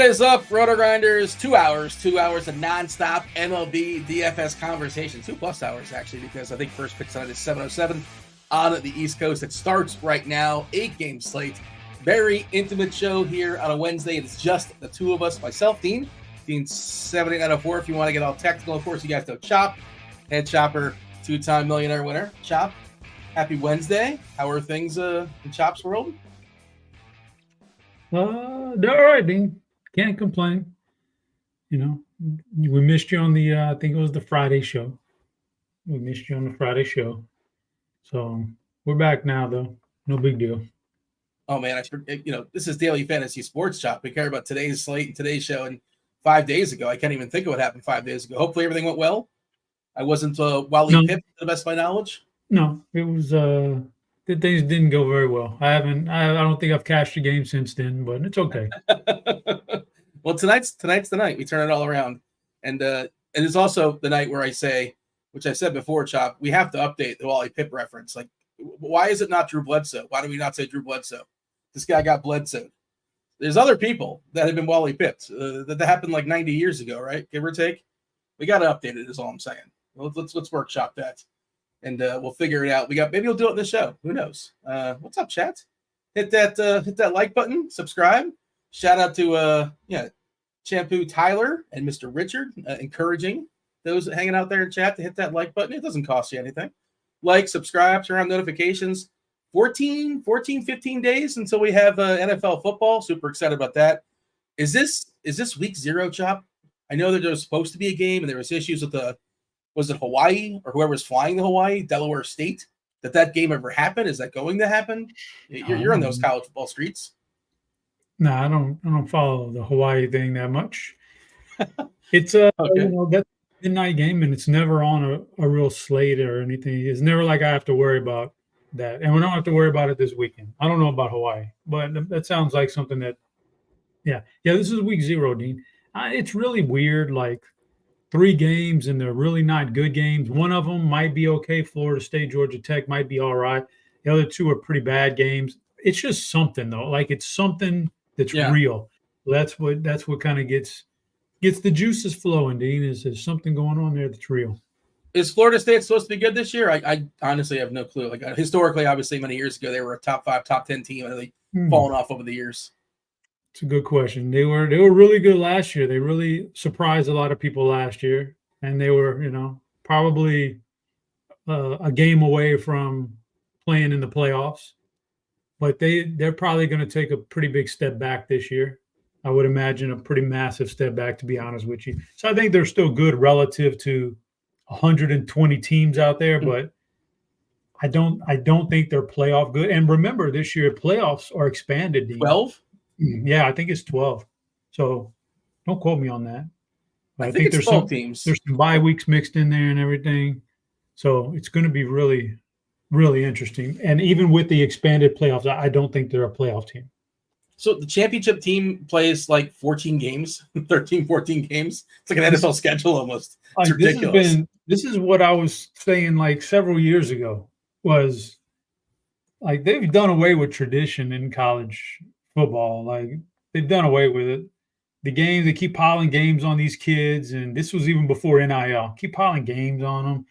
What is up, RotoGrinders? 2 hours of nonstop MLB DFS conversation. 2+ hours, actually, because I think first pitch tonight is 7:07 on the East Coast. It starts right now, 8-game slate. Very intimate show here on a Wednesday. It's just the two of us, myself, Dean 78904. If you want to get all technical, of course, you guys know Chop, head chopper, 2-time millionaire winner. Chop, happy Wednesday. How are things in Chop's world? They're all right, Dean. Can't complain. You know, we missed you on the, I think it was the Friday show. We missed you on the Friday show. So we're back now, though. No big deal. Oh, man, this is Daily Fantasy Sports Chop. We care about today's slate and today's show. And 5 days ago, I can't even think of what happened 5 days ago. Hopefully everything went well. I wasn't Wally Pip, to the best of my knowledge. No, it was the things didn't go very well. I don't think I've cashed a game since then, but it's okay. Well, tonight's the night. We turn it all around. And it's also the night where I say, which I said before, Chop, we have to update the Wally Pip reference. Like, why is it not Drew Bledsoe? Why do we not say Drew Bledsoe? This guy got Bledsoe. There's other people that have been Wally Pipped. That happened like 90 years ago, right? Give or take. We got to update it, is all I'm saying. Let's workshop that. And we'll figure it out. Maybe we'll do it in the show. Who knows? What's up, chat? Hit that like button, subscribe. Shout out to Shampoo Tyler and Mr. Richard, encouraging those hanging out there in chat to hit that like button. It doesn't cost you anything. Like, subscribe, turn on notifications. 15 days until we have NFL football. Super excited about that. Is this week 0, Chop? I know that there was supposed to be a game and there was issues with was it Hawaii or whoever was flying to Hawaii, Delaware State? That game ever happened? Is that going to happen? You're in those college football streets. No, I don't follow the Hawaii thing that much. It's okay. That's a midnight game and it's never on a real slate or anything. It's never like I have to worry about that. And we don't have to worry about it this weekend. I don't know about Hawaii, but that sounds like something that, yeah, this is week 0, Dean. It's really weird, like 3 games and they're really not good games. One of them might be okay. Florida State, Georgia Tech might be all right. The other 2 are pretty bad games. It's just something though. Like it's something that's real. That's what kind of gets the juices flowing, Dean, is there's something going on there that's real. Is Florida State supposed to be good this year? I honestly have no clue. Like historically, obviously, many years ago, they were a top 5, top 10 team, and they've fallen off over the years. It's a good question. They were really good last year. They really surprised a lot of people last year, and they were, probably a game away from playing in the playoffs. But they're probably going to take a pretty big step back this year. I would imagine a pretty massive step back, to be honest with you. So I think they're still good relative to 120 teams out there, but I don't think they're playoff good. And remember, this year playoffs are expanded. Dean. 12? Yeah, I think it's 12. So don't quote me on that. But I think there's 12 teams. There's some bye weeks mixed in there and everything. So it's going to be really, really interesting. And even with the expanded playoffs, I don't think they're a playoff team. So the championship team plays like 14 games, 13, 14 games. It's like an NFL schedule almost. It's ridiculous. This is what I was saying like several years ago, was like they've done away with tradition in college football. Like they've done away with it. The games, they keep piling games on these kids, and this was even before NIL. Keep piling games on them.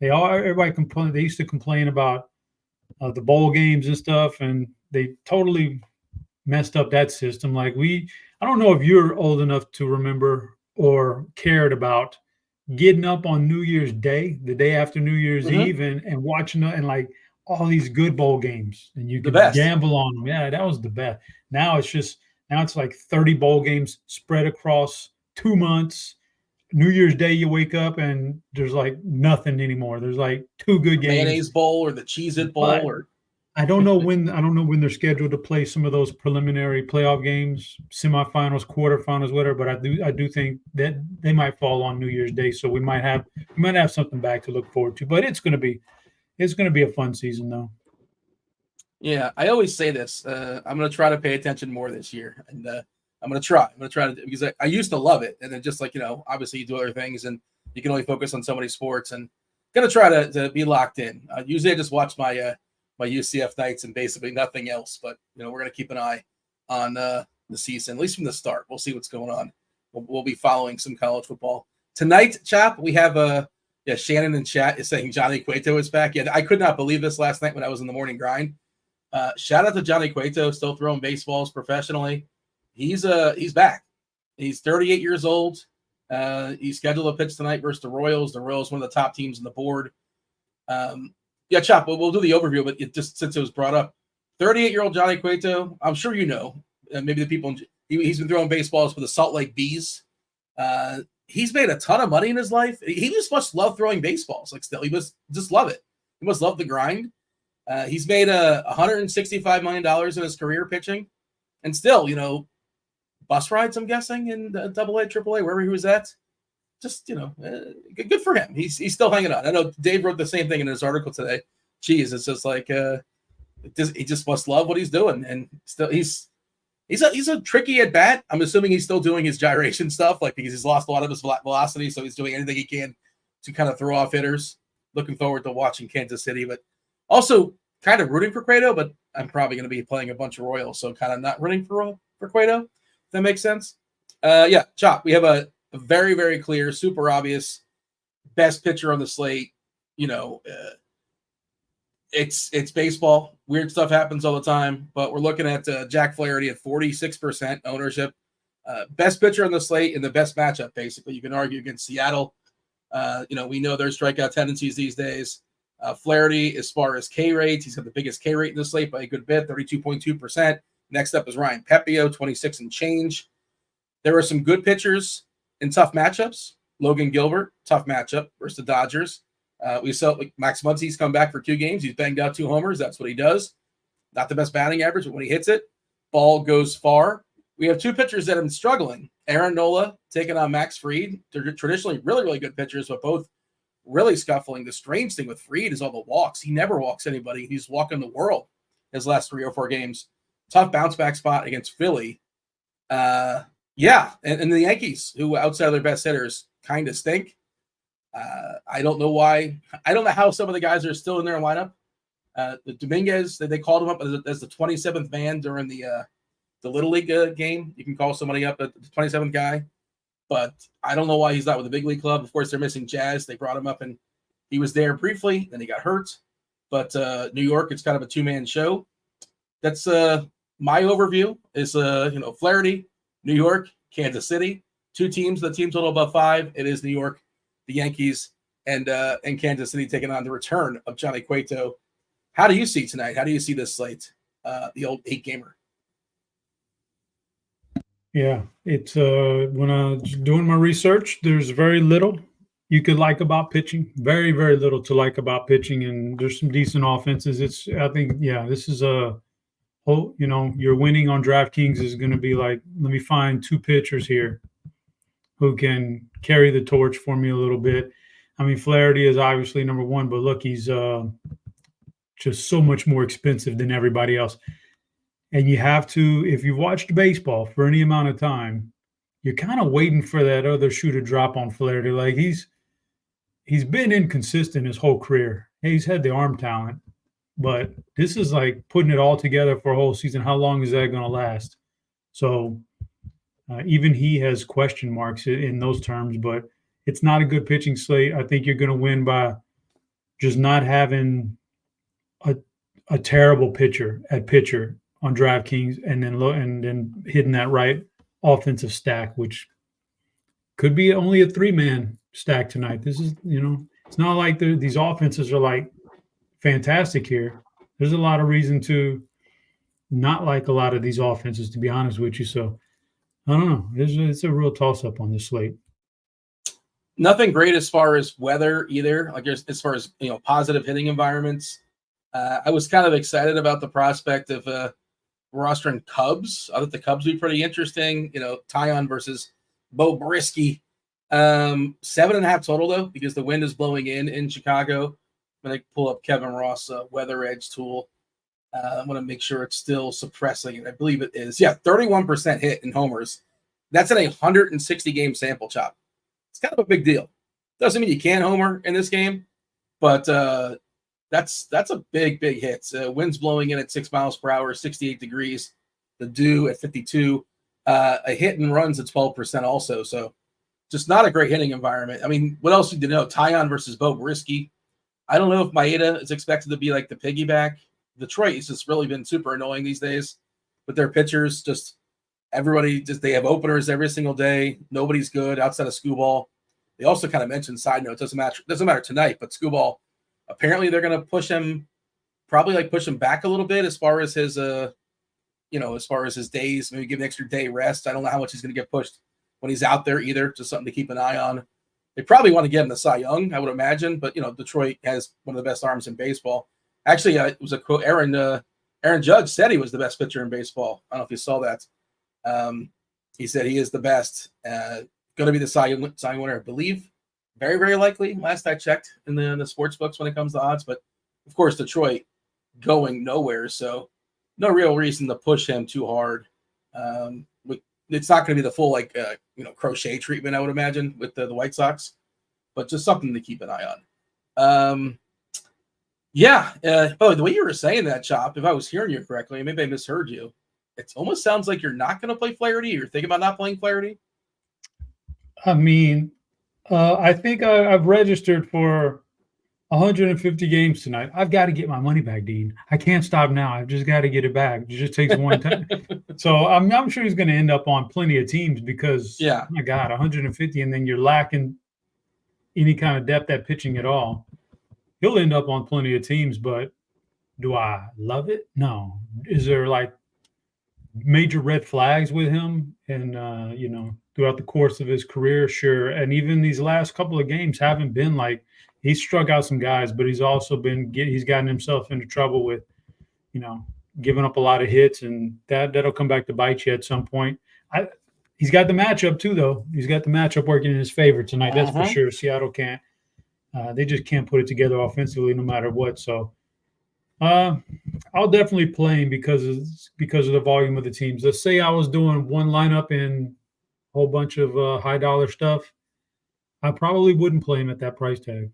Everybody complained. They used to complain about the bowl games and stuff, and they totally messed up that system. Like I don't know if you're old enough to remember or cared about getting up on New Year's Day, the day after New Year's Eve, and watching and like all these good bowl games, and you could gamble on them. Yeah, that was the best. Now it's like 30 bowl games spread across 2 months. New Year's Day, you wake up and there's like nothing anymore. There's like 2 good games. Mayonnaise Bowl or the Cheez-It Bowl. I don't know when they're scheduled to play some of those preliminary playoff games, semifinals, quarterfinals, whatever. But I do think that they might fall on New Year's Day, so we might have something back to look forward to. But it's going to be a fun season, though. Yeah, I always say this. I'm going to try to pay attention more this year, and I'm going to try. Because I used to love it, and then just like obviously you do other things, and you can only focus on so many sports. And going to try to be locked in. Usually, I just watch my UCF nights and basically nothing else. But we're going to keep an eye on the season, at least from the start. We'll see what's going on. We'll be following some college football. Tonight, Chop, we have Shannon in chat is saying Johnny Cueto is back. Yeah, I could not believe this last night when I was in the morning grind. Shout out to Johnny Cueto, still throwing baseballs professionally. He's back. He's 38 years old. He's scheduled to pitch tonight versus the Royals. The Royals, one of the top teams on the board. Chop, we'll do the overview, but just since it was brought up, 38-year-old Johnny Cueto, I'm sure you know, maybe the people, he's been throwing baseballs for the Salt Lake Bees. He's made a ton of money in his life. He just must love throwing baseballs. Like, still, he must just love it. He must love the grind. He's made $165 million in his career pitching, and still, bus rides, I'm guessing, in AA, AAA, wherever he was at. Just, good for him. He's still hanging on. I know Dave wrote the same thing in his article today. Geez, it's just like he just must love what he's doing, and still he's a tricky at bat. I'm assuming he's still doing his gyration stuff, like, because he's lost a lot of his velocity, so he's doing anything he can to kind of throw off hitters. Looking forward to watching Kansas City, but also kind of rooting for Cueto. But I'm probably going to be playing a bunch of Royals, so kind of not rooting for Cueto. If that makes sense. Chop. We have a very, very clear, super obvious best pitcher on the slate. It's baseball. Weird stuff happens all the time, but we're looking at Jack Flaherty at 46% ownership. Best pitcher on the slate in the best matchup, basically. You can argue against Seattle. We know there's strikeout tendencies these days. Flaherty, as far as K rates, he's got the biggest K rate in the slate by a good bit, 32.2%. Next up is Ryan Pepio, 26 and change. There are some good pitchers in tough matchups. Logan Gilbert, tough matchup versus the Dodgers. We saw Max Muncy's come back for 2 games. He's banged out 2 homers. That's what he does. Not the best batting average, but when he hits it, ball goes far. We have 2 pitchers that have been struggling. Aaron Nola taking on Max Fried. They're traditionally really, really good pitchers, but both really scuffling. The strange thing with Fried is all the walks. He never walks anybody. He's walking the world his last 3 or 4 games. Tough bounce back spot against Philly. And the Yankees, who outside of their best hitters kind of stink. I don't know why. I don't know how some of the guys are still in their lineup. The Dominguez, they called him up as the 27th man during the Little League game. You can call somebody up at the 27th guy, but I don't know why he's not with the big league club. Of course, they're missing Jazz. They brought him up, and he was there briefly. Then he got hurt. But New York, it's kind of a 2-man show. That's my overview. Is Flaherty, New York, Kansas City, 2 teams. The team total above 5. It is New York, the Yankees, and Kansas City taking on the return of Johnny Cueto. How do you see tonight? How do you see this slate? The old 8-gamer. Yeah, it's when I was doing my research, there's very little you could like about pitching. Very, very little to like about pitching, and there's some decent offenses. This is a whole. Your winning on DraftKings is going to be like, let me find 2 pitchers here who can carry the torch for me a little bit. I mean, Flaherty is obviously number 1, but look, he's just so much more expensive than everybody else. And you have to, if you've watched baseball for any amount of time, you're kind of waiting for that other shoe to drop on Flaherty. Like, he's been inconsistent his whole career. He's had the arm talent, but this is like putting it all together for a whole season. How long is that going to last? So even he has question marks in those terms, but it's not a good pitching slate. I think you're going to win by just not having a terrible pitcher on DraftKings, and then hitting that right offensive stack, which could be only a 3-man stack tonight. This is, it's not like these offenses are like fantastic here. There's a lot of reason to not like a lot of these offenses, to be honest with you. So I don't know. It's a real toss-up on this slate. Nothing great as far as weather either. Like, as far as positive hitting environments. I was kind of excited about the prospect of rostering Cubs. I thought the Cubs would be pretty interesting. Tyon versus Bo Brisky. 7.5 total though, because the wind is blowing in Chicago. I'm going to pull up Kevin Roth's Weather Edge tool. I want to make sure it's still suppressing it. I believe it is. Yeah, 31% hit in homers. That's in a 160 game sample, Chop. It's kind of a big deal. Doesn't mean you can't homer in this game, but that's a big hit. Wind's blowing in at 6 miles per hour, 68 degrees. The dew at 52. A hit and runs at 12% also. So just not a great hitting environment. I mean, what else you need to know? Tyon versus Bo Brisky. I don't know if Maeda is expected to be like the piggyback. Detroit has just really been super annoying these days with their pitchers. Just everybody, they have openers every single day. Nobody's good outside of Skubal. They also kind of mentioned, side note, doesn't matter tonight, but Skubal, apparently they're going to push him back a little bit as far as his as far as his days, maybe give an extra day rest. I don't know how much he's going to get pushed when he's out there either. Just something to keep an eye on. They probably want to get him the Cy Young, I would imagine, but Detroit has one of the best arms in baseball. Actually, it was a quote. Aaron Judge said he was the best pitcher in baseball. I don't know if you saw that. He said he is the best. Going to be the Cy Young winner, I believe. Very, very likely. Last I checked in the sports books when it comes to odds, but of course Detroit going nowhere, so no real reason to push him too hard. It's not going to be the full crochet treatment, I would imagine, with the White Sox, but just something to keep an eye on. The way you were saying that, Chop, if I was hearing you correctly, maybe I misheard you. It almost sounds like you're not going to play Flaherty. You're thinking about not playing Flaherty. I mean, I think I've registered for 150 games tonight. I've got to get my money back, Dean. I can't stop now. I've just got to get it back. It just takes one time. So I'm sure he's going to end up on plenty of teams because, oh my God, 150, and then you're lacking any kind of depth at pitching at all. He'll end up on plenty of teams, but do I love it? No. Is there like major red flags with him and, throughout the course of his career? Sure. And even these last couple of games haven't been like, he's struck out some guys, but he's also he's gotten himself into trouble with, giving up a lot of hits, and that'll come back to bite you at some point. He's got the matchup too, though. He's got the matchup working in his favor tonight. That's for sure. Seattle can't. They just can't put it together offensively no matter what. So I'll definitely play him because of the volume of the teams. Let's say I was doing one lineup and a whole bunch of high dollar stuff. I probably wouldn't play him at that price tag.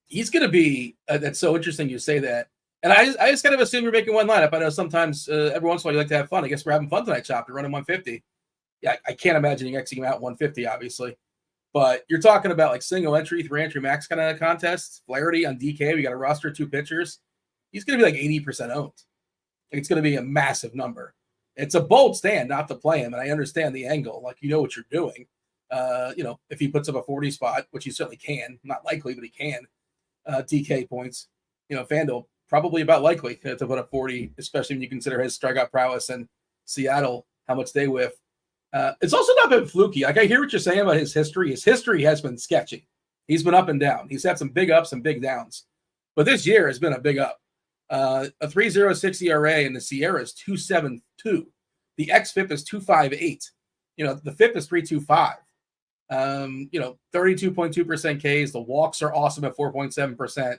He's going to be that's so interesting you say that. And I just kind of assume you're making one lineup. I know sometimes every once in a while you like to have fun. I guess we're having fun tonight, Chop. You're running 150. Yeah, I can't imagine you executing out 150, obviously. But you're talking about like single entry, 3 entry max kind of contests. Flaherty on DK, we got a roster of 2 pitchers. He's going to be like 80% owned. It's going to be a massive number. It's a bold stand not to play him, and I understand the angle. Like, you know what you're doing. If he puts up a 40 spot, which he certainly can, not likely, but he can, DK points, FanDuel probably about likely to put up 40, especially when you consider his strikeout prowess and Seattle, how much they whiff. It's also not been fluky. Like, I hear what you're saying about his history. His history has been sketchy. He's been up and down. He's had some big ups and big downs. But this year has been a big up. A 3.06 ERA in the Sierra is 2.72. The xFIP is 2.58. The FIP is 3.25. 32.2% Ks. The walks are awesome at 4.7%.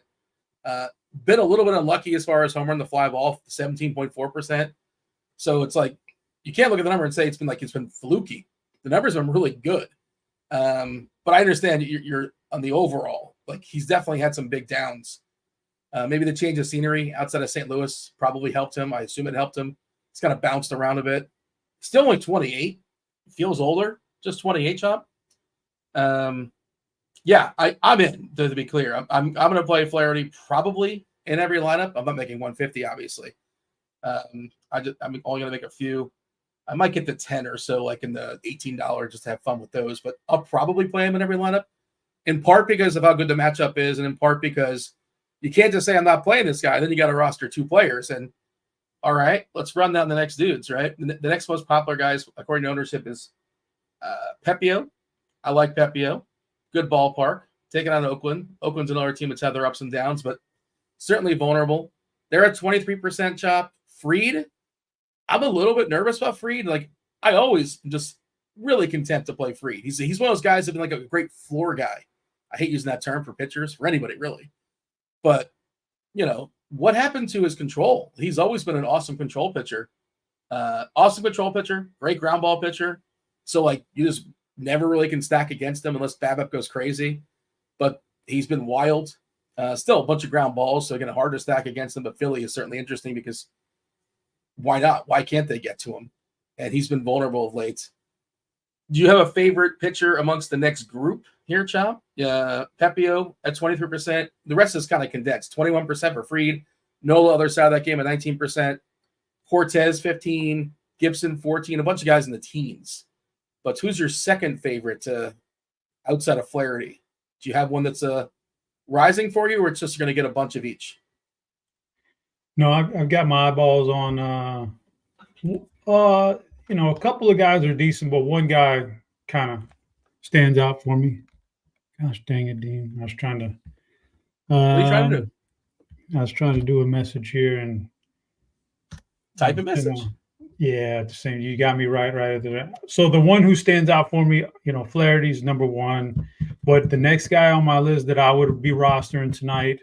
Been a little bit unlucky as far as home run to fly ball, 17.4%. So it's like, you can't look at the number and say it's been fluky. The numbers have been really good. But I understand you're on the overall. Like, he's definitely had some big downs. Maybe the change of scenery outside of St. Louis probably helped him. I assume it helped him. He's kind of bounced around a bit. Still only 28. Feels older. Just 28, Chop. I'm in, to be clear. I'm going to play Flaherty probably in every lineup. I'm not making 150, obviously. I'm only going to make a few. I might get the 10 or so, like in the $18, just to have fun with those. But I'll probably play him in every lineup, in part because of how good the matchup is, and in part because you can't just say I'm not playing this guy. Then you got to roster 2 players. And all right, let's run down the next dudes, right? The next most popular guys, according to ownership, is Pepio. I like Pepio. Good ballpark. Taking on Oakland. Oakland's another team that's had their ups and downs, but certainly vulnerable. They're at 23% Chop. Freed, I'm a little bit nervous about Freed. Like, I always just really content to play Freed. He's one of those guys that have been like a great floor guy. I hate using that term for pitchers, for anybody really. But, what happened to his control? He's always been an awesome control pitcher. Great ground ball pitcher. So, like, you just never really can stack against him unless BABIP goes crazy. But he's been wild. Still a bunch of ground balls, so again, hard to stack against him. But Philly is certainly interesting because why not? Why can't they get to him? and he's been vulnerable of late. Do you have a favorite pitcher amongst the next group here, Chop? Pepio at 23%. The rest is kind of condensed. 21% for Fried. Nola, other side of that game at 19%. Cortez, 15. Gibson, 14. A bunch of guys in the teens. But who's your second favorite outside of Flaherty? Do you have one that's rising for you, or it's just going to get a bunch of each? No, I've got my eyeballs on a couple of guys are decent, but one guy kind of stands out for me. Gosh dang it, Dean. I was trying to what are you trying to do? I was trying to do a message here and type a message. Yeah, the same. You got me right at the. So the one who stands out for me, Flaherty's number one. But the next guy on my list that I would be rostering tonight,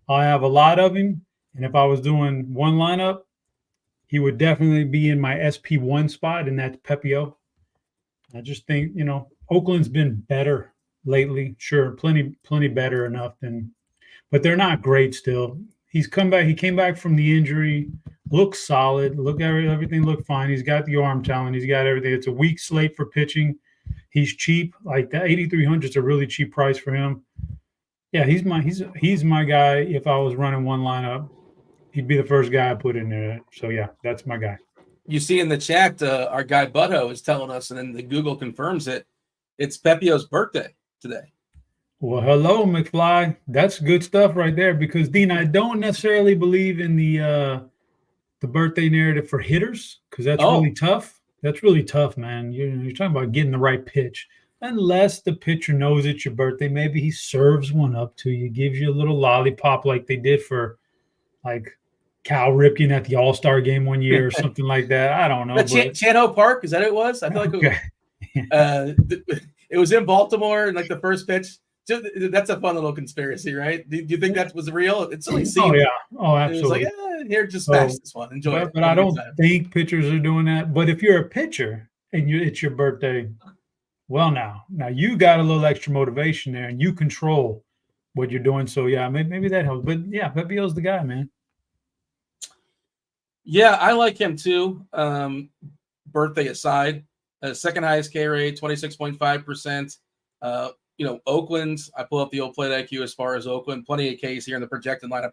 I have a lot of him. And if I was doing one lineup, he would definitely be in my SP1 spot, and that's Pepio. I just think, Oakland's been better lately. Sure, plenty better enough but they're not great still. He's come back. He came back from the injury, looks solid. Everything looked fine. He's got the arm talent. He's got everything. It's a weak slate for pitching. He's cheap. Like that 8,300 is a really cheap price for him. Yeah, he's my guy. If I was running one lineup, he'd be the first guy I put in there. So yeah, that's my guy. You see in the chat, our guy Butto is telling us, and then the Google confirms it. It's Pepio's birthday today. Well, hello, McFly. That's good stuff right there. Because Dean, I don't necessarily believe in the birthday narrative for hitters because that's really tough. That's really tough, man. You're talking about getting the right pitch. Unless the pitcher knows it's your birthday, maybe he serves one up to you, gives you a little lollipop like they did for like Cal Ripken at the All-Star game one year or something like that. I don't know. Chan-Ho Park, is that what it was? I feel like it was in Baltimore, and like the first pitch. That's a fun little conspiracy, right? Do you think that was real? It's only seen. Oh yeah. Oh, absolutely. It was like, here, just smash this one. Enjoy it. But I don't think pitchers are doing that. But if you're a pitcher and it's your birthday, well, now you got a little extra motivation there, and you control what you're doing. So yeah, maybe that helps. But yeah, Pepio's the guy, man. Yeah, I like him too. Birthday aside, second highest K rate, 26.5%. Oakland, I pull up the old plate IQ as far as Oakland, plenty of Ks here in the projected lineup,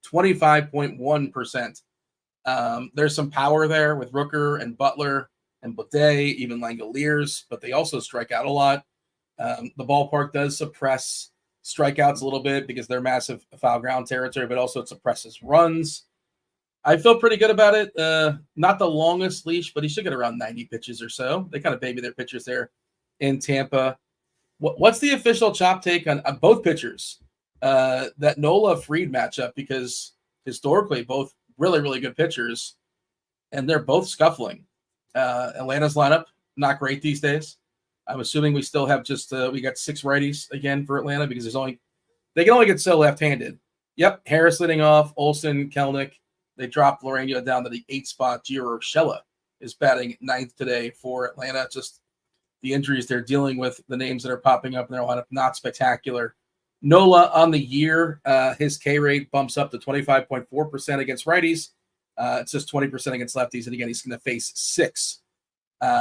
25.1%. There's some power there with Rooker and Butler and Boudet, even Langoliers, but they also strike out a lot. The ballpark does suppress strikeouts a little bit because they're massive foul ground territory, but also it suppresses runs. I feel pretty good about it. Not the longest leash, but he should get around 90 pitches or so. They kind of baby their pitchers there in Tampa. What's the official Chop take on both pitchers? That Nola-Freed matchup, because historically both really, really good pitchers, and they're both scuffling. Atlanta's lineup, not great these days. I'm assuming we still have we got 6 righties again for Atlanta because they can only get so left-handed. Yep, Harris leading off, Olsen, Kelnick. They dropped Lorena down to the 8th spot. Gio Urshela is batting 9th today for Atlanta. Just the injuries they're dealing with, the names that are popping up in their lineup, not spectacular. Nola on the year, his K rate bumps up to 25.4% against righties. It's just 20% against lefties. And again, he's going to face 6.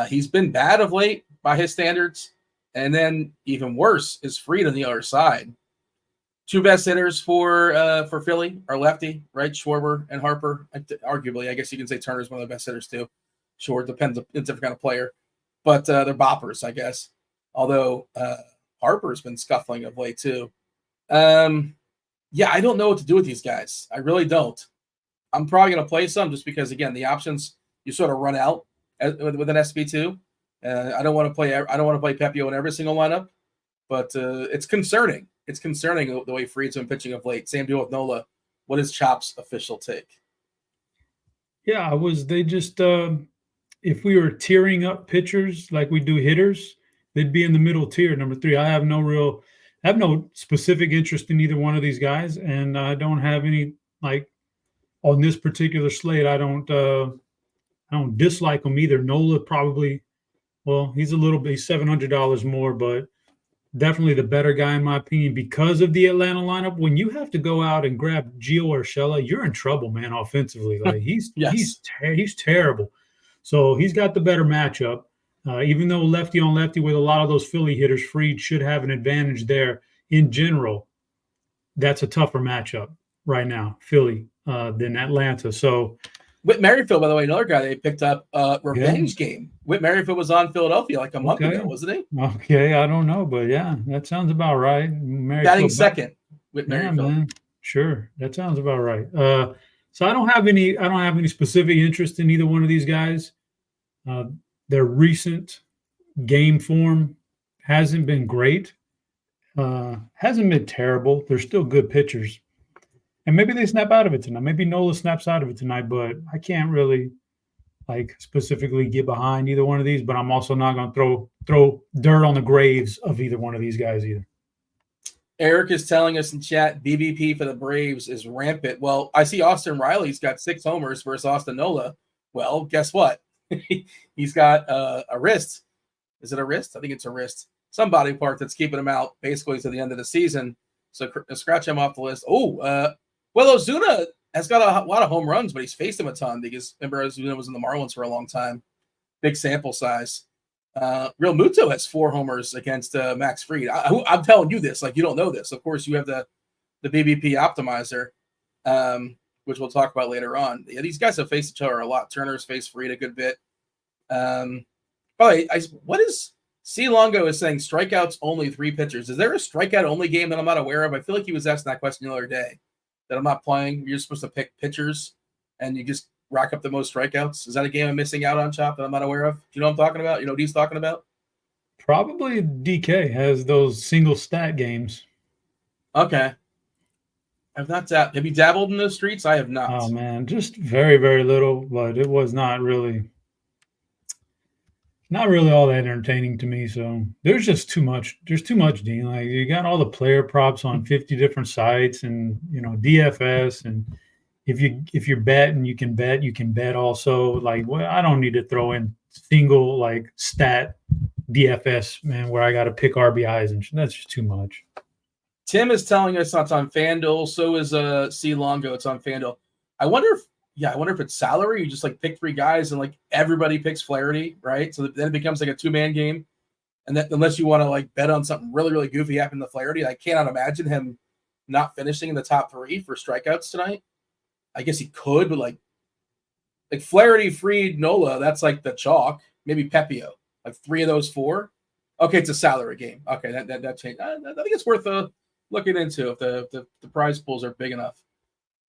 He's been bad of late by his standards. And then even worse is Fried on the other side. 2 best hitters for Philly are lefty, right? Schwarber and Harper. Arguably, I guess you can say Turner's one of the best hitters too. Sure, depends. It's a different kind of player. But they're boppers, I guess. Although Harper's been scuffling of late too. I don't know what to do with these guys. I really don't. I'm probably going to play some just because, again, the options you sort of run out with an SP2. I don't want to play Pepio in every single lineup, but it's concerning. It's concerning the way Fried's been pitching of late. Same deal with Nola. What is Chop's official take? Yeah, if we were tiering up pitchers like we do hitters, they'd be in the middle tier, number 3. I have no specific interest in either one of these guys, and I don't have any on this particular slate. I don't dislike them either. Nola probably, he's $700 more, but definitely the better guy in my opinion because of the Atlanta lineup. When you have to go out and grab Gio Urshela, you're in trouble, man. Offensively, he's terrible. So he's got the better matchup. Even though lefty on lefty with a lot of those Philly hitters, Freed should have an advantage there in general. That's a tougher matchup right now, Philly, than Atlanta. So Whit Merrifield, by the way, another guy they picked up, revenge game. Whit Merrifield was on Philadelphia like a month ago, wasn't he? Okay, I don't know, but yeah, that sounds about right. Batting second, Whit Merrifield. Yeah, man. Sure, that sounds about right. So I don't have any specific interest in either one of these guys. Their recent game form hasn't been great. Hasn't been terrible. They're still good pitchers. And maybe they snap out of it tonight. Maybe Nola snaps out of it tonight, but I can't really specifically get behind either one of these, but I'm also not going to throw dirt on the graves of either one of these guys either. Eric is telling us in chat, BBP for the Braves is rampant. Well, I see Austin Riley's got 6 homers versus Austin Nola. Well, guess what? He's got a wrist. Is it a wrist? I think it's a wrist. Some body part that's keeping him out basically to the end of the season. So scratch him off the list. Well, Ozuna has got a lot of home runs, but he's faced him a ton because remember Ozuna was in the Marlins for a long time. Big sample size. Real Muto has 4 homers against Max Fried. I'm telling you this, like you don't know this. Of course, you have the BBP optimizer, which we'll talk about later on. Yeah, these guys have faced each other a lot. Turner's faced Fried a good bit. What is C. Longo is saying? Strikeouts only 3 pitchers. Is there a strikeout only game that I'm not aware of? I feel like he was asking that question the other day. That I'm not playing. You're supposed to pick pitchers, and you just rack up the most strikeouts. Is that a game I'm missing out on, Chop, that I'm not aware of? Do you know what I'm talking about? You know what he's talking about? Probably DK has those single stat games. Okay. I've not dabbled. Have you dabbled in those streets? I have not. Oh, man, just very, very little, but it was not really all that entertaining to me. So there's just too much. There's too much, Dean. Like you got all the player props on 50 different sites and, DFS. And if you're betting, you can bet also. Like, well, I don't need to throw in single stat DFS, man, where I got to pick RBIs and that's just too much. Tim is telling us it's on FanDuel. So is C. Longo. It's on FanDuel. I wonder if it's salary. You just pick 3 guys and everybody picks Flaherty, right? So then it becomes a 2-man game. And that unless you want to bet on something really, really goofy happening to Flaherty, I cannot imagine him not finishing in the top 3 for strikeouts tonight. I guess he could, but like Flaherty, Fried, Nola, that's the chalk. Maybe Pepio, 3 of those 4. Okay, it's a salary game. Okay, that changed. I think it's worth looking into if the prize pools are big enough.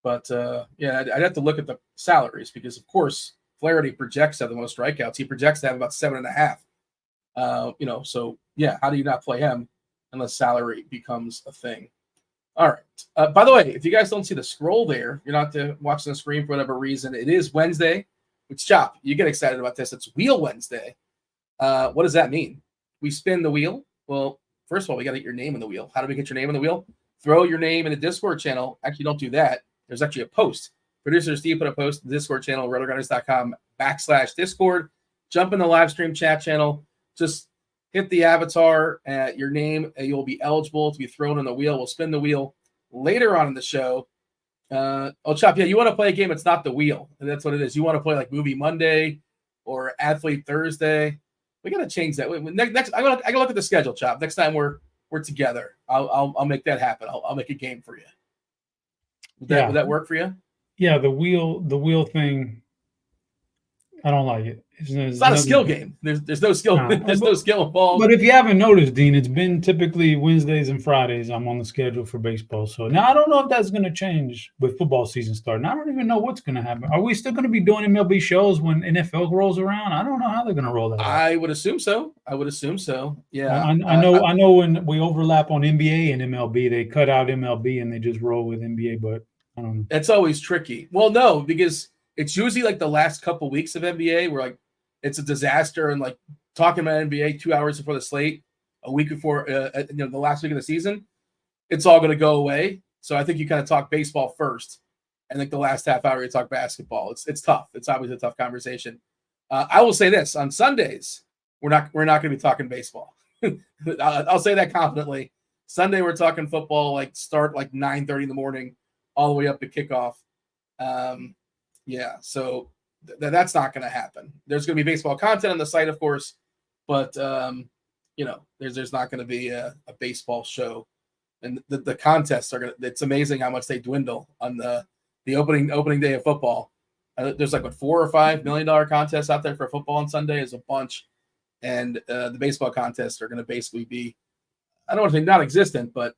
But I'd have to look at the salaries because, of course, Flaherty projects to have the most strikeouts. He projects to have about 7.5. So yeah, how do you not play him unless salary becomes a thing? All right. By the way, if you guys don't see the scroll there, you're not watching the screen for whatever reason. It is Wednesday. Which, Chop, you get excited about this. It's Wheel Wednesday. What does that mean? We spin the wheel. Well, first of all, we got to get your name in the wheel. How do we get your name in the wheel? Throw your name in the Discord channel. Actually, don't do that. There's actually a post. Producer Steve put a post in the Discord channel, RotoGrinders.com/Discord. Jump in the live stream chat channel. Just hit the avatar at your name, and you'll be eligible to be thrown in the wheel. We'll spin the wheel later on in the show. Chop, yeah, you want to play a game? It's not the wheel. And that's what it is. You want to play Movie Monday or Athlete Thursday. We got to change that. Next, I gotta look at the schedule, Chop. Next time we're together, I'll make that happen. I'll make a game for you. Would that work for you? Yeah, the wheel thing, I don't like it. It's not a skill game. There's no skill. There's no skill involved. But if you haven't noticed, Dean, it's been typically Wednesdays and Fridays I'm on the schedule for baseball. So now I don't know if that's going to change with football season starting. I don't even know what's going to happen. Are we still going to be doing MLB shows when NFL rolls around? I don't know how they're going to roll that out. I would assume so. Yeah. I know when we overlap on NBA and MLB, they cut out MLB and they just roll with NBA, but I don't know. It's always tricky. Well, no, because it's usually the last couple weeks of NBA where it's a disaster and talking about NBA 2 hours before the slate, a week before the last week of the season, it's all going to go away. So I think you kind of talk baseball first, and the last half hour you talk basketball. It's tough. It's obviously a tough conversation. I will say this: on Sundays we're not going to be talking baseball. I'll say that confidently. Sunday we're talking football. Start 9:30 in the morning, all the way up to kickoff. So that's not going to happen. There's going to be baseball content on the site, of course, but there's not going to be a baseball show, and the contests are going to. It's amazing how much they dwindle on the opening day of football. There's like $4 or $5 million contests out there for football on Sunday is a bunch, and the baseball contests are going to basically be, I don't want to say non-existent, but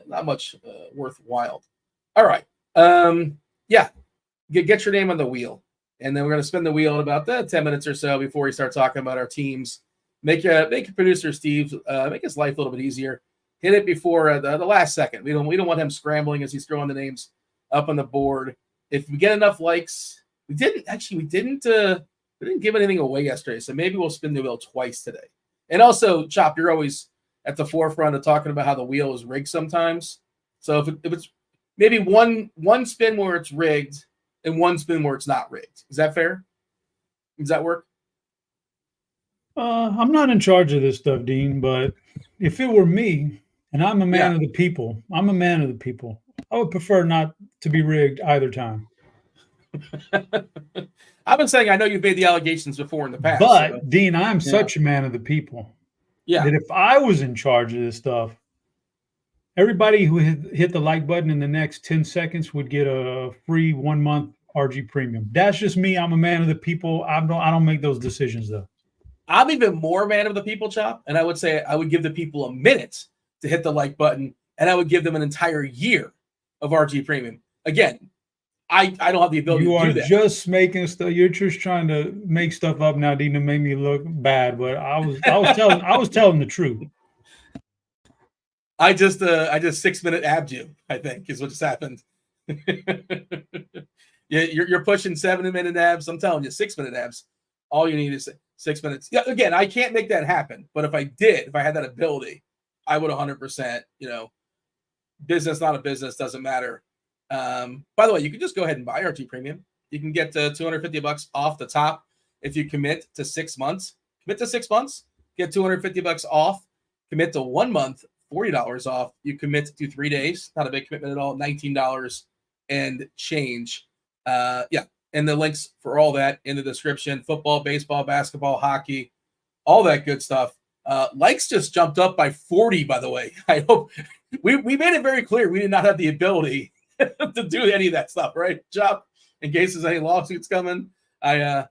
not much worthwhile. All right, get your name on the wheel, and then we're going to spin the wheel in about 10 minutes or so before we start talking about our teams. Make your producer Steve make his life a little bit easier. Hit it before the last second. We don't want him scrambling as he's throwing the names up on the board. If we get enough likes, we didn't give anything away yesterday, so maybe we'll spin the wheel twice today. And also, Chop, you're always at the forefront of talking about how the wheel is rigged sometimes. So if it's maybe one spin where it's rigged and one spin where it's not rigged, is that fair? Does that work? I'm not in charge of this stuff, Dean, but if it were me, and I'm a man of the people, I would prefer not to be rigged either time. I've been saying I know you've made the allegations before in the past. But, so. Dean, I'm such a man of the people that if I was in charge of this stuff, everybody who hit the like button in the next 10 seconds would get a free 1 month RG premium. That's just me. I'm a man of the people. I don't make those decisions, though. I'm even more man of the people, Chop, and I would say I would give the people a minute to hit the like button, and I would give them an entire year of RG premium. Again, I don't have the ability to do that. You are just making stuff. You're just trying to make stuff up now, Dean, to make me look bad. But I was telling the truth. I just 6-minute abbed you, I think, is what just happened. Yeah, you're pushing 7-minute abs. I'm telling you, 6-minute abs. All you need is 6 minutes. Yeah, again, I can't make that happen. But if I had that ability, I would 100%, business, not a business, doesn't matter. By the way, you can just go ahead and buy RG Premium. You can get $250 off the top if you commit to 6 months. Commit to 6 months, get $250 off. Commit to 1 month, $40 off. You commit to 3 days, not a big commitment at all, $19 and change. And the links for all that in the description. Football, baseball, basketball, hockey, all that good stuff. Likes just jumped up by 40, by the way. I hope we made it very clear we did not have the ability to do any of that stuff, right, Chop? In case there's any lawsuits coming. I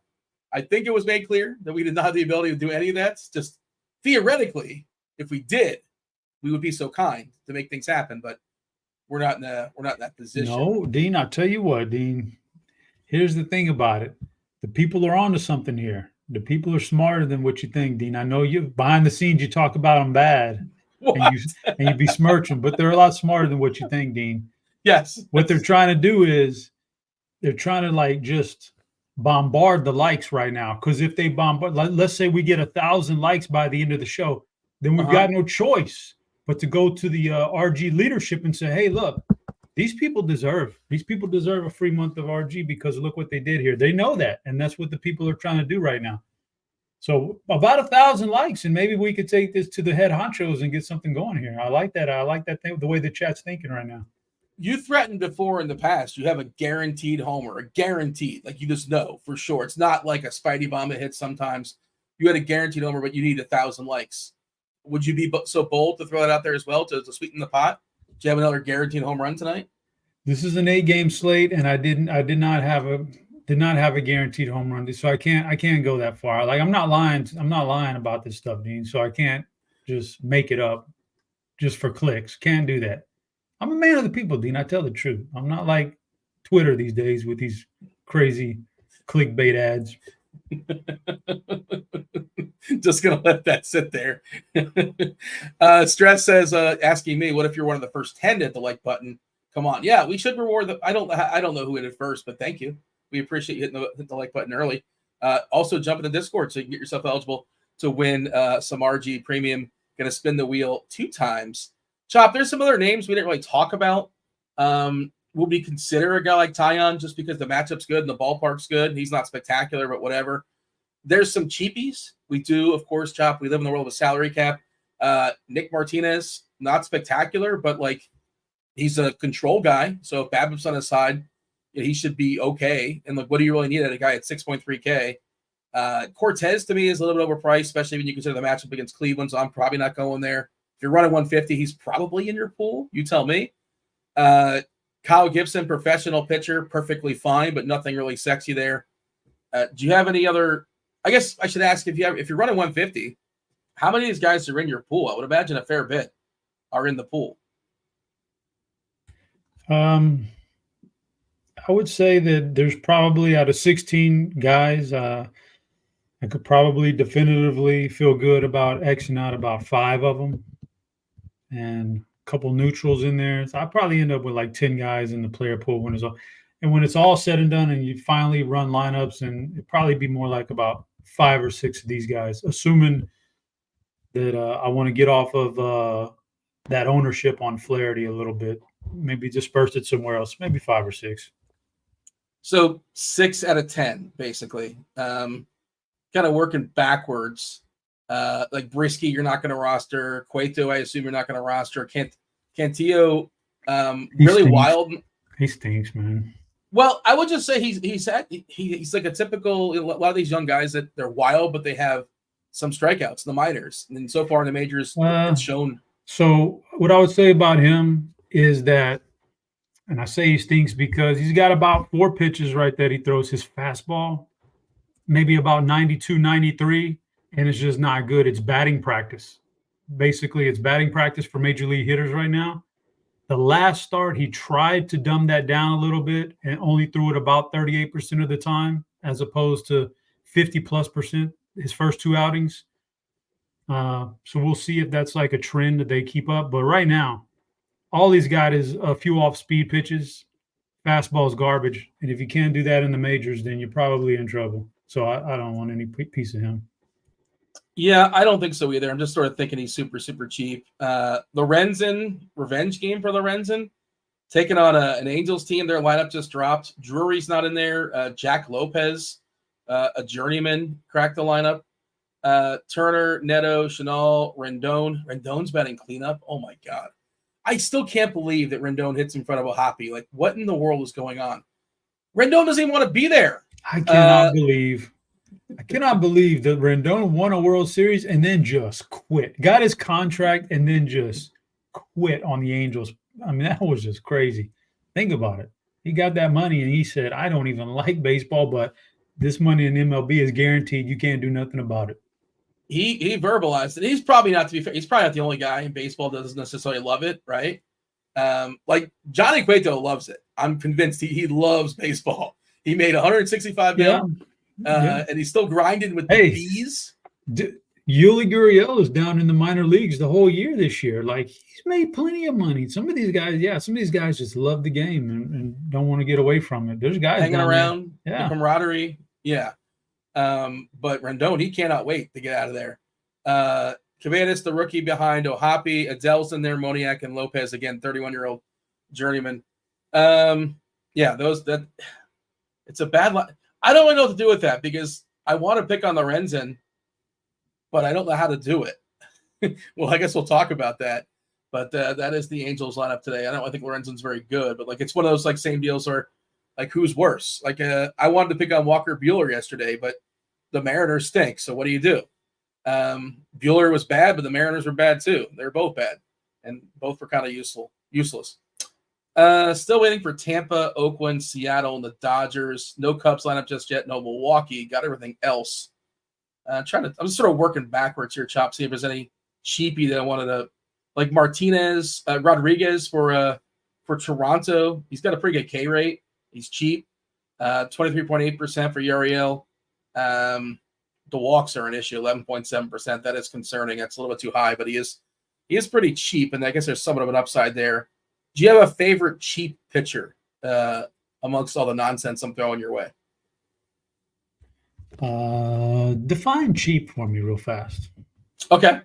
think it was made clear that we did not have the ability to do any of that. Just theoretically, if we did, we would be so kind to make things happen, but we're not in that position. No, Dean, I'll tell you what, Dean. Here's the thing about it. The people are onto something here. The people are smarter than what you think, Dean. I know you behind the scenes you talk about them bad and you besmirch them, but they're a lot smarter than what you think, Dean. Yes. What they're trying to do is they're trying to just bombard the likes right now. Because if they bombard, let's say we get 1,000 likes by the end of the show, then we've got no choice but to go to the RG leadership and say, hey, look, these people deserve a free month of RG because look what they did here. They know that, and that's what the people are trying to do right now. So about 1,000 likes, and maybe we could take this to the head honchos and get something going here. I like that. I like that thing, the way the chat's thinking right now. You threatened before in the past. You have a guaranteed homer, like you just know for sure. It's not like a Spidey bomb that hits sometimes. You had a guaranteed homer, but you need 1,000 likes. Would you be so bold to throw that out there as well to sweeten the pot? Do you have another guaranteed home run tonight? This is an 8-game slate, and I did not have a guaranteed home run, so I can't go that far. Like I'm not lying about this stuff, Dean. So I can't just make it up just for clicks. Can't do that. I'm a man of the people, Dean. I tell the truth. I'm not like Twitter these days with these crazy clickbait ads. Just gonna let that sit there. Stress says, asking me, what if you're one of the first 10 to hit the like button? Come on, yeah, we should reward the. I don't know who hit it first, but thank you. We appreciate you hitting the like button early. Also, jump in the Discord so you can get yourself eligible to win some RG Premium. Gonna spin the wheel 2 times. Chop, there's some other names we didn't really talk about. Will we consider a guy like Tyon just because the matchup's good and the ballpark's good? He's not spectacular, but whatever. There's some cheapies. We do, of course, Chop. We live in the world of a salary cap. Nick Martinez, not spectacular, but he's a control guy. So if BABIP's on his side, he should be okay. And look, what do you really need at a guy at 6.3K? Cortez to me is a little bit overpriced, especially when you consider the matchup against Cleveland. So I'm probably not going there. If you're running 150, he's probably in your pool. You tell me. Kyle Gibson, professional pitcher, perfectly fine, but nothing really sexy there. Do you have any other? I guess I should ask if you're running 150, how many of these guys are in your pool? I would imagine a fair bit are in the pool. I would say that there's probably out of 16 guys, I could probably definitively feel good about Xing out about 5 of them and a couple neutrals in there. So I probably end up with like 10 guys in the player pool when it's all said and done and you finally run lineups, and it'd probably be more like about 5 or 6 of these guys, assuming that I want to get off of that ownership on Flaherty a little bit, maybe disperse it somewhere else, maybe 5 or 6. So 6 out of 10, basically. Kind of working backwards. Like Brisky, you're not going to roster. Cueto, I assume you're not going to roster. Cantillo, really stinks. wild. He stinks, man. Well, I would just say he's like a typical. A lot of these young guys that they're wild, but they have some strikeouts in the minors, and so far in the majors, it's shown. So what I would say about him is that, and I say he stinks because he's got about 4 pitches right that he throws his fastball, maybe about 92, 93, and it's just not good. It's batting practice. Basically, it's batting practice for major league hitters right now. The last start, he tried to dumb that down a little bit and only threw it about 38% of the time, as opposed to 50+% his first 2 outings. So we'll see if that's like a trend that they keep up. But right now, all he's got is a few off-speed pitches. Fastball is garbage. And if you can't do that in the majors, then you're probably in trouble. So I don't want any piece of him. Yeah, I don't think so either. I'm just sort of thinking he's super, super cheap. Lorenzen, revenge game for Lorenzen. Taking on an Angels team. Their lineup just dropped. Drury's not in there. Jack Lopez, a journeyman, cracked the lineup. Turner, Neto, Chenal, Rendon. Rendon's batting cleanup. Oh, my God. I still can't believe that Rendon hits in front of a Hoppy. Like, what in the world is going on? Rendon doesn't even want to be there. I cannot believe that Rendon won a World Series and then just quit. Got his contract and then just quit on the Angels. I mean, that was just crazy. Think about it. He got that money and he said, I don't even like baseball, but this money in MLB is guaranteed. You can't do nothing about it. He verbalized it. He's probably not, to be fair, he's probably not the only guy in baseball that doesn't necessarily love it, right? Like Johnny Cueto loves it. I'm convinced he loves baseball. He made 165 million, and he's still grinding with the bees. Yuli Gurriel is down in the minor leagues the whole year this year. Like, he's made plenty of money. Some of these guys just love the game and don't want to get away from it. There's guys hanging around, the camaraderie. Yeah. But Rendon, he cannot wait to get out of there. Cavadas, the rookie behind O'Hoppe, Adele's in there, Moniak and Lopez, again, 31-year-old journeyman. It's a bad line. I don't really know what to do with that because I want to pick on Lorenzen, but I don't know how to do it. Well, I guess we'll talk about that. But that is the Angels lineup today. I think Lorenzen's very good, but like it's one of those like same deals where like who's worse? Like I wanted to pick on Walker Buehler yesterday, but the Mariners stink. So what do you do? Buehler was bad, but the Mariners were bad too. They're both bad, and both were kind of useless. Still waiting for Tampa, Oakland, Seattle, and the Dodgers. No Cubs lineup just yet. No Milwaukee. Got everything else. I'm just sort of working backwards here, Chop. See if there's any cheapie that I wanted to, like Martinez, Rodriguez for Toronto. He's got a pretty good K rate. He's cheap. 23.8% for Uriel. The walks are an issue. 11.7%. That is concerning. That's a little bit too high, but he is pretty cheap, and I guess there's somewhat of an upside there. Do you have a favorite cheap pitcher amongst all the nonsense I'm throwing your way? Define cheap for me real fast. Okay.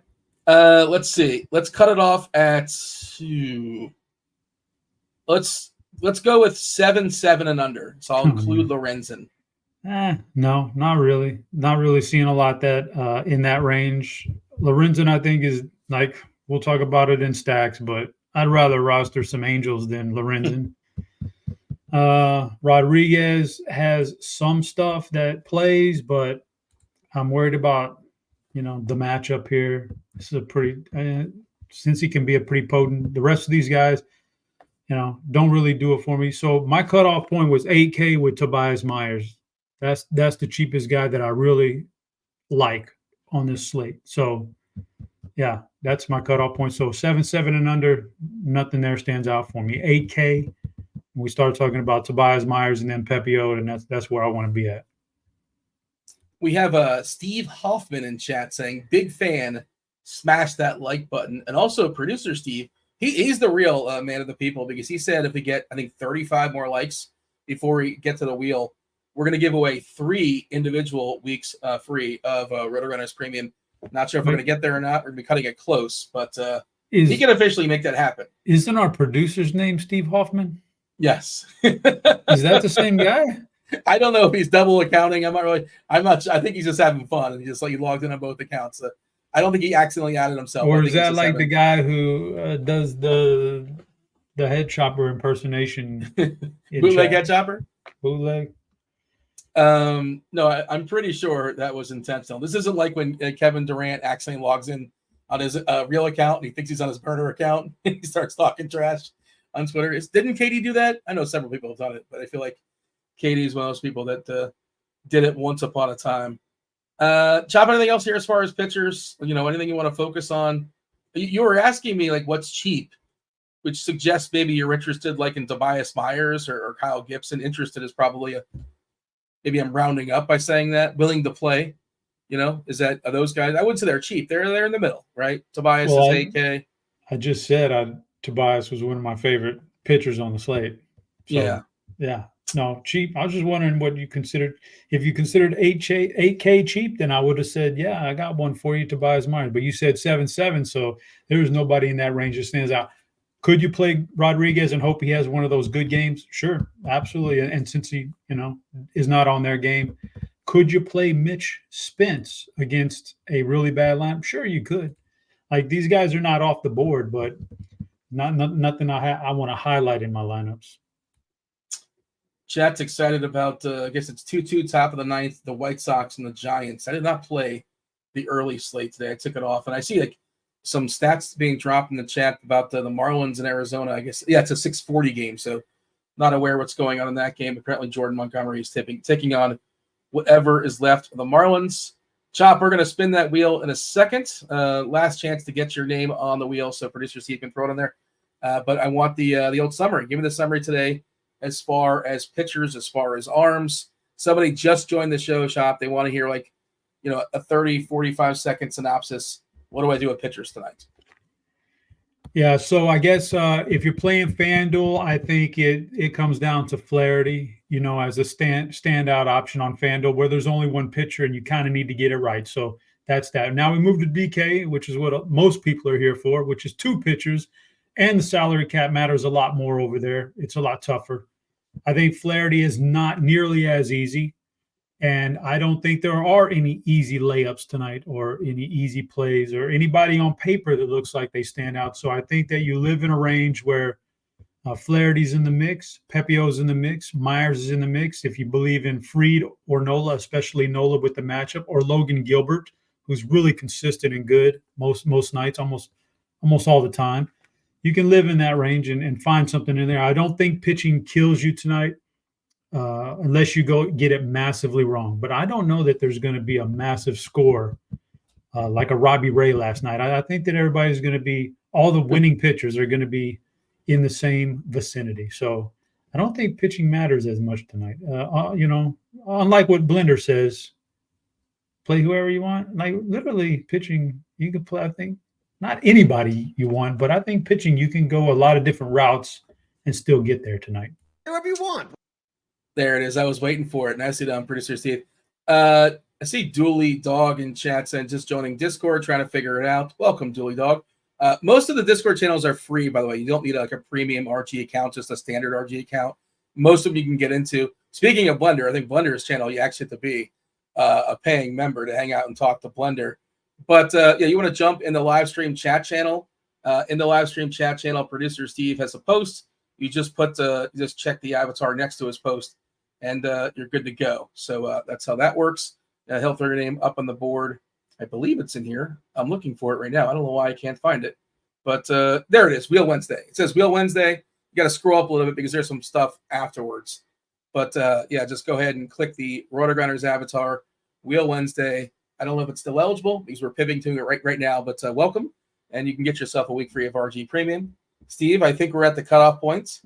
Let's see. Let's cut it off at 2. Let's go with 7 and under. So I'll include Lorenzen. No, not really. Not really seeing a lot that in that range. Lorenzen, I think, is like, we'll talk about it in stacks, but I'd rather roster some Angels than Lorenzen. Rodriguez has some stuff that plays, but I'm worried about, the matchup here. This is a pretty, since he can be a pretty potent, the rest of these guys, don't really do it for me. So my cutoff point was 8K with Tobias Myers. That's the cheapest guy that I really like on this slate. So yeah, that's my cutoff point. So 7-7 and under, nothing there stands out for me. 8K. We start talking about Tobias Myers and then Pepio, and that's where I want to be at. We have Steve Hoffman in chat saying, big fan, smash that like button. And also producer Steve, he's the real man of the people, because he said if we get, I think, 35 more likes before we get to the wheel, we're going to give away 3 individual weeks free of RotoGrinders Premium. Not sure if we're going to get there or not. We're going to be cutting it close, but he can officially make that happen. Isn't our producer's name Steve Hoffman? Yes. Is that the same guy? I don't know if he's double accounting. I think he's just having fun, and he logged in on both accounts. I don't think he accidentally added himself. Or is that like the guy who does the head chopper impersonation? Bootleg head chopper? Bootleg. No, I'm pretty sure that was intentional. This isn't like when Kevin Durant accidentally logs in on his real account and he thinks he's on his burner account and he starts talking trash on Twitter. Didn't Katie do that? I know several people have done it, but I feel like Katie is one of those people that did it once upon a time. Chop, anything else here as far as pitchers? Anything you want to focus on? You were asking me like what's cheap, which suggests maybe you're interested like in Tobias Myers or Kyle Gibson. Interested is probably maybe I'm rounding up by saying that. Willing to play, are those guys? I wouldn't say they're cheap. They're in the middle, right? Tobias is 8K. I just said Tobias was one of my favorite pitchers on the slate. So, yeah. No, cheap. I was just wondering what you considered. If you considered 8K cheap, then I would have said, yeah, I got one for you, Tobias Myers. But you said 7-7, so there's nobody in that range that stands out. Could you play Rodriguez and hope he has one of those good games? Sure, absolutely. And since he, is not on their game, could you play Mitch Spence against a really bad lineup? Sure, you could. Like, these guys are not off the board, but nothing I want to highlight in my lineups. Chat's excited about, I guess it's 2-2 top of the ninth, the White Sox and the Giants. I did not play the early slate today. I took it off. And I see like some stats being dropped in the chat about the Marlins in Arizona. I guess, it's a 6:40 game. So not aware what's going on in that game. Apparently Jordan Montgomery is taking on whatever is left of the Marlins. Chop, we're going to spin that wheel in a second. Last chance to get your name on the wheel. So producer Steve can throw it on there. But I want the old summary. Give me the summary today. As far as pitchers, as far as arms. Somebody just joined the show, Shop. They want to hear a 30, 45 second synopsis. What do I do with pitchers tonight? Yeah, so I guess if you're playing FanDuel, I think it comes down to Flaherty, as a standout option on FanDuel where there's only one pitcher and you kind of need to get it right. So that's that. Now we move to DK, which is what most people are here for, which is 2 pitchers, and the salary cap matters a lot more over there. It's a lot tougher. I think Flaherty is not nearly as easy, and I don't think there are any easy layups tonight or any easy plays or anybody on paper that looks like they stand out. So I think that you live in a range where Flaherty's in the mix, Pepio's in the mix, Myers is in the mix. If you believe in Freed or Nola, especially Nola with the matchup, or Logan Gilbert, who's really consistent and good most nights, almost all the time. You can live in that range and find something in there. I don't think pitching kills you tonight unless you go get it massively wrong. But I don't know that there's going to be a massive score like a Robbie Ray last night. I think that everybody's going to be – all the winning pitchers are going to be in the same vicinity. So I don't think pitching matters as much tonight. Unlike what Blender says, play whoever you want. Like literally pitching, you can play, I think, not anybody you want, but I think pitching, you can go a lot of different routes and still get there tonight. Whoever you want. There it is. I was waiting for it. Nicely done, producer Steve. I see Dooley Dog in chat saying just joining Discord, trying to figure it out. Welcome, Dooley Dog. Most of the Discord channels are free, by the way. You don't need a premium RG account, just a standard RG account. Most of them you can get into. Speaking of Blender, I think Blender's channel, you actually have to be a paying member to hang out and talk to Blender. But you want to jump in the live stream chat channel. In the live stream chat channel, producer Steve has a post. You just just check the avatar next to his post, and you're good to go. So that's how that works. He'll throw your name up on the board. I believe it's in here. I'm looking for it right now. I don't know why I can't find it, but there it is. Wheel Wednesday. It says Wheel Wednesday. You got to scroll up a little bit because there's some stuff afterwards. But just go ahead and click the RotoGrinders avatar. Wheel Wednesday. I don't know if it's still eligible because we're pivoting to it right now, but welcome. And you can get yourself a week free of RG Premium. Steve, I think we're at the cutoff points.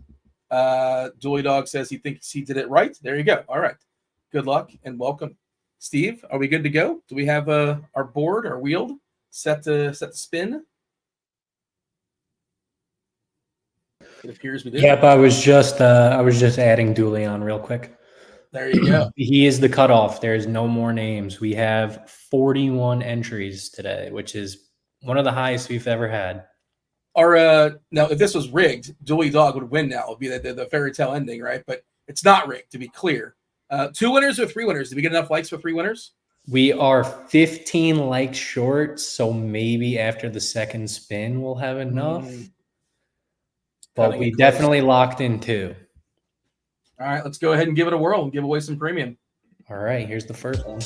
Dooley Dog says he thinks he did it right. There you go. All right. Good luck and welcome. Steve, are we good to go? Do we have our board, our wheeled, set to spin? It appears we do. Yep, I was just adding Dooley on real quick. There you go. He is the cutoff. There's no more names. We have 41 entries today, which is one of the highest we've ever had. Now, if this was rigged, Dooley Dog would win now. It would be the fairy tale ending, right? But it's not rigged, to be clear. 2 winners or 3 winners? Did we get enough likes for 3 winners? We are 15 likes short, so maybe after the second spin we'll have enough. But we definitely locked in 2. All right, let's go ahead and give it a whirl and give away some premium. All right, here's the first one.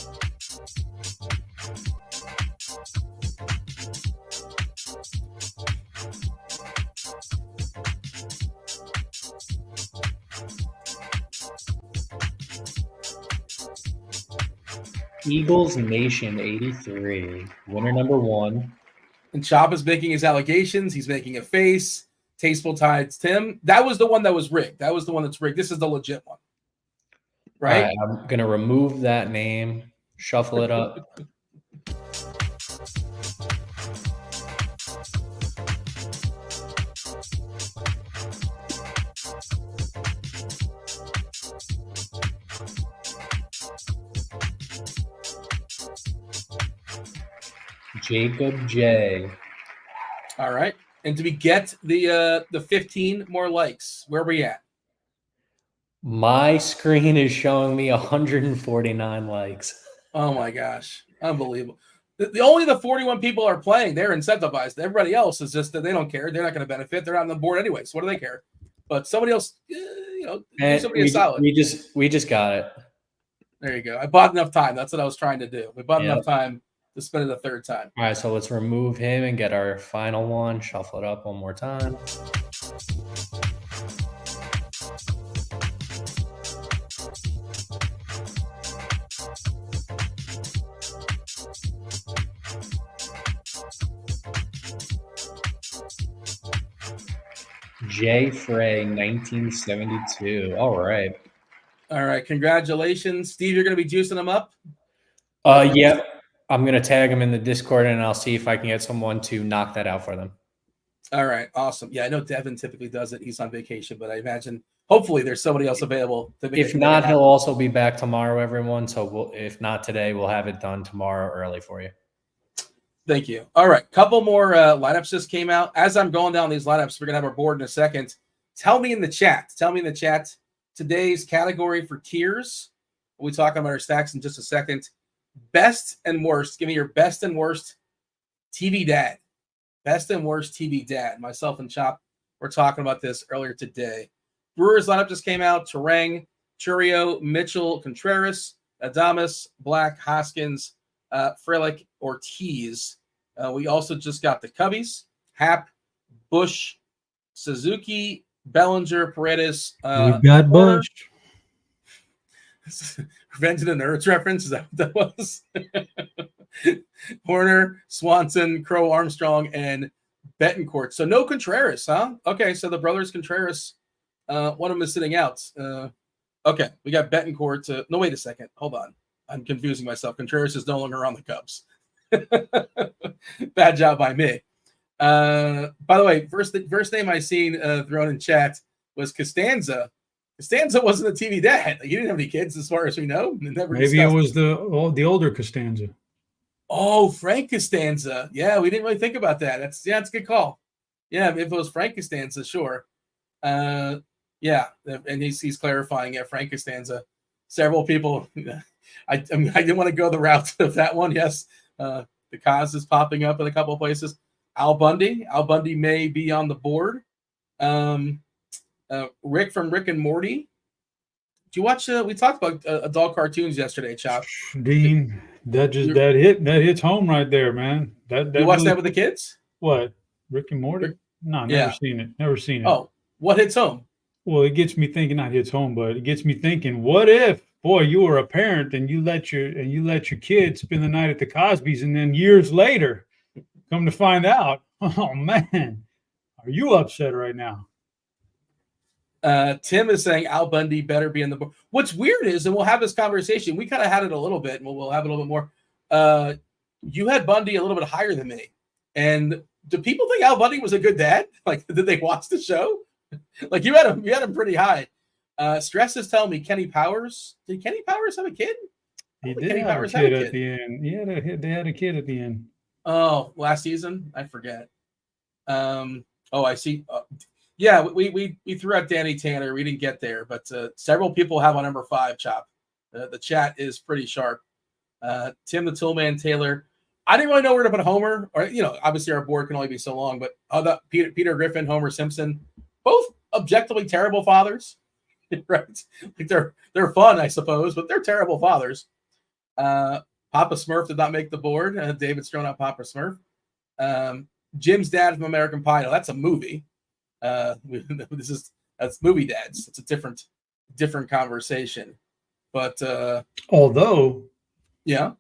Eagles Nation 83, winner number 1. And Chop is making his allegations. He's making a face. Tasteful Tides Tim. That was the one that was rigged. That was the one that's rigged. This is the legit one. Right? I'm going to remove that name, shuffle it up. Jacob J. All right. And do we get the 15 more likes? Where are we at? My screen is showing me 149 likes. Oh my gosh. Unbelievable. Only the 41 people are playing. They're incentivized. Everybody else is just that they don't care. They're not going to benefit. They're not on the board anyway. So what do they care? But somebody else, somebody is solid. We just got it. There you go. I bought enough time. That's what I was trying to do. We bought enough time to spend it a third time. All right, so let's remove him and get our final one. Shuffle it up one more time. J. Frey, 1972. All right. All right. Congratulations. Steve, you're going to be juicing them up? Yeah. I'm going to tag them in the Discord, and I'll see if I can get someone to knock that out for them. All right. Awesome. Yeah, I know Devin typically does it. He's on vacation, but I imagine hopefully there's somebody else available. If not, he'll also be back tomorrow, everyone. So if not today, we'll have it done tomorrow early for you. Thank you. All right. Couple more lineups just came out. As I'm going down these lineups, we're going to have our board in a second. Tell me in the chat today's category for tiers. We'll be talking about our stacks in just a second. Best and worst. Give me your best and worst TV dad. Best and worst TV dad. Myself and Chop were talking about this earlier today. Brewers lineup just came out. Terang, Churio, Mitchell, Contreras, Adames, Black, Hoskins, Frelick, Ortiz. We also just got the Cubbies, Happ, Bush, Suzuki, Bellinger, Paredes. We got Bush. Revenge of the Nerds reference? Is that what that was? Horner, Swanson, Crow, Armstrong, and Betancourt. So no Contreras, huh? Okay, so the brothers Contreras, one of them is sitting out. Okay, we got Betancourt. No, wait a second. Hold on. I'm confusing myself. Contreras is no longer on the Cubs. Bad job by me. By the way, first name I seen thrown in chat was Costanza. Costanza wasn't a TV dad. He didn't have any kids, as far as we know. Maybe it was the older Costanza. Oh, Frank Costanza. Yeah, we didn't really think about that. That's a good call. Yeah, if it was Frank Costanza, sure. Yeah, and he's clarifying. Yeah, Frank Costanza. Several people. I didn't want to go the route of that one. Yes, the cause is popping up in a couple of places. Al Bundy may be on the board. Rick from Rick and Morty. Do you watch? We talked about adult cartoons yesterday, Chop. Dean, that hits home right there, man. That you watched really, that with the kids? What? Rick and Morty? No, never seen it. Never seen it. Oh, what hits home? Well, it gets me thinking. Not hits home, but it gets me thinking. What if, boy, you were a parent and you let your kids spend the night at the Cosbys, and then years later, come to find out, oh man, are you upset right now? Tim is saying Al Bundy better be in the board. What's weird is, and we'll have this conversation. We kind of had it a little bit, and we'll have it a little bit more. You had Bundy a little bit higher than me, and do people think Al Bundy was a good dad? Like, did they watch the show? Like, you had him pretty high. Stress is telling me Kenny Powers. Did Kenny Powers have a kid? He did have a kid at the end. They had a kid at the end. Oh, last season? I forget. I see. Yeah, we threw out Danny Tanner. We didn't get there, but several people have on number 5, Chop. The chat is pretty sharp. Tim the Toolman Taylor. I didn't really know where to put Homer, or obviously our board can only be so long. But Peter Griffin, Homer Simpson, both objectively terrible fathers, right? Like they're fun, I suppose, but they're terrible fathers. Papa Smurf did not make the board. David's thrown out Papa Smurf. Jim's dad from American Pie. Now, that's a movie. That's movie dads. It's a different conversation. But although Jim's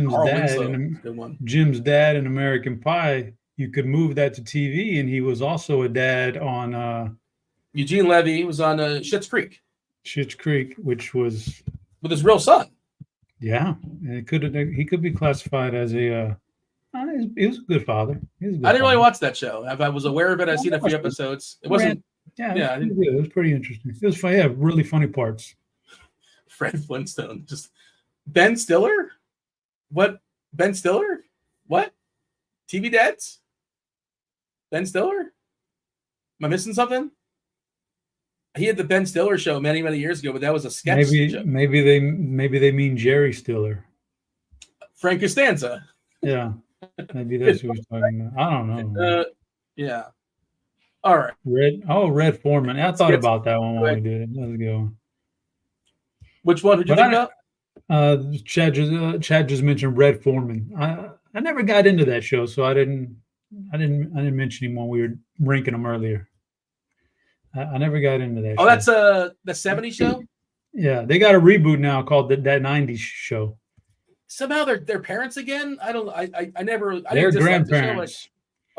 Carl dad Winslow, Jim's dad in American Pie, you could move that to TV, and he was also a dad on Eugene Levy was on Schitt's Creek. Schitt's Creek, which was with his real son. Yeah, and he could be classified as a. He was a good father. I didn't really watch that show. I was aware of it. I've seen a few episodes. It wasn't. It was pretty interesting. It was funny. Yeah, really funny parts. Fred Flintstone, just Ben Stiller. What? Ben Stiller? What? TV dads? Ben Stiller? Am I missing something? He had the Ben Stiller show many years ago, but that was a sketch. Maybe they mean Jerry Stiller. Frank Costanza. Yeah. Maybe that's what he's talking about. I don't know. Yeah. All right. Red Foreman. I thought about that one when we did it. Let's go. Which one did you think about? Chad just mentioned Red Foreman. I never got into that show, so I didn't mention him when we were ranking them earlier. I never got into that. Oh, that's the 70s show? Yeah, they got a reboot now called that 90s show. Somehow they're parents again. I They're grandparents.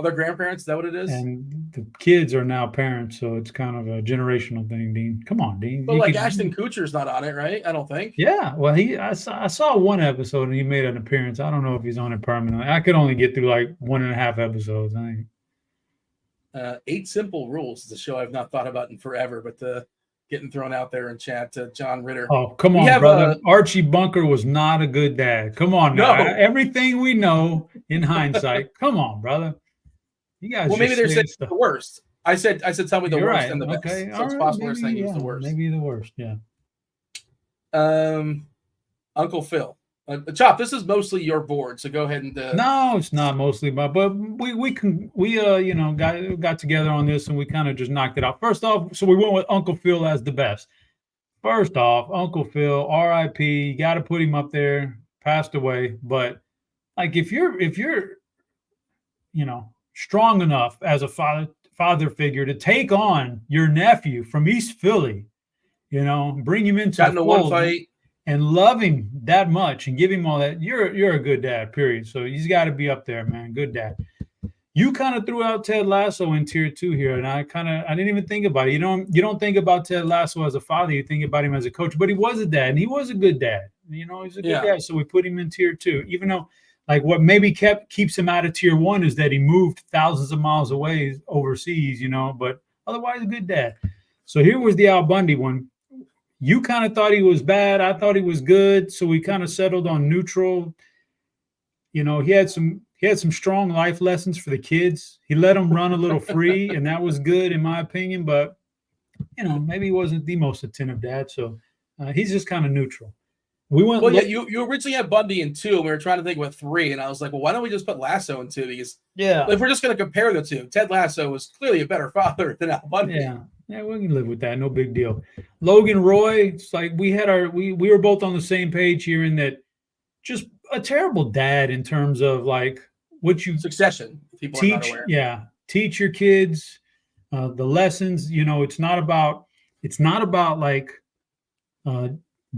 They're grandparents. Is that what it is? And the kids are now parents, so it's kind of a generational thing. Dean, come on, Dean. But like Ashton Kutcher's not on it, right? I don't think. Yeah, well, I saw one episode and he made an appearance. I don't know if he's on it permanently. I could only get through like 1.5 episodes. I think. 8 Simple Rules is a show I've not thought about in forever, but getting thrown out there in chat to John Ritter. Oh, come on, brother. Archie Bunker was not a good dad. Come on now. No. Everything we know in hindsight. Come on, brother. You guys. Well, maybe they're saying the worst. I said, tell me the You're worst right. and the best. Okay. So it's possible they're saying he's the worst. Maybe the worst, yeah. Uncle Phil. Chop, this is mostly your board, so go ahead and. No, it's not mostly, but we got together on this and we kind of just knocked it out. First off, so we went with Uncle Phil as the best. First off, Uncle Phil, R.I.P. You got to put him up there. Passed away, but like if you're strong enough as a father figure to take on your nephew from East Philly, bring him into the one fight. And love him that much and give him all that, you're a good dad, period. So he's got to be up there, man. Good dad. You kind of threw out Ted Lasso in tier 2 here, and I didn't even think about it. You don't think about Ted Lasso as a father. You think about him as a coach, but he was a dad, and he was a good dad. He's a good dad. So we put him in tier 2, even though like what maybe keeps him out of tier 1 is that he moved thousands of miles away overseas, but otherwise a good dad. So here was the Al Bundy one. You kind of thought he was bad. I thought he was good. So we kind of settled on neutral. He had some strong life lessons for the kids. He let them run a little free, and that was good in my opinion. But, maybe he wasn't the most attentive dad. So he's just kind of neutral. We went. Well, yeah, you originally had Bundy in 2, and we were trying to think about 3, and I was like, well, why don't we just put Lasso in 2? Because if we're just going to compare the two, Ted Lasso was clearly a better father than Al Bundy. Yeah, we can live with that. No big deal. Logan Roy, it's like we were both on the same page here in that just a terrible dad in terms of like what you Succession. People teach. Are not aware. Yeah, teach your kids the lessons. It's not about like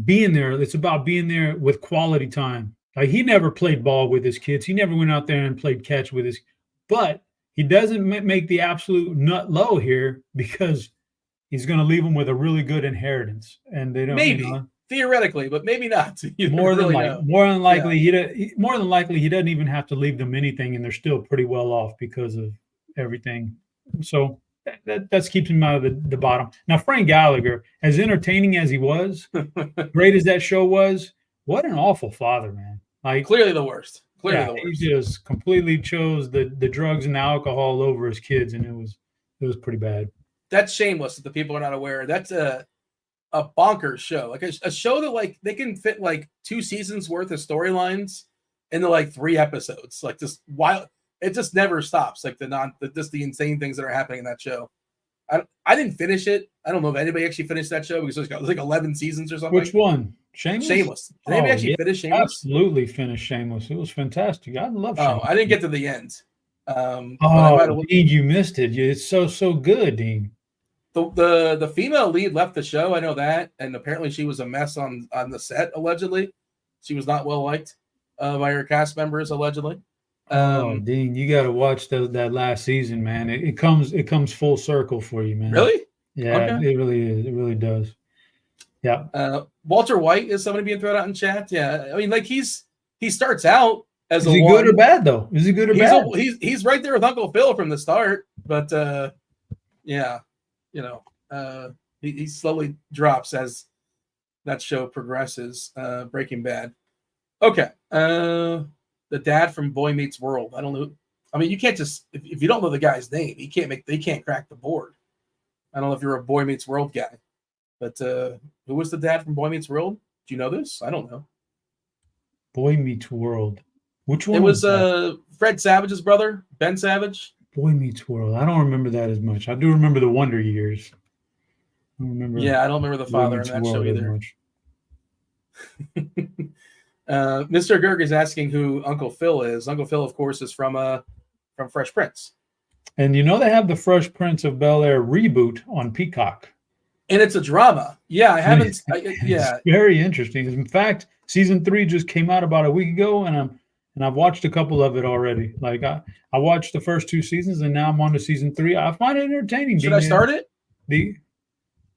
being there. It's about being there with quality time. Like he never played ball with his kids. He never went out there and played catch with his. But he doesn't make the absolute nut low here because he's going to leave them with a really good inheritance, and they don't. Maybe theoretically, but maybe not. More than likely, he doesn't even have to leave them anything, and they're still pretty well off because of everything. So that keeps him out of the bottom. Now, Frank Gallagher, as entertaining as he was, great as that show was, what an awful father, man! Like clearly the worst. He just completely chose the drugs and the alcohol over his kids, and it was pretty bad. That's shameless. If the people are not aware, that's a bonkers show, like a show that like they can fit like 2 seasons worth of storylines into like 3 episodes. Like just wild. It just never stops. Like the insane things that are happening in that show. I didn't finish it. I don't know if anybody actually finished that show because it was like 11 seasons or something. Which one? Shameless? Did anybody actually finish Shameless? Absolutely finished Shameless. It was fantastic. I love Shameless. I didn't get to the end. Dean, you missed it. It's so good, Dean. The female lead left the show. I know that, and apparently she was a mess on the set. Allegedly, she was not well liked by her cast members. Allegedly. Dean, you got to watch that last season, man. It comes full circle for you, man. Really? Yeah, okay. It really is. It really does. Yeah. Walter White is somebody being thrown out in chat. Yeah, I mean, like he starts out as is he good or bad though? Is he good or bad? He's right there with Uncle Phil from the start, but yeah, he slowly drops as that show progresses. Breaking Bad. Okay. The dad from Boy Meets World. I don't know. I mean, you can't just if you don't know the guy's name, they can't crack the board. I don't know if you're a Boy Meets World guy, but who was the dad from Boy Meets World? Do you know this? I don't know. Boy Meets World. Which one? It was Fred Savage's brother, Ben Savage. Boy Meets World. I don't remember that as much. I do remember the Wonder Years. I don't remember. Yeah, I don't remember the father in that show either. Mr. Gerg is asking who Uncle Phil is. Uncle Phil, of course, is from Fresh Prince. And they have the Fresh Prince of Bel-Air reboot on Peacock. And it's a drama. Yeah, I haven't. It's very interesting. In fact, season 3 just came out about a week ago, and I've watched a couple of it already. Like I watched the first 2 seasons, and now I'm on to season 3. I find it entertaining. Should I start it?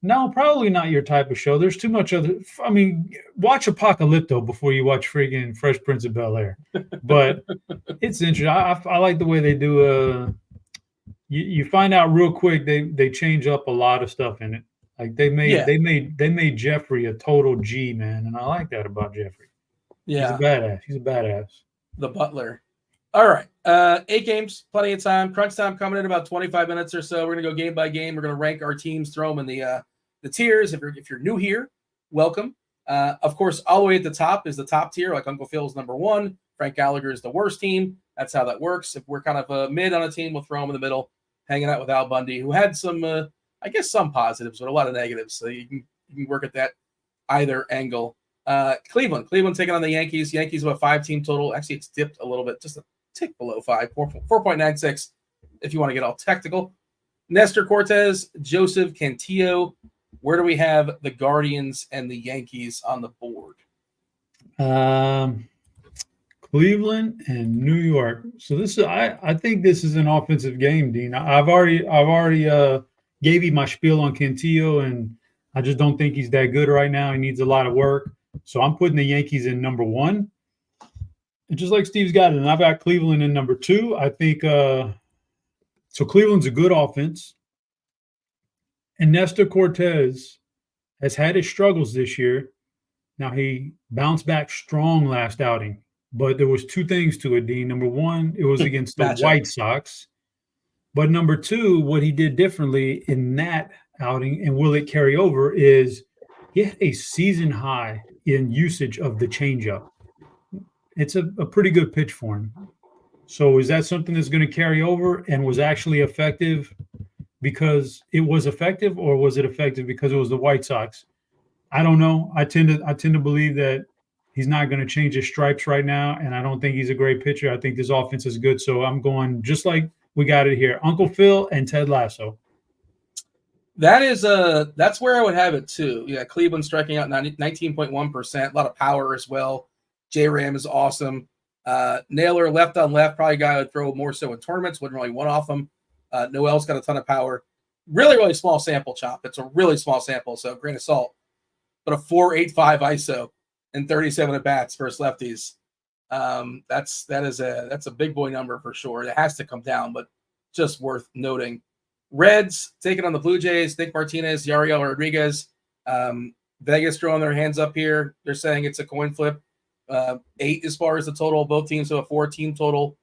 No, probably not your type of show. There's too much other. I mean, watch Apocalypto before you watch freaking Fresh Prince of Bel-Air. But it's interesting. I like the way they do. You find out real quick they change up a lot of stuff in it. Like they made Jeffrey a total G, man, and I like that about Jeffrey. Yeah, He's a badass. The butler. All right, 8 games, plenty of time. Crunch time coming in about 25 minutes or so. We're gonna go game by game. We're gonna rank our teams, throw them in the tiers. If you're new here, welcome. Of course, all the way at the top is the top tier. Like Uncle Phil's number 1. Frank Gallagher is the worst team. That's how that works. If we're kind of mid on a team, we'll throw him in the middle, hanging out with Al Bundy, who had some, I guess, some positives, but a lot of negatives. So you can work at that either angle. Cleveland taking on the Yankees. Yankees have a 5-team total. Actually, it's dipped a little bit, just a tick below 5, 4.96 if you want to get all technical. Nestor Cortez, Joseph Cantillo. Where do we have the Guardians and the Yankees on the board? Cleveland and New York. So this is I think this is an offensive game, Dean. I've already gave you my spiel on Cantillo, and I just don't think he's that good right now. He needs a lot of work. So I'm putting the Yankees in number 1. And just like Steve's got it, and I've got Cleveland in number 2. I think so Cleveland's a good offense. And Nestor Cortez has had his struggles this year. Now, he bounced back strong last outing. But there was 2 things to it, Dean. Number 1, it was against the White Sox. But number 2, what he did differently in that outing, and will it carry over, is he had a season high in usage of the changeup. It's a pretty good pitch for him. So is that something that's going to carry over and was actually effective because it was effective, or was it effective because it was the White Sox? I don't know. I tend to believe that he's not going to change his stripes right now, and I don't think he's a great pitcher. I think this offense is good, so I'm going just like we got it here. Uncle Phil and Ted Lasso. That's where I would have it too. Yeah, Cleveland striking out 19.1%, a lot of power as well. J-Ram is awesome. Naylor left on left, probably a guy I would throw more so in tournaments, wouldn't really want off him. Noel's got a ton of power. Really, really small sample, Chop. It's a really small sample, so grain of salt. But a 4.85 ISO and 37 at bats versus lefties. That's a big boy number for sure. It has to come down, but just worth noting. Reds taking on the Blue Jays. Nick Martinez, Yariel Rodriguez. Vegas throwing their hands up here. They're saying it's a coin flip. 8 as far as the total. Both teams have a 4-team total.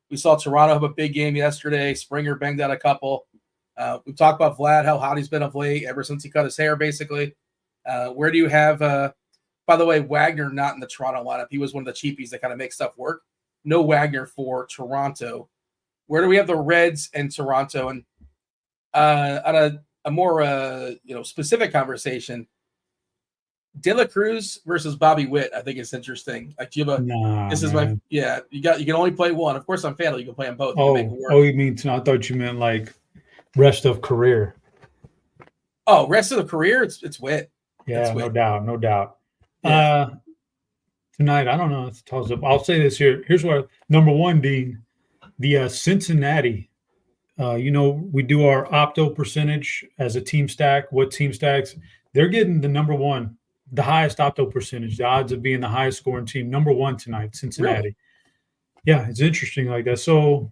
We saw Toronto have a big game yesterday. Springer banged out a couple. We talked about Vlad, how hot he's been of late, ever since he cut his hair, basically. Where do you have, by the way, Wagner not in the Toronto lineup? He was one of the cheapies that kind of make stuff work. No Wagner for Toronto. Where do we have the Reds and Toronto? And on a more specific conversation, De La Cruz versus Bobby Witt, I think it's interesting. Like, do you have you can only play one. Of course, on FanDuel, you can play them both. You mean I thought you meant like rest of career. Oh, rest of the career, it's Witt. Yeah, no doubt. Yeah. Tonight, I don't know. It's toss up. I'll say this here. Here's what number one, Dean, the Cincinnati. We do our opto percentage as a team stack. What team stacks? They're getting the number one, the highest opto percentage. The odds of being the highest scoring team, number one tonight, Cincinnati. Really? Yeah, it's interesting like that. So,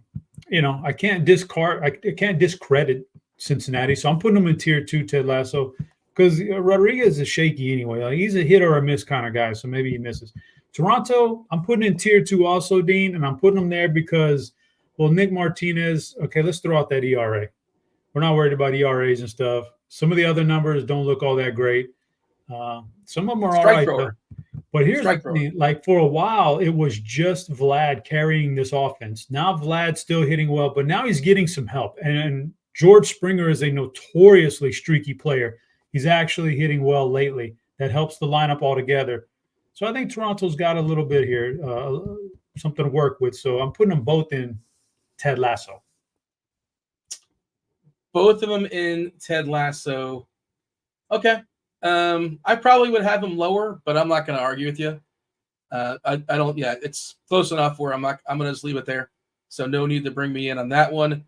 I can't discredit Cincinnati. So I'm putting them in tier 2, Ted Lasso. Because Rodriguez is shaky anyway. Like, he's a hit or a miss kind of guy, so maybe he misses. Toronto, I'm putting in tier 2 also, Dean, and I'm putting them there because, Nick Martinez, okay, let's throw out that ERA. We're not worried about ERAs and stuff. Some of the other numbers don't look all that great. Some of them are all right. But here's the thing, like for a while, it was just Vlad carrying this offense. Now Vlad's still hitting well, but now he's getting some help. And George Springer is a notoriously streaky player. He's actually hitting well lately. That helps the lineup altogether. So I think Toronto's got a little bit here, something to work with. So I'm putting them both in Ted Lasso. Both of them in Ted Lasso. Okay. I probably would have them lower, but I'm not going to argue with you. I don't. Yeah, it's close enough where I'm going to just leave it there. So no need to bring me in on that one.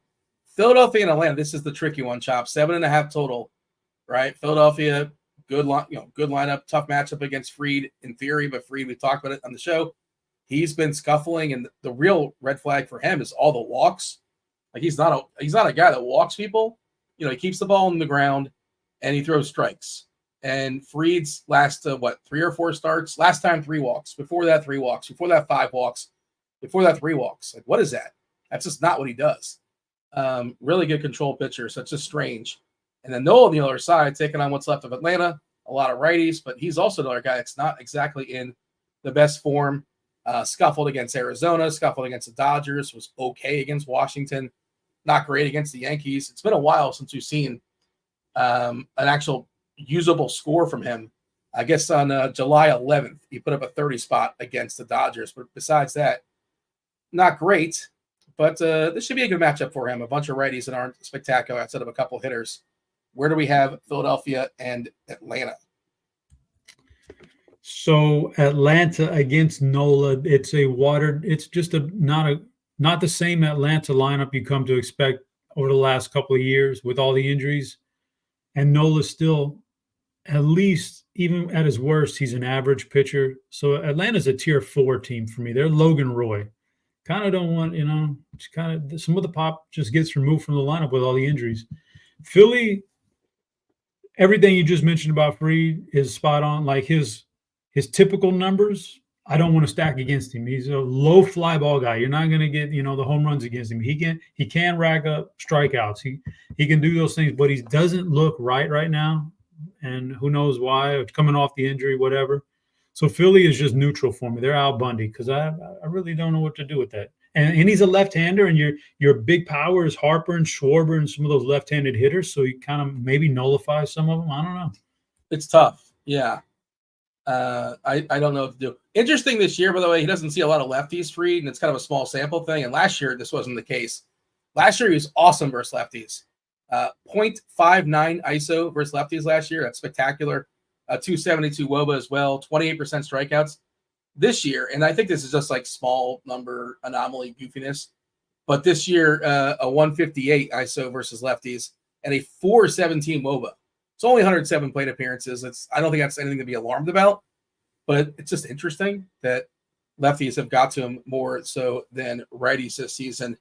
Philadelphia and Atlanta. This is the tricky one, Chop. 7.5 total. Right, Philadelphia, good lineup, tough matchup against Fried in theory, but Fried, we talked about it on the show. He's been scuffling, and the real red flag for him is all the walks. Like, he's not a guy that walks people. He keeps the ball on the ground and he throws strikes. And Fried's last 3 or 4 starts. Last time 3 walks. Before that 3 walks. Before that 5 walks. Before that 3 walks. Like, what is that? That's just not what he does. Really good control pitcher, so it's just strange. And then Nola on the other side, taking on what's left of Atlanta, a lot of righties, but he's also another guy that's not exactly in the best form. Scuffled against Arizona, scuffled against the Dodgers, was okay against Washington, not great against the Yankees. It's been a while since we've seen an actual usable score from him. I guess on July 11th, he put up a 30 spot against the Dodgers. But besides that, not great. But this should be a good matchup for him. A bunch of righties that aren't spectacular outside of a couple hitters. Where do we have Philadelphia and Atlanta? So Atlanta against Nola, it's just not the same Atlanta lineup you come to expect over the last couple of years with all the injuries. And Nola's still, at least even at his worst, he's an average pitcher. So Atlanta's a tier 4 team for me. They're Logan Roy. Kind of don't want, just kind of some of the pop just gets removed from the lineup with all the injuries. Philly, everything you just mentioned about Fried is spot on. Like his typical numbers, I don't want to stack against him. He's a low fly ball guy. You're not going to get, the home runs against him. He can rack up strikeouts. He can do those things, but he doesn't look right now. And who knows why, coming off the injury, whatever. So Philly is just neutral for me. They're Al Bundy because I really don't know what to do with that. And he's a left-hander, and your big power is Harper and Schwarber and some of those left-handed hitters. So you kind of maybe nullify some of them. I don't know. It's tough. Yeah. I don't know what to do. Interesting this year, by the way, he doesn't see a lot of lefties Freed, and it's kind of a small sample thing. And last year, this wasn't the case. Last year, he was awesome versus lefties. 0.59 ISO versus lefties last year. That's spectacular. 272 WOBA as well. 28% strikeouts this year. And I think this is just like small number anomaly goofiness. But this year, a 158 ISO versus lefties and a 417 WOBA. It's only 107 plate appearances. I don't think that's anything to be alarmed about, but it's just interesting that lefties have got to him more so than righties this season.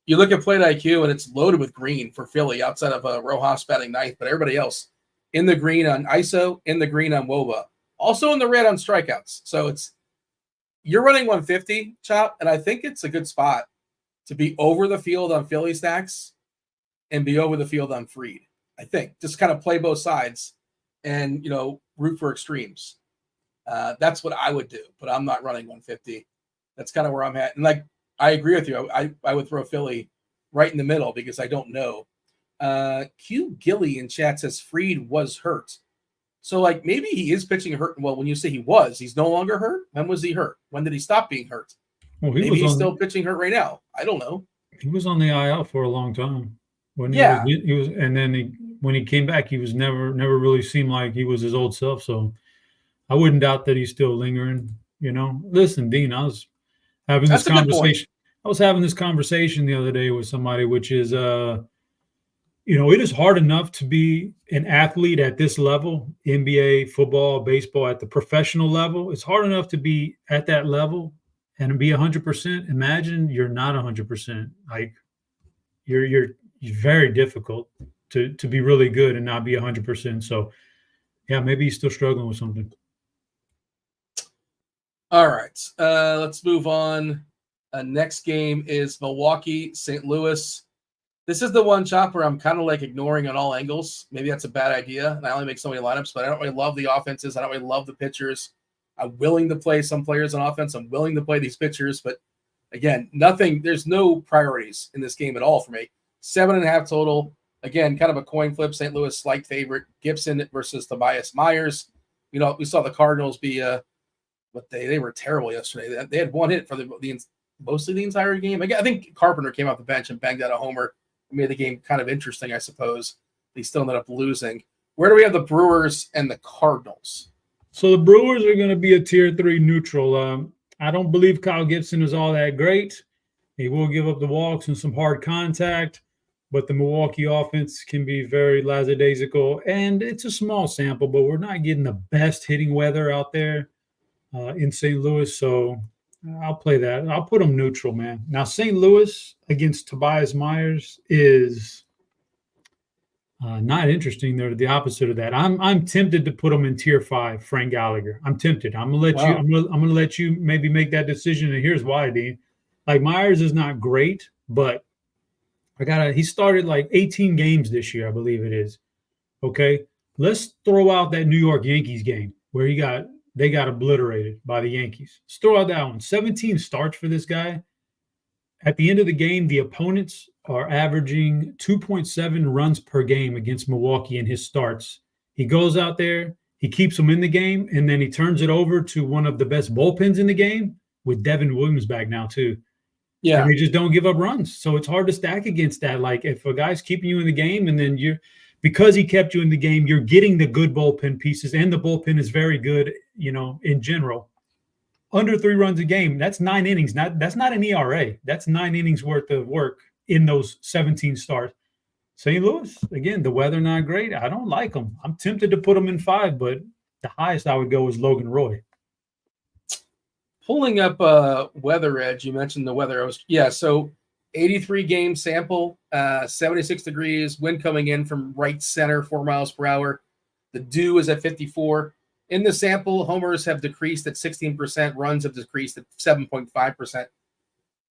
You look at plate IQ, and it's loaded with green for Philly outside of Rojas batting ninth, but everybody else in the green on ISO, in the green on WOBA, also in the red on strikeouts. So you're running 150, Chop, and I think it's a good spot to be over the field on Philly stacks and be over the field on Freed. I think just kind of play both sides and, root for extremes. That's what I would do, but I'm not running 150. That's kind of where I'm at. And I agree with you. I would throw Philly right in the middle because I don't know. Q Gilly in chat says Freed was hurt. So maybe he is pitching hurt. Well, when you say he was, he's no longer hurt. When was he hurt? When did he stop being hurt? Well, maybe he's still pitching hurt right now. I don't know. He was on the IL for a long time. When when he came back, he was never really seemed like he was his old self. So I wouldn't doubt that he's still lingering. Listen, Dean, I was having this conversation. I was having this conversation the other day with somebody, which is, it is hard enough to be an athlete at this level, NBA, football, baseball, at the professional level. It's hard enough to be at that level and be 100%. Imagine you're not 100%. You're very difficult to be really good and not be 100%. So, yeah, maybe he's still struggling with something. All right, let's move on. Next game is Milwaukee, St. Louis. This is the one, Chop, where I'm kind of ignoring on all angles. Maybe that's a bad idea, and I only make so many lineups, but I don't really love the offenses. I don't really love the pitchers. I'm willing to play some players on offense. I'm willing to play these pitchers, but again, there's no priorities in this game at all for me. 7.5 total. Again, kind of a coin flip. St. Louis slight favorite. Gibson versus Tobias Myers. We saw the Cardinals be but they were terrible yesterday. They had one hit for mostly the entire game. I think Carpenter came off the bench and banged out a homer and made the game kind of interesting, I suppose. They still ended up losing. Where do we have the Brewers and the Cardinals? So the Brewers are going to be a tier 3 neutral. I don't believe Kyle Gibson is all that great. He will give up the walks and some hard contact, but the Milwaukee offense can be very lackadaisical, and it's a small sample, but we're not getting the best hitting weather out there in St. Louis, so I'll play that. I'll put them neutral, man. Now, St. Louis against Tobias Myers is not interesting. They're the opposite of that. I'm tempted to put them in tier 5. Frank Gallagher. I'm tempted. I'm gonna let you. I'm gonna let you maybe make that decision. And here's why, Dean. Myers is not great, but he started 18 games this year, I believe it is. Okay, let's throw out that New York Yankees game where they got obliterated by the Yankees. Let's throw out that one. 17 starts for this guy. At the end of the game, the opponents are averaging 2.7 runs per game against Milwaukee in his starts. He goes out there, he keeps them in the game, and then he turns it over to one of the best bullpens in the game with Devin Williams back now too. Yeah. And they just don't give up runs. So it's hard to stack against that. If a guy's keeping you in the game and then because he kept you in the game, you're getting the good bullpen pieces, and the bullpen is very good, in general. Under 3 runs a game, that's 9 innings. That's not an ERA. That's 9 innings worth of work in those 17 starts. St. Louis, again, the weather not great. I don't like them. I'm tempted to put them in 5, but the highest I would go is Logan Roy. Pulling up Weather Edge, you mentioned the weather. So 83 game sample, 76 degrees, wind coming in from right center, 4 miles per hour. The dew is at 54. In the sample, homers have decreased at 16%, runs have decreased at 7.5%.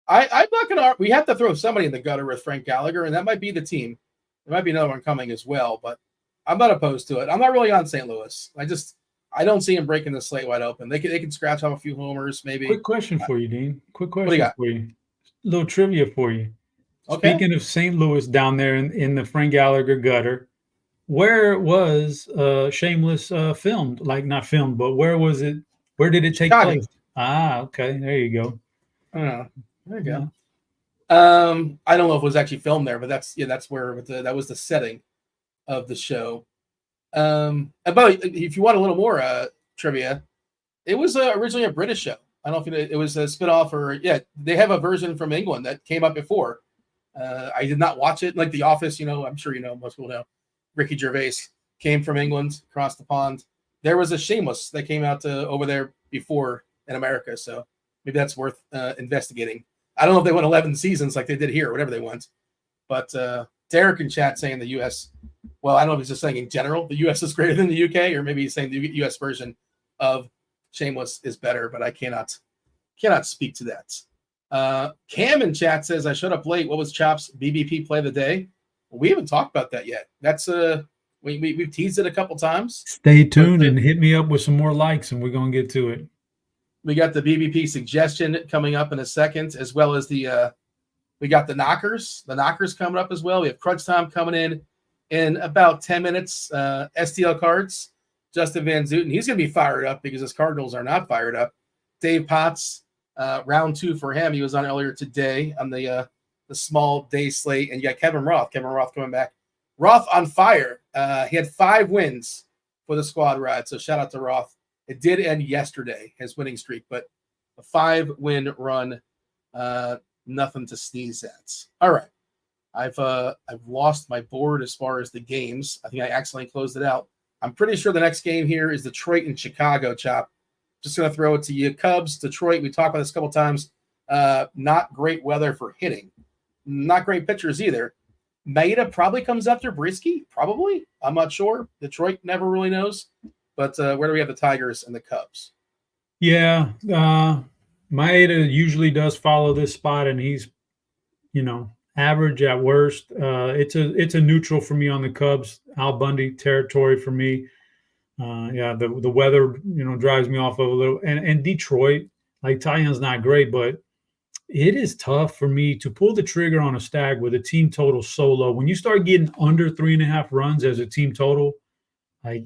I'm not going to – we have to throw somebody in the gutter with Frank Gallagher, and that might be the team. There might be another one coming as well, but I'm not opposed to it. I'm not really on St. Louis. I don't see him breaking the slate wide open. They can scratch off a few homers, maybe. Quick question for you, Dean. Quick do you question got? for you. Little trivia for you. Okay. Speaking of St. Louis down there in the Frank Gallagher gutter, where was Shameless filmed? Like not filmed, but where was it? Where did it take Chicago. place? Ah, okay. There you go. There you go. Yeah. I don't know if it was actually filmed there, but that's where that was the setting of the show. But if you want a little more trivia, it was originally a British show. I don't know if it was a spinoff or they have a version from England that came up before. I did not watch it. Like The Office, I'm sure most people know. Ricky Gervais came from England, across the pond. There was a Shameless that came out over there before in America, so maybe that's worth investigating. I don't know if they went 11 seasons like they did here, or whatever they went. But Derek in chat saying the U.S. Well, I don't know if he's just saying in general the U.S. is greater than the U.K., or maybe he's saying the U.S. version of Shameless is better, but I cannot speak to that. Cam in chat says, I showed up late. What was Chop's BBP play of the day? Well, we haven't talked about that yet. That's we've teased it a couple times. Stay tuned and hit me up with some more likes, and we're gonna get to it. We got the BBP suggestion coming up in a second, as well as we got the knockers. The knockers coming up as well. We have crunch time coming in about 10 minutes. STL Cards, Justin Van Zuiden. He's going to be fired up because his Cardinals are not fired up. Dave Potts, round 2 for him. He was on earlier today on the small day slate. And you got Kevin Roth. Kevin Roth coming back. Roth on fire. He had 5 wins for the squad ride. So shout out to Roth. It did end yesterday, his winning streak, but a 5-win run, nothing to sneeze at. All right. I've lost my board as far as the games. I think I accidentally closed it out. I'm pretty sure the next game here is Detroit and Chicago, Chop. Just going to throw it to you. Cubs, Detroit, we talked about this a couple times. Not great weather for hitting. Not great pitchers either. Maeda probably comes after Brisky. Probably. I'm not sure. Detroit never really knows. But where do we have the Tigers and the Cubs? Yeah, Maeda usually does follow this spot, and he's, average at worst. It's a neutral for me on the Cubs. Al Bundy territory for me. The weather, drives me off of a little. And Detroit, like Tyen's not great, but it is tough for me to pull the trigger on a stag with a team total so low. When you start getting under 3.5 runs as a team total, like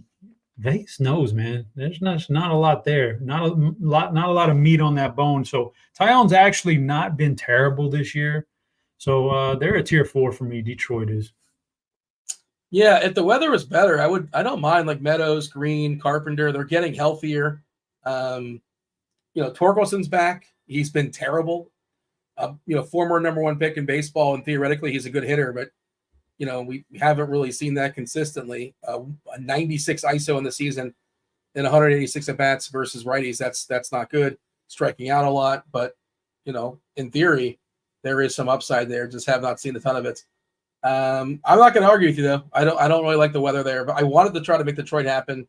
Vegas knows, man. There's not a lot there. Not a lot of meat on that bone. So Tyen's actually not been terrible this year. So they're a tier 4 for me. Detroit is. Yeah, if the weather was better, I don't mind like Meadows, Green, Carpenter. They're getting healthier. Torkelson's back. He's been terrible. Former number 1 pick in baseball, and theoretically he's a good hitter, but we haven't really seen that consistently. A 96 ISO in the season and 186 at bats versus righties. That's not good. Striking out a lot, but in theory, there is some upside there. Just have not seen a ton of it. I'm not going to argue with you though. I don't really like the weather there, but I wanted to try to make Detroit happen,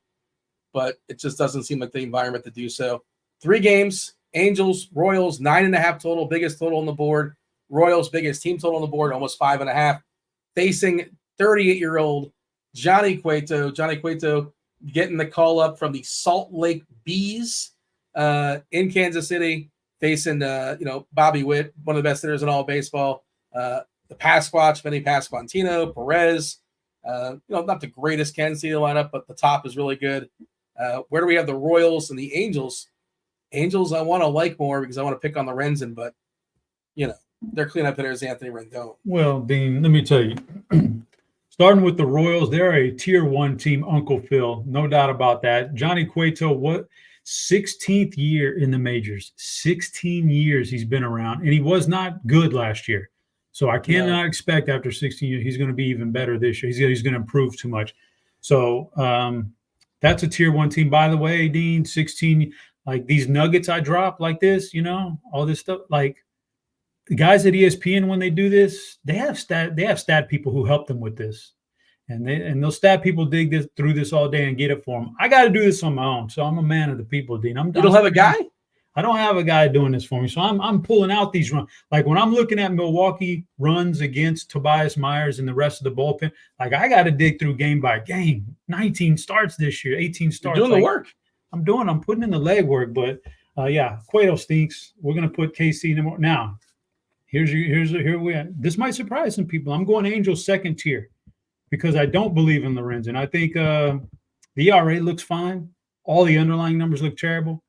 but it just doesn't seem like the environment to do so. 3 games: Angels, Royals, 9.5 total, biggest total on the board. Royals, biggest team total on the board, almost 5.5. Facing 38-year-old Johnny Cueto. Johnny Cueto getting the call up from the Salt Lake Bees in Kansas City, facing Bobby Witt, one of the best hitters in all of baseball. The Pasquatch, Vinny Pasquantino, Perez. Not the greatest Kansas City lineup, but the top is really good. Where do we have the Royals and the Angels? Angels I want to like more because I want to pick on the Renzen, but their cleanup hitter is Anthony Rendon. Well, Dean, let me tell you, starting with the Royals, they're a tier 1 team, Uncle Phil, no doubt about that. Johnny Cueto, 16th year in the majors, 16 years he's been around, and he was not good last year. So I cannot expect after 16 years he's going to be even better this year. He's going to improve too much. So that's a tier 1 team. By the way, Dean, 16, like these nuggets I drop like this, all this stuff, like the guys at ESPN, when they do this, they have stat people who help them with this. And those stat people dig through this all day and get it for them. I got to do this on my own. So I'm a man of the people, Dean. You don't have a guy? I don't have a guy doing this for me. So I'm pulling out these runs. Like when I'm looking at Milwaukee runs against Tobias Myers and the rest of the bullpen, like I got to dig through game by game. 19 starts this year, 18 starts. You're doing the work. I'm putting in the legwork, but yeah, Cueto stinks. We're gonna put KC number now. Here we are. This might surprise some people. I'm going Angels second tier because I don't believe in Lorenzen. I think the ERA looks fine. All the underlying numbers look terrible.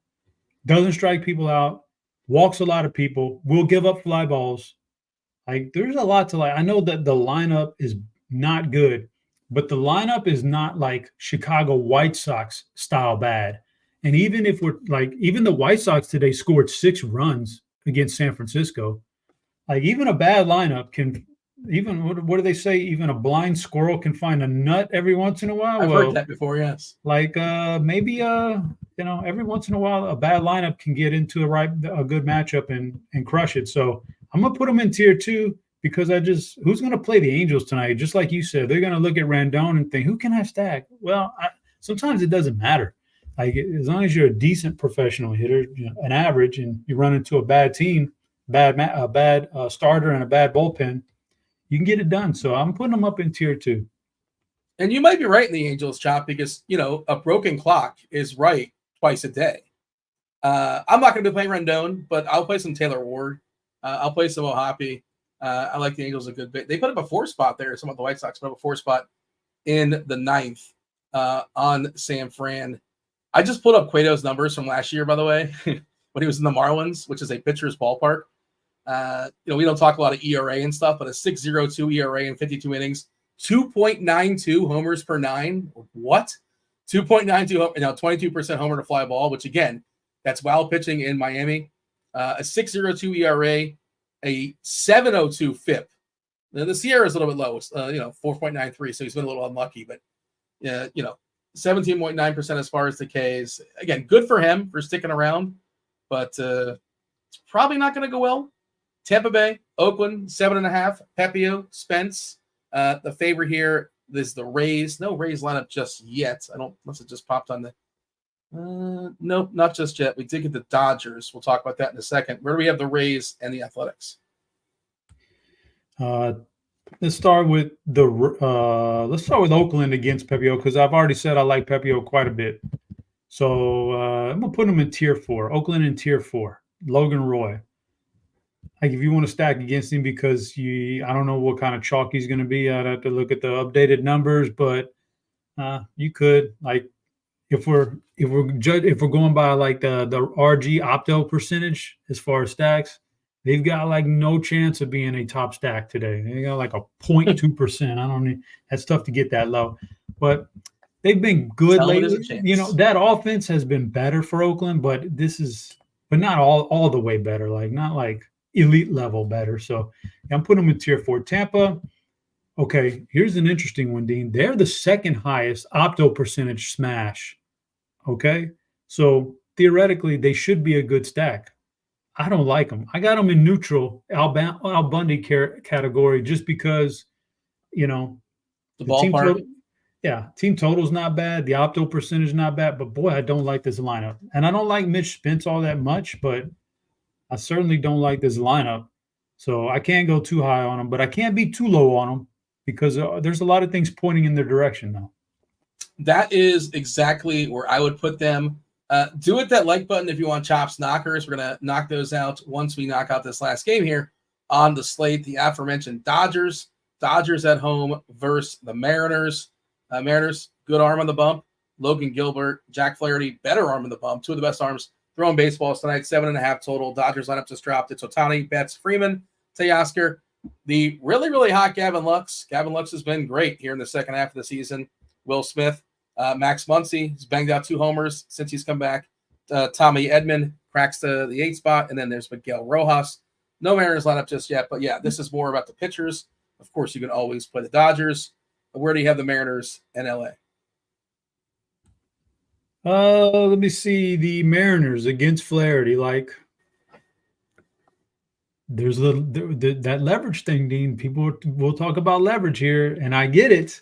Doesn't strike people out. Walks a lot of people. Will give up fly balls. Like there's a lot to like. I know that the lineup is not good, but the lineup is not like Chicago White Sox style bad. And even if we're like, even the White Sox today scored 6 runs against San Francisco. Like even a bad lineup can, even what do they say? Even a blind squirrel can find a nut every once in a while. I've heard that before. Yes. Like maybe every once in a while a bad lineup can get into a good matchup and crush it. So I'm gonna put them in tier 2 because who's gonna play the Angels tonight? Just like you said, they're gonna look at Randon and think, who can I stack? Well, sometimes it doesn't matter. Like as long as you're a decent professional hitter, an average, and you run into a bad team. A bad starter and a bad bullpen, you can get it done. So I'm putting them up in tier 2. And you might be right in the Angels, Chop, because, a broken clock is right twice a day. I'm not going to be playing Rendon, but I'll play some Taylor Ward. I'll play some Ohapi. I like the Angels a good bit. They put up a 4 spot there. Some of the White Sox put up a 4 spot in the 9th on San Fran. I just pulled up Cueto's numbers from last year, by the way, when he was in the Marlins, which is a pitcher's ballpark. We don't talk a lot of ERA and stuff, but a 6.02 ERA in 52 innings, 2.92 homers per 9. What? 2.92, 22% homer to fly ball, which again, that's while pitching in Miami. A 6.02 ERA, a 7.02 FIP. Now, the Sierra is a little bit low, 4.93, so he's been a little unlucky, but 17.9% as far as the Ks. Again, good for him for sticking around, but it's probably not going to go well. Tampa Bay, Oakland, 7.5. Pepio, Spence. The favorite here is the Rays. No Rays lineup just yet. Unless it just popped on the. Nope, not just yet. We did get the Dodgers. We'll talk about that in a second. Where do we have the Rays and the Athletics? Let's start with Oakland against Pepio because I've already said I like Pepio quite a bit. So I'm gonna put him in tier 4. Oakland in tier 4. Logan Roy. Like if you want to stack against him because I don't know what kind of chalk he's going to be. I'd have to look at the updated numbers, but you could like if we're going by like the RG opto percentage as far as stacks, they've got like no chance of being a top stack today. They got like a 0.2%. That's tough to get that low, but they've been good lately. That offense has been better for Oakland, but not all the way better. Like not like elite level better. So I'm putting them in tier 4. Tampa. Okay, here's an interesting one, Dean. They're the second highest opto percentage smash. Okay, so theoretically they should be a good stack. I don't like them. I got them in neutral Al Bundy category just because, the ballpark. Team total's not bad. The opto percentage is not bad, but boy, I don't like this lineup. And I don't like Mitch Spence all that much, but I certainly don't like this lineup. So I can't go too high on them, but I can't be too low on them because there's a lot of things pointing in their direction now. That is exactly where I would put them. Do hit that like button if you want Chops knockers. We're going to knock those out once we knock out this last game here on the slate. The aforementioned Dodgers at home versus the Mariners. Mariners, good arm on the bump. Logan Gilbert, Jack Flaherty, better arm on the bump. Two of the best arms throwing baseballs tonight. 7.5 total. Dodgers lineup just dropped. It's Ohtani, Betts, Freeman, Teoscar. The really, really hot Gavin Lux. Gavin Lux has been great here in the second half of the season. Will Smith, Max Muncy. He's banged out 2 homers since he's come back. Tommy Edman cracks the 8 spot. And then there's Miguel Rojas. No Mariners lineup just yet. But, yeah, this is more about the pitchers. Of course, you can always play the Dodgers. Where do you have the Mariners and L.A.? Let me see. The Mariners against Flaherty. Like, there's that leverage thing, Dean. People will talk about leverage here, and I get it.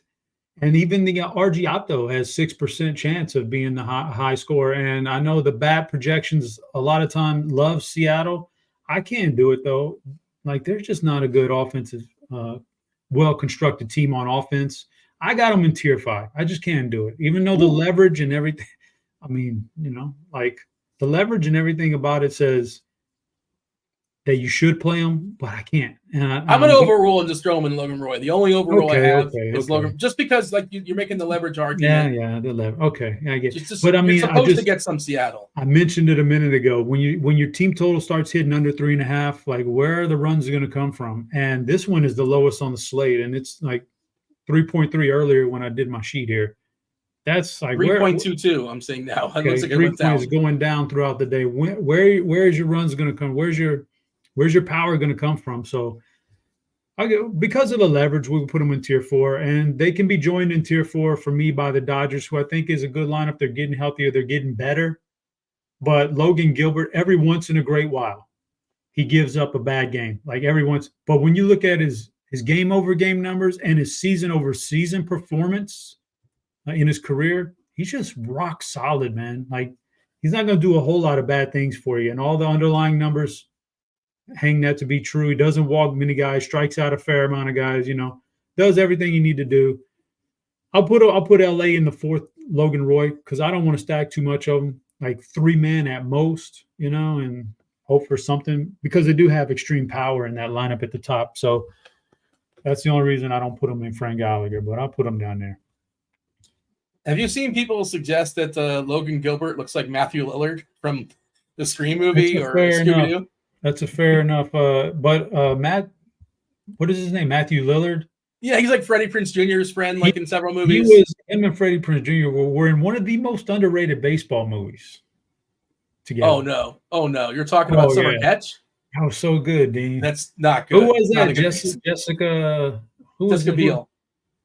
And even the RG Opto has 6% chance of being the high score. And I know the bat projections a lot of time love Seattle. I can't do it, though. Like, they're just not a good offensive, well-constructed team on offense. I got them in tier 5. I just can't do it. Even though the leverage and everything, I mean, like the leverage and everything about it says that you should play him, but I can't. And I'm going to overrule and just throw him in Logan Roy. The only overrule I have is Logan, just because like you're making the leverage argument. Yeah, the leverage. Okay, I get. But I mean, you're supposed to get some Seattle. I mentioned it a minute ago. When your team total starts hitting under 3.5, like where are the runs going to come from? And this one is the lowest on the slate, and it's like 3.3 earlier when I did my sheet here. That's like 3.22. I'm saying now. Okay, 3 points going down throughout the day. Where is your runs going to come? Where's your power going to come from? So, because of the leverage, we'll put them in tier 4, and they can be joined in tier 4 for me by the Dodgers, who I think is a good lineup. They're getting healthier, they're getting better. But Logan Gilbert, every once in a great while, he gives up a bad game, like every once. But when you look at his game over game numbers and his season over season performance in his career, he's just rock solid, man. Like he's not going to do a whole lot of bad things for you, and all the underlying numbers hang that to be true. He doesn't walk many guys, strikes out a fair amount of guys, does everything you need to do. I'll put LA in the 4th, Logan Roy, because I don't want to stack too much of them, like 3 men at most, and hope for something, because they do have extreme power in that lineup at the top. So that's the only reason I don't put them in Frank Gallagher, but I'll put them down there. Have you seen people suggest that Logan Gilbert looks like Matthew Lillard from the Scream movie or Scooby-Doo? That's a fair enough. But Matt, what is his name? Matthew Lillard? Yeah, he's like Freddie Prinze Jr.'s friend, like in several movies. Him and Freddie Prinze Jr. were in one of the most underrated baseball movies together. Oh no. You're talking about Summer Catch? That was so good, Dean. That's not good. Who was that? Jessica Biel.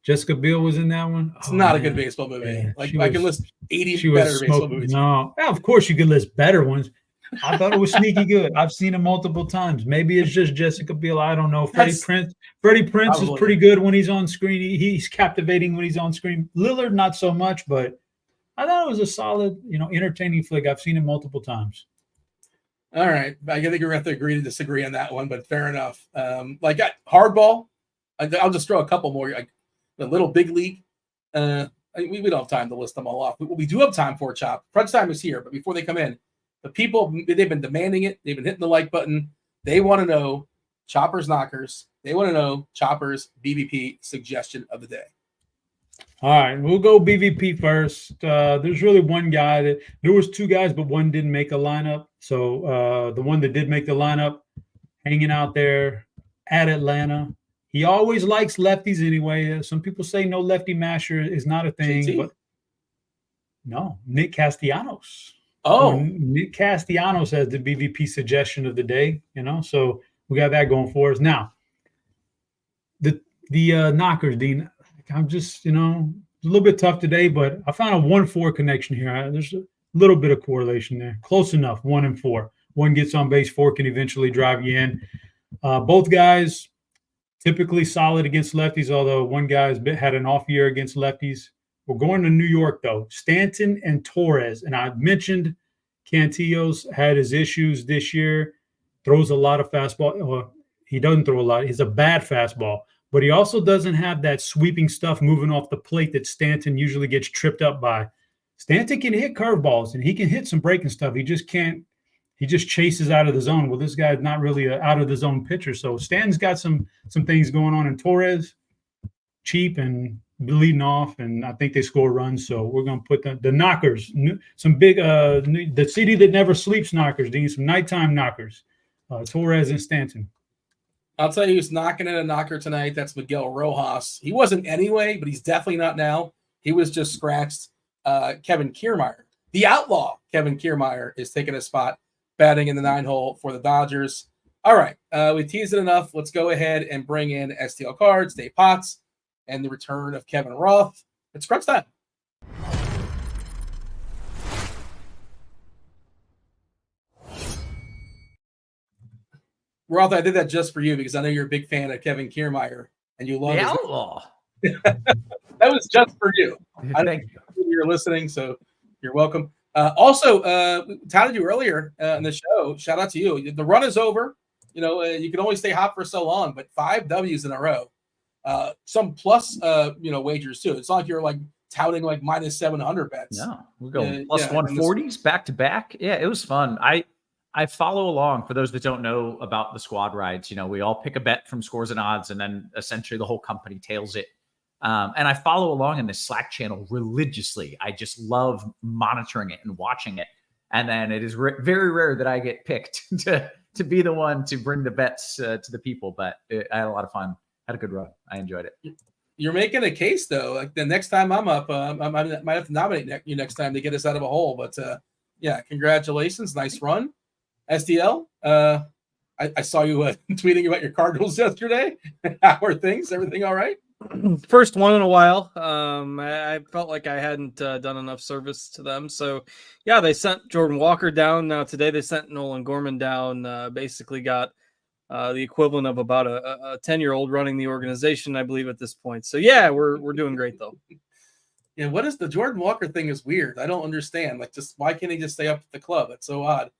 Jessica Biel was in that one. It's not a good baseball movie. Yeah, I can list 80 better baseball movies. No, of course you could list better ones. I thought it was sneaky good. I've seen it multiple times. Maybe it's just Jessica Biel. I don't know. Freddie Prinze is pretty good when he's on screen. He's captivating when he's on screen. Lillard, not so much, but I thought it was a solid, entertaining flick. I've seen it multiple times. All right. I think we're going to have to agree to disagree on that one, but fair enough. Hardball, I'll just throw a couple more. Like the Little Big League. We don't have time to list them all off. What we do have time for, Chop. Crunch time is here, but before they come in, the people, they've been demanding it. They've been hitting the like button. They want to know Chopper's Knockers. They want to know Chopper's BVP suggestion of the day. All right, we'll go BVP first. There's really one guy there was 2 guys, but one didn't make a lineup. So the one that did make the lineup, hanging out there at Atlanta. He always likes lefties anyway. Some people say no lefty masher is not a thing, but no, Nick Castellanos. Oh, Nick Castellanos has the BVP suggestion of the day, so we got that going for us. Now, the knockers, Dean, I'm just, a little bit tough today, but I found a 1-4 connection here. There's a little bit of correlation there. Close enough, 1 and 4. One gets on base, 4 can eventually drive you in. Both guys typically solid against lefties, although one guy's had an off year against lefties. We're going to New York, though. Stanton and Torres. And I mentioned Cantillo's had his issues this year, throws a lot of fastball. Well, he doesn't throw a lot. He's a bad fastball. But he also doesn't have that sweeping stuff moving off the plate that Stanton usually gets tripped up by. Stanton can hit curveballs, and he can hit some breaking stuff. He just can't. He just chases out of the zone. Well, this guy's not really an out-of-the-zone pitcher. So Stanton's got some things going on. And Torres, cheap and leading off, and I think they score runs. So we're going to put the knockers, some big the city that never sleeps knockers, Dean, some nighttime knockers, Torres and Stanton. I'll tell you who's knocking in a knocker tonight. That's Miguel Rojas. He wasn't anyway, but he's definitely not now. He was just scratched. Kevin Kiermaier, the outlaw Kevin Kiermaier, is taking a spot, batting in the 9-hole for the Dodgers. All right, we teased it enough. Let's go ahead and bring in STL Cards, Dave Potts, and the return of Kevin Roth. It's crunch time. Roth, I did that just for you because I know you're a big fan of Kevin Kiermaier, and you love the outlaw. That was just for you. Thank you. You're listening, so you're welcome. Also, we touted you earlier in the show. Shout out to you. The run is over. You can only stay hot for so long, but 5 W's in a row. Some plus, wagers too. It's not like you're like touting like minus 700 bets. No, we're going plus 140s back to back. Yeah, it was fun. I follow along. For those that don't know about the squad rides, we all pick a bet from Scores and Odds, and then essentially the whole company tails it. And I follow along in this Slack channel religiously. I just love monitoring it and watching it. And then it is very rare that I get picked to be the one to bring the bets to the people. But I had a lot of fun. Had a good run. I enjoyed it. You're making a case, though. Like the next time I'm up, I might have to nominate you next time to get us out of a hole. But yeah, congratulations. Nice run. STL, I saw you tweeting about your Cardinals yesterday. How are things? Everything all right? First one in a while. I felt like I hadn't done enough service to them. So, yeah, they sent Jordan Walker down. Now today they sent Nolan Gorman down. Basically got the equivalent of about a 10-year-old running the organization, I believe, at this point. So, yeah, we're doing great, though. Yeah, what is the Jordan Walker thing is weird. I don't understand. Like, just why can't he just stay up at the club? It's so odd.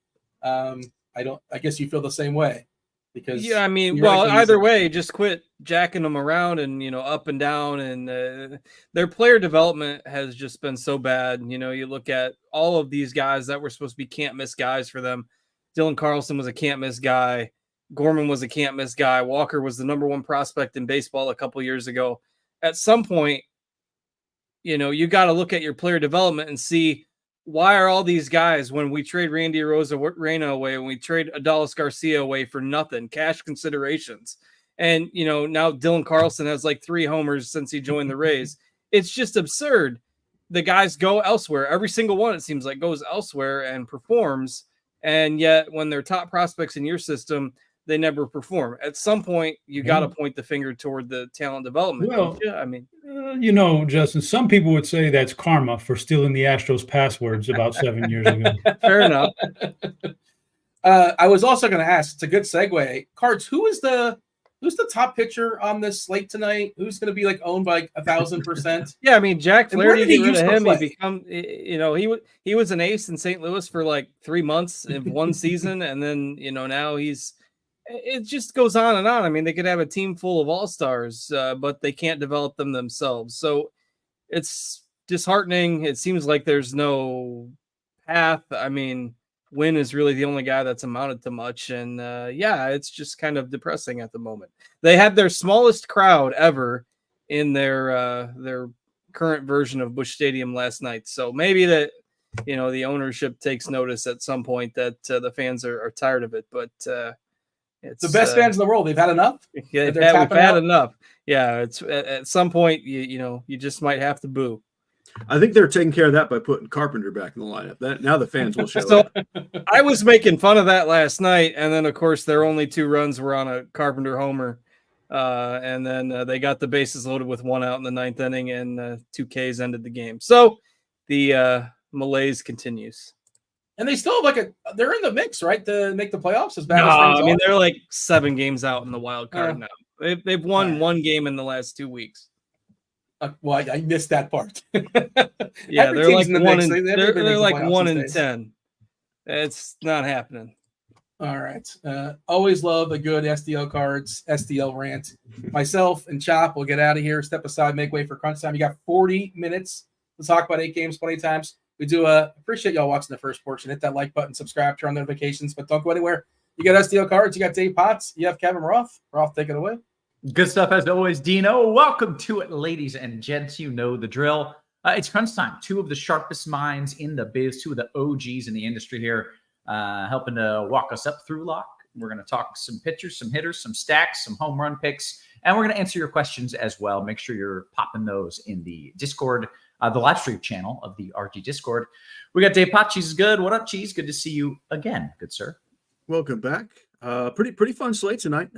I guess you feel the same way because I mean, well, either way, just quit jacking them around and up and down, and their player development has just been so bad. You look at all of these guys that were supposed to be can't miss guys for them. Dylan Carlson was a can't miss guy. Gorman was a can't miss guy. Walker was the number one prospect in baseball a couple years ago. At some point, you got to look at your player development and see, why are all these guys, when we trade Randy Arozarena away, when we trade Adolis Garcia away for nothing, cash considerations, and now Dylan Carlson has like 3 homers since he joined the Rays. It's just absurd. The guys go elsewhere. Every single one, it seems like, goes elsewhere and performs, and yet when they're top prospects in your system, they never perform. At some point, you got to point the finger toward the talent development. Well, I mean, Justin, some people would say that's karma for stealing the Astros passwords about 7 years ago. Fair enough. I was also going to ask, it's a good segue. Cards, who's the top pitcher on this slate tonight? Who's going to be like owned by 1,000%? Yeah, I mean, Jack Flaherty, get rid of him. He was an ace in St. Louis for like 3 months in one season, and then now it just goes on and on. I mean, they could have a team full of all-stars, but they can't develop them themselves. So it's disheartening. It seems like there's no path. I mean, Wynn is really the only guy that's amounted to much. And it's just kind of depressing at the moment. They had their smallest crowd ever in their current version of Busch Stadium last night. So maybe that, the ownership takes notice at some point that the fans are tired of it. But it's the best fans in the world. They've had enough. Yeah, we've had enough. Yeah, it's at some point you just might have to boo. I think they're taking care of that by putting Carpenter back in the lineup. Now the fans will show up. I was making fun of that last night, and then of course their only 2 runs were on a Carpenter homer, and then they got the bases loaded with 1 out in the 9th inning, and 2 Ks ended the game. So the malaise continues. And they still have they're in the mix, right, to make the playoffs as bad no, as things I mean, are. they're like 7 games out in the wild card now. They've won 1 game in the last 2 weeks. Well, I missed that part. Yeah, they're like they're like 1 in 10. It's not happening. All right. Always love a good STL cards, STL rant. Myself and Chop will get out of here. Step aside, make way for crunch time. You got 40 minutes to talk about 8 games 20 times. We do appreciate y'all watching the first portion. Hit that like button, subscribe, turn on notifications, but don't go anywhere. You got STL cards, you got Dave Potts, you have Kevin Roth. Roth, take it away. Good stuff as always, Dino. Welcome to it, ladies and gents. You know the drill. It's crunch time. 2 of the sharpest minds in the biz, 2 of the OGs in the industry here, helping to walk us up through lock. We're going to talk some pitchers, some hitters, some stacks, some home run picks, and we're going to answer your questions as well. Make sure you're popping those in the Discord, the live stream channel of the RG Discord. We got Dave Potts. Cheeseisgood. What up, Cheese? Good to see you again, good sir. Welcome back. Pretty fun slate tonight.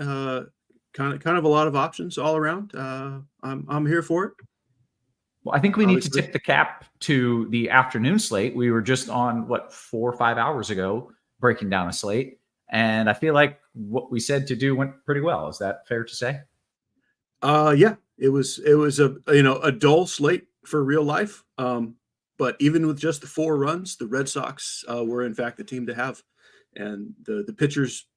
Kind of a lot of options all around. I'm here for it. Well, I think we need to tip the cap to the afternoon slate. We were just on 4 or 5 hours ago breaking down a slate, and I feel like what we said to do went pretty well. Is that fair to say? Yeah, it was a dull slate for real life. But even with just the 4 runs, the Red Sox were in fact the team to have, and the pitchers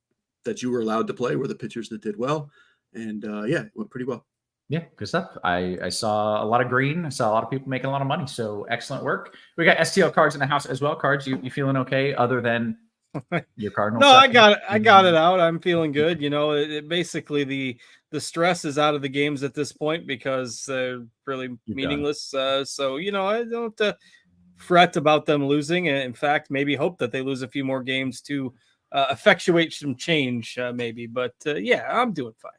that you were allowed to play were the pitchers that did well. And it went pretty well. Yeah, good stuff. I saw a lot of green. I saw a lot of people making a lot of money. So excellent work. We got STL cards in the house as well. Cards, you feeling okay other than your Cardinals? No, I got it out. I'm feeling good. Basically the stress is out of the games at this point because they're really meaningless. So I don't fret about them losing. And in fact, maybe hope that they lose a few more games to effectuate some change, maybe. But yeah, I'm doing fine.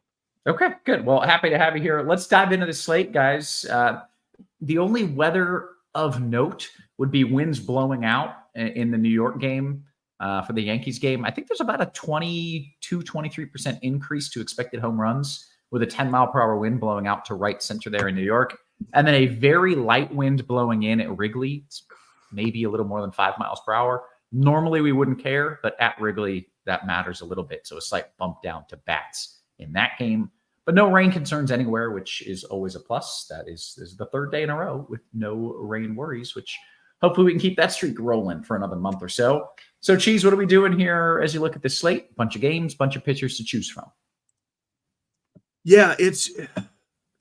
Okay, good. Well, happy to have you here. Let's dive into the slate, guys. The only weather of note would be winds blowing out in the New York game for the Yankees game. I think there's about a 23% increase to expected home runs with a 10-mile-per-hour wind blowing out to right center there in New York. And then a very light wind blowing in at Wrigley. It's maybe a little more than 5 miles per hour. Normally, we wouldn't care, but at Wrigley, that matters a little bit. So a slight bump down to bats in that game, but no rain concerns anywhere, which is always a plus. This is the third day in a row with no rain worries, which hopefully we can keep that streak rolling for another month or so. So, Cheese, what are we doing here as you look at this slate? Bunch of games, bunch of pitchers to choose from. Yeah, it's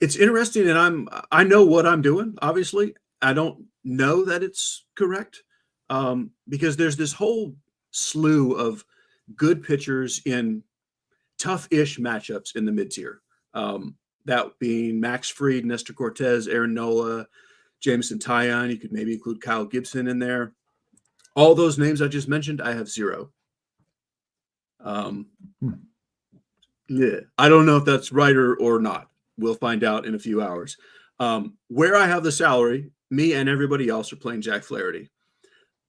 interesting, and I know what I'm doing. Obviously, I don't know that it's correct because there's this whole slew of good pitchers in tough-ish matchups in the mid-tier. That being Max Fried, Nestor Cortez, Aaron Nola, Jameson Taillon. You could maybe include Kyle Gibson in there. All those names I just mentioned, I have 0. Yeah, I don't know if that's right or not. We'll find out in a few hours. Where I have the salary, me and everybody else are playing Jack Flaherty.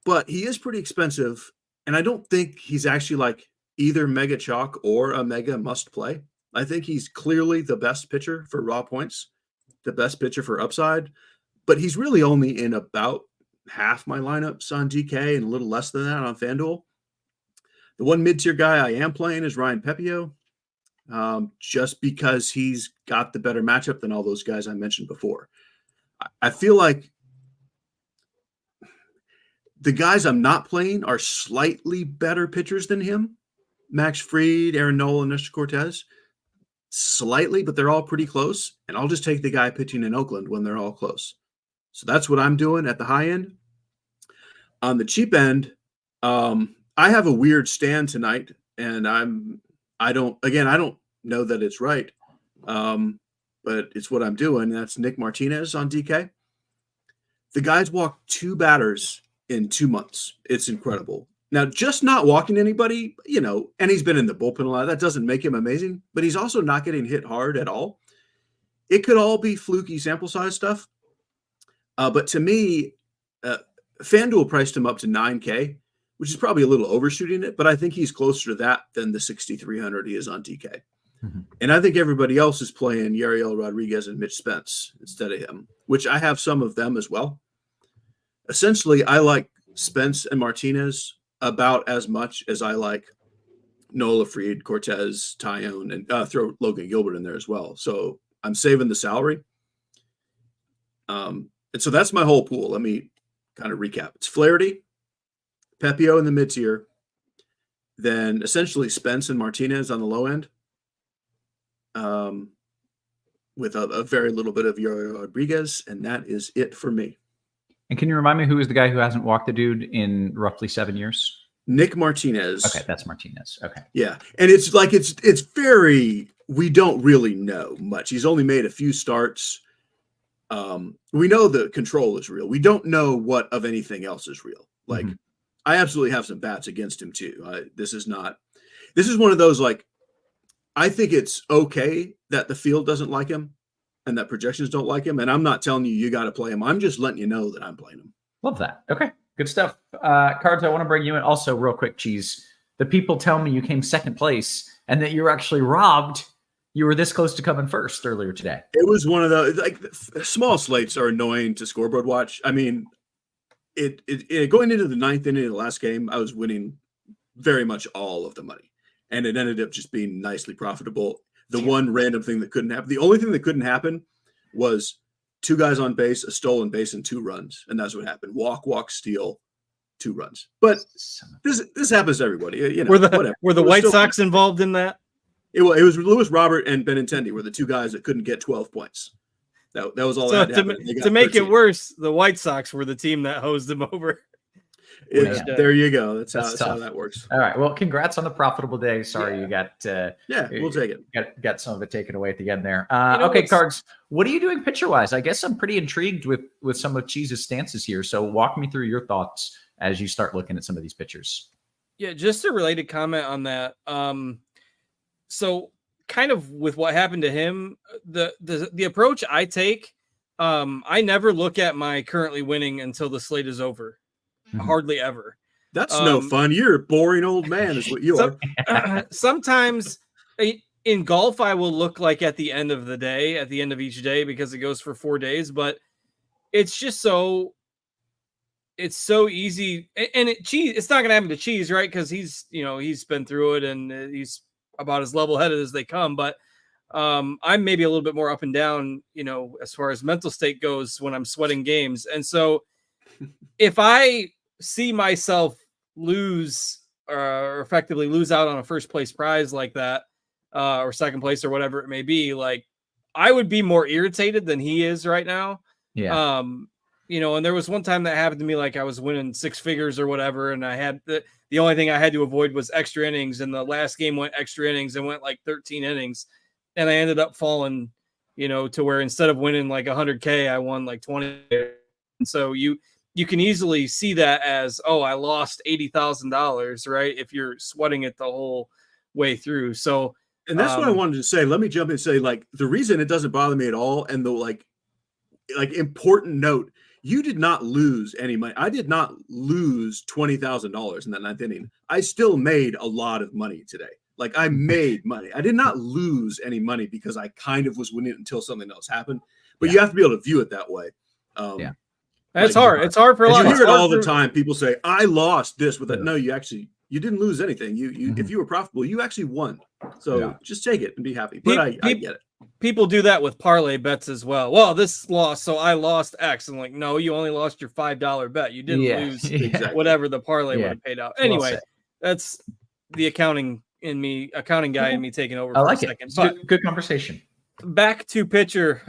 But he is pretty expensive, and I don't think he's actually like either mega chalk or a mega must play. I think he's clearly the best pitcher for raw points, the best pitcher for upside, but he's really only in about half my lineups on DK and a little less than that on FanDuel. The one mid-tier guy I am playing is Ryan Pepio, just because he's got the better matchup than all those guys I mentioned before. I feel like the guys I'm not playing are slightly better pitchers than him. Max Fried, Aaron Nola, and Nestor Cortez. Slightly, but they're all pretty close. And I'll just take the guy pitching in Oakland when they're all close. So that's what I'm doing at the high end. On the cheap end, I have a weird stand tonight, and I don't know that it's right. But it's what I'm doing. That's Nick Martinez on DK. The guy's walked 2 batters in 2 months. It's incredible. Now, just not walking anybody, and he's been in the bullpen a lot. That doesn't make him amazing, but he's also not getting hit hard at all. It could all be fluky sample size stuff. But to me, FanDuel priced him up to $9K, which is probably a little overshooting it, but I think he's closer to that than the $6,300 he is on DK. Mm-hmm. And I think everybody else is playing Yariel Rodriguez and Mitch Spence instead of him, which I have some of them as well. Essentially, I like Spence and Martinez about as much as I like Nola-Freed, Cortez, Taillon, and throw Logan Gilbert in there as well. So I'm saving the salary. And so that's my whole pool. Let me kind of recap. It's Flaherty, Pepio in the mid-tier, then essentially Spence and Martinez on the low end, with a very little bit of Yariel Rodriguez, and that is it for me. And can you remind me who is the guy who hasn't walked a dude in roughly 7 years? Nick Martinez. Okay, that's Martinez. Okay. Yeah. And it's like it's very, we don't really know much. He's only made a few starts. We know the control is real. We don't know what of anything else is real. Like, I absolutely have some bats against him too. This is one of those, like, I think it's okay that the field doesn't like him and that projections don't like him. And I'm not telling you got to play him. I'm just letting you know that I'm playing him. Love that. Okay, good stuff. Cards, I want to bring you in. Also, real quick, Cheese. The people tell me you came second place and that you were actually robbed. You were this close to coming first earlier today. It was one of those, like, small slates are annoying to scoreboard watch. I mean, it going into the 9th inning of the last game, I was winning very much all of the money. And it ended up just being nicely profitable. The one random thing that couldn't happen, the only thing that couldn't happen was 2 guys on base, a stolen base, and 2 runs. And that's what happened. Walk, steal, 2 runs. But this happens to everybody. Were the White Sox involved in that? It was Lewis Robert and Benintendi were the two guys that couldn't get 12 points. That was all that So happened. to make 13. it worse, the White Sox were the team that hosed them over. There you go. That's how that works. All right. Well, congrats on the profitable day. Sorry you got we'll take it. Got some of it taken away at the end there. know Okay, what's- Cards. What are you doing pitcher wise? I guess I'm pretty intrigued with some of Cheese's stances here. So walk me through your thoughts as you start looking at some of these pitchers. Yeah, just a related comment on that. So kind of with what happened to him, the approach I take, I never look at my currently winning until the slate is over. Mhm. Hardly ever. That's no fun. You're a boring old man, is what you are. Sometimes in golf, I will look like at the end of the day, at the end of each day, because it goes for 4 days. But it's just so easy, and it's not going to happen to Cheese, right? Because he's been through it and he's about as level-headed as they come. But I'm maybe a little bit more up and down, as far as mental state goes when I'm sweating games. And so if I see myself lose or effectively lose out on a first place prize like that, or second place or whatever it may be, like I would be more irritated than he is right now. Yeah. And there was one time that happened to me, like I was winning six figures or whatever, and I had the only thing I had to avoid was extra innings, and the last game went extra innings and went like 13 innings, and I ended up falling, to where instead of winning like 100K, I won like 20. And so you can easily see that as, oh, I lost $80,000, right? If you're sweating it the whole way through. So, and that's what I wanted to say. Let me jump in and say, like, the reason it doesn't bother me at all, and the like important note, you did not lose any money. I did not lose $20,000 in that ninth inning. I still made a lot of money today. Like, I made money. I did not lose any money because I kind of was winning until something else happened. But you have to be able to view it that way. That's hard. It's hard for a lot. You hear it all the time. People say, I lost this with that. Yeah. No, you didn't lose anything. If you were profitable, you actually won. So just take it and be happy. But I get it. People do that with parlay bets as well. Well, this lost, so I lost X. And like, no, you only lost your $5 bet. You didn't lose Exactly. whatever the parlay would have paid out. Anyway, said. that's the accounting guy in me taking over I for like a it. second. It's But good conversation. back to pitcher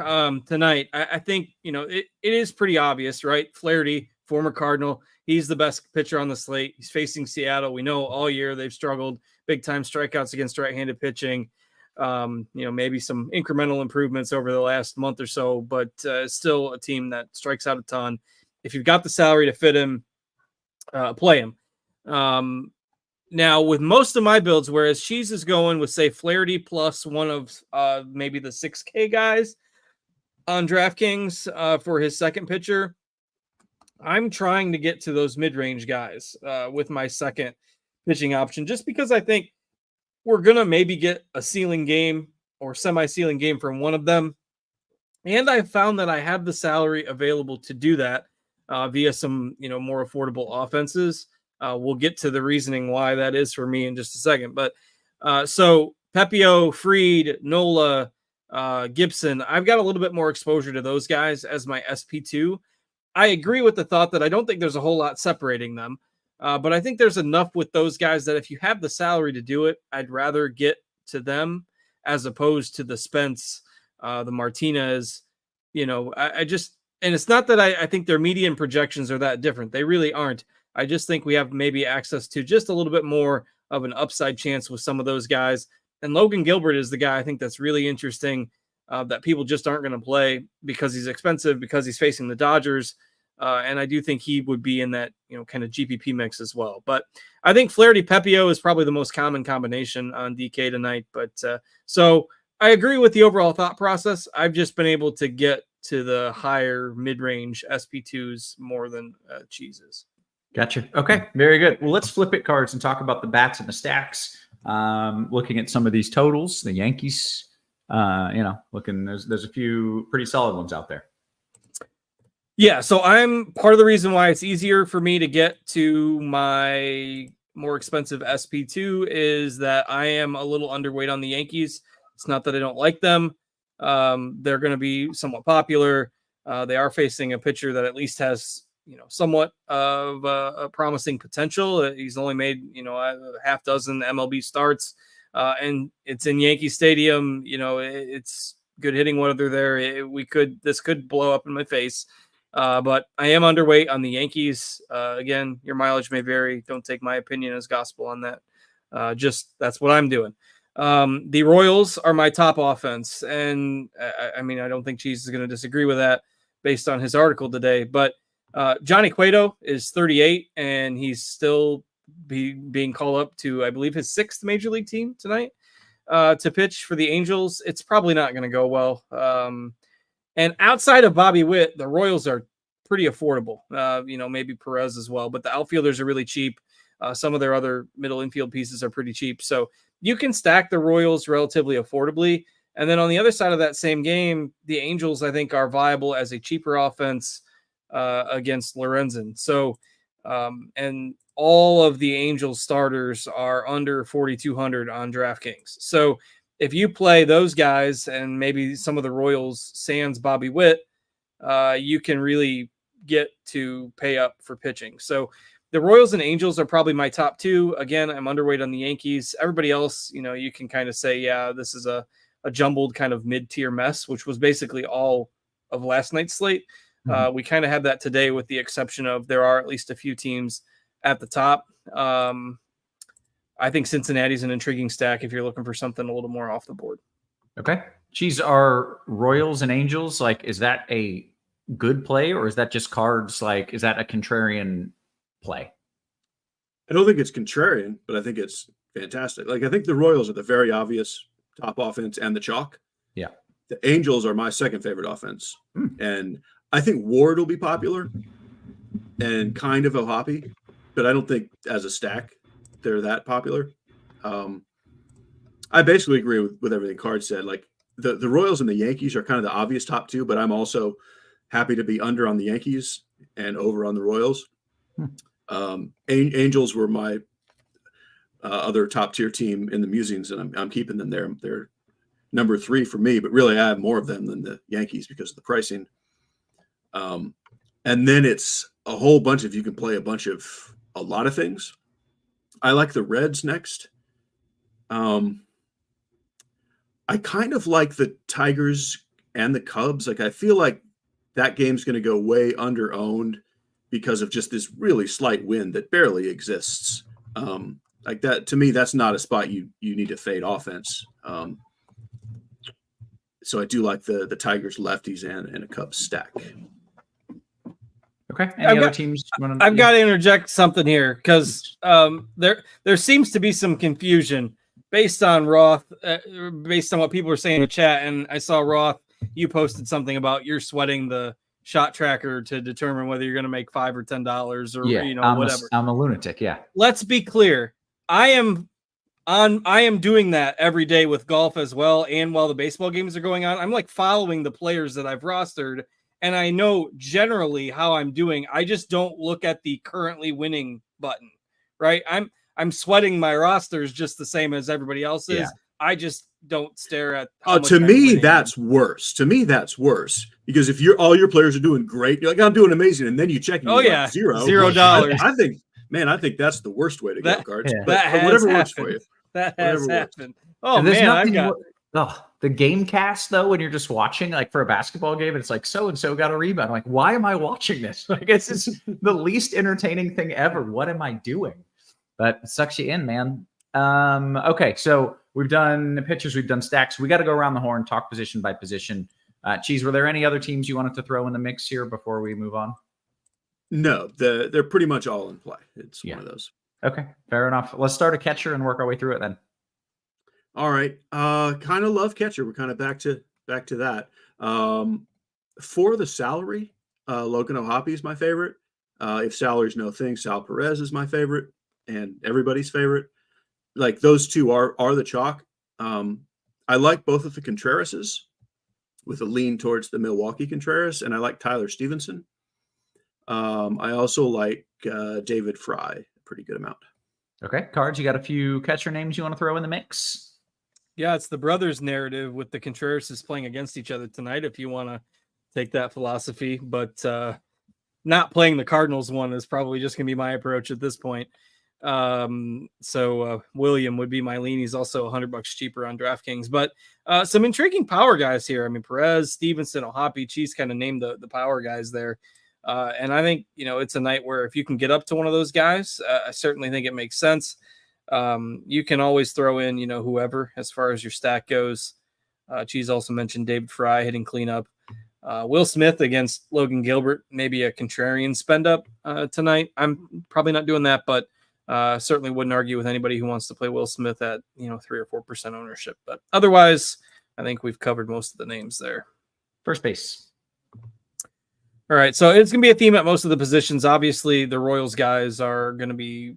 tonight. I think, it is pretty obvious, right? Flaherty, former Cardinal, he's the best pitcher on the slate. He's facing Seattle. We know all year they've struggled big time strikeouts against right-handed pitching. Maybe some incremental improvements over the last month or so, but still a team that strikes out a ton. If you've got the salary to fit him, play him. Now, with most of my builds, whereas Cheese is going with, say, Flaherty plus one of maybe the 6K guys on DraftKings for his second pitcher, I'm trying to get to those mid-range guys with my second pitching option, just because I think we're going to maybe get a ceiling game or semi-ceiling game from one of them. And I found that I have the salary available to do that via some, more affordable offenses. We'll get to the reasoning why that is for me in just a second. But so Pepio, Freed, Nola, Gibson, I've got a little bit more exposure to those guys as my SP2. I agree with the thought that I don't think there's a whole lot separating them. But I think there's enough with those guys that if you have the salary to do it, I'd rather get to them as opposed to the Spence, the Martinez. I just, and it's not that I think their median projections are that different. They really aren't. I just think we have maybe access to just a little bit more of an upside chance with some of those guys. And Logan Gilbert is the guy I think that's really interesting that people just aren't going to play because he's expensive, because he's facing the Dodgers. And I do think he would be in that, kind of GPP mix as well. But I think Flaherty Pepio is probably the most common combination on DK tonight. But so I agree with the overall thought process. I've just been able to get to the higher mid-range SP2s more than Cheeses. Gotcha. Okay, very good. Well, let's flip it, Cards, and talk about the bats and the stacks. Looking at some of these totals, the Yankees, there's a few pretty solid ones out there. Yeah, so I'm part of the reason why it's easier for me to get to my more expensive SP2 is that I am a little underweight on the Yankees. It's not that I don't like them. They're going to be somewhat popular. They are facing a pitcher that at least has, somewhat of a promising potential. He's only made, a half dozen MLB starts. and it's in Yankee Stadium. You know, it's good hitting weather there. This could blow up in my face. But I am underweight on the Yankees. Again, your mileage may vary. Don't take my opinion as gospel on that. Just that's what I'm doing. The Royals are my top offense. And I mean, I don't think Cheese is going to disagree with that based on his article today. But Johnny Cueto is 38, and he's still being called up to, I believe, his 6th major league team tonight to pitch for the Angels. It's probably not going to go well. And outside of Bobby Witt, the Royals are pretty affordable. Maybe Perez as well, but the outfielders are really cheap. Some of their other middle infield pieces are pretty cheap. So you can stack the Royals relatively affordably. And then on the other side of that same game, the Angels, I think, are viable as a cheaper offense against Lorenzen. So, and all of the Angels starters are under 4,200 on DraftKings. So if you play those guys and maybe some of the Royals sans Bobby Witt, you can really get to pay up for pitching. So the Royals and Angels are probably my top 2. Again, I'm underweight on the Yankees. Everybody else, you can kind of say, yeah, this is a jumbled kind of mid-tier mess, which was basically all of last night's slate. We kind of had that today with the exception of there are at least a few teams at the top. I think Cincinnati's an intriguing stack if you're looking for something a little more off the board. Okay. Geez, are Royals and Angels, like, is that a good play or is that just cards? Like, is that a contrarian play? I don't think it's contrarian, but I think it's fantastic. Like, I think the Royals are the very obvious top offense and the chalk. Yeah. The Angels are my second favorite offense. And I think Ward will be popular and kind of a hoppy, but I don't think as a stack they're that popular. I basically agree with everything Card said. Like the Royals and the Yankees are kind of the obvious top 2, but I'm also happy to be under on the Yankees and over on the Royals. Angels were my other top tier team in the musings, and I'm keeping them there. They're number 3 for me, but really I have more of them than the Yankees because of the pricing. And then it's a whole bunch of, you can play a lot of things. I like the Reds next. I kind of like the Tigers and the Cubs. Like, I feel like that game's going to go way under owned because of just this really slight wind that barely exists. Like that, to me, that's not a spot you need to fade offense. So I do like the Tigers lefties and a Cubs stack. Okay. Any other teams? I've got to interject something here because there seems to be some confusion based on Roth, based on what people are saying in the chat. And I saw Roth, you posted something about you're sweating the shot tracker to determine whether you're going to make $5 or $10 or whatever. I'm a lunatic. Yeah. Let's be clear. I am doing that every day with golf as well. And while the baseball games are going on, I'm like following the players that I've rostered. And I know generally how I'm doing. I just don't look at the currently winning button, right? I'm sweating my rosters just the same as everybody else is. Yeah. I just don't stare at. To me, that's worse. To me, that's worse because if all your players are doing great, you're like, I'm doing amazing, and then you check. And like, $0. I think that's the worst way to go, Cards. Yeah. But whatever works for you. That has happened. Oh man, the game cast though, when you're just watching, like for a basketball game, it's like so and so got a rebound. I'm like, why am I watching this? Like, it's the least entertaining thing ever. What am I doing? But it sucks you in, man. Okay, so we've done pitchers, we've done stacks. We got to go around the horn, talk position by position. Cheese, were there any other teams you wanted to throw in the mix here before we move on? No, they're pretty much all in play. It's one of those. Okay, fair enough. Let's start a catcher and work our way through it then. All right. Kind of love catcher. We're kind of back to that. For the salary, Logan O'Hoppe is my favorite. If salary's no thing, Sal Perez is my favorite and everybody's favorite. Like those two are the chalk. I like both of the Contrerases with a lean towards the Milwaukee Contreras, and I like Tyler Stevenson. I also like David Fry a pretty good amount. Okay, Cards, you got a few catcher names you want to throw in the mix? Yeah, it's the brothers narrative with the Contrerases playing against each other tonight, if you want to take that philosophy. But not playing the Cardinals one is probably just going to be my approach at this point. So William would be my lean. He's also $100 cheaper on DraftKings, but some intriguing power guys here. I mean, Perez, Stevenson, Ohapi, Cheese kind of named the power guys there. And I think, it's a night where if you can get up to one of those guys, I certainly think it makes sense. You can always throw in, whoever as far as your stack goes. Cheese also mentioned David Fry hitting cleanup. Will Smith against Logan Gilbert, maybe a contrarian spend up tonight. I'm probably not doing that, but certainly wouldn't argue with anybody who wants to play Will Smith at 3 or 4% ownership. But otherwise, I think we've covered most of the names there. First base. All right, so it's going to be a theme at most of the positions. Obviously, the Royals guys are going to be,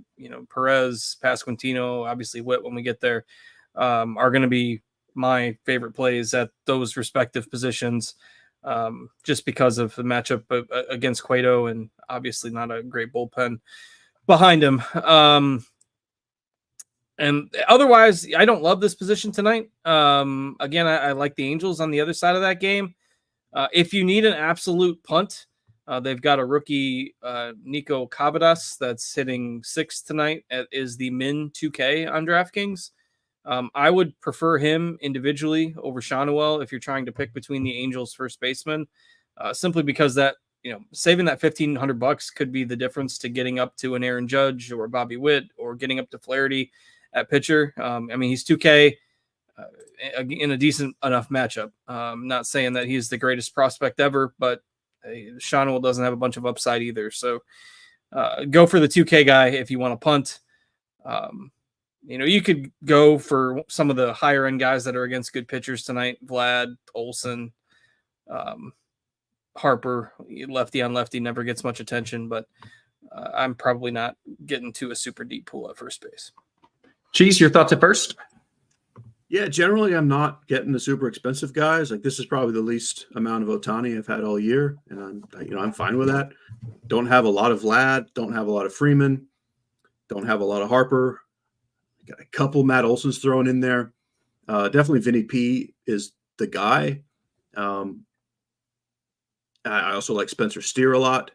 Perez, Pasquantino, obviously Witt when we get there, are going to be my favorite plays at those respective positions, just because of the matchup against Cueto and obviously not a great bullpen behind him. And otherwise, I don't love this position tonight. Again, I like the Angels on the other side of that game. If you need an absolute punt, they've got a rookie, Nico Cavadas, that's hitting 6th tonight. Is the min 2K on DraftKings. I would prefer him individually over Shanuel if you're trying to pick between the Angels first baseman, simply because that, saving that $1,500 could be the difference to getting up to an Aaron Judge or Bobby Witt or getting up to Flaherty at pitcher. I mean, he's 2K. In a decent enough matchup. Not saying that he's the greatest prospect ever, but Shanuel doesn't have a bunch of upside either. So go for the 2K guy if you want to punt. You could go for some of the higher end guys that are against good pitchers tonight. Vlad, Olsen, Harper, lefty on lefty, never gets much attention, but I'm probably not getting to a super deep pool at first base. Cheese, your thoughts at first? Yeah, generally I'm not getting the super expensive guys. Like this is probably the least amount of Ohtani I've had all year, and I'm fine with that. Don't have a lot of Vlad, don't have a lot of Freeman, don't have a lot of Harper. Got a couple Matt Olson's thrown in there. Definitely Vinny P is the guy. I also like Spencer Steer a lot,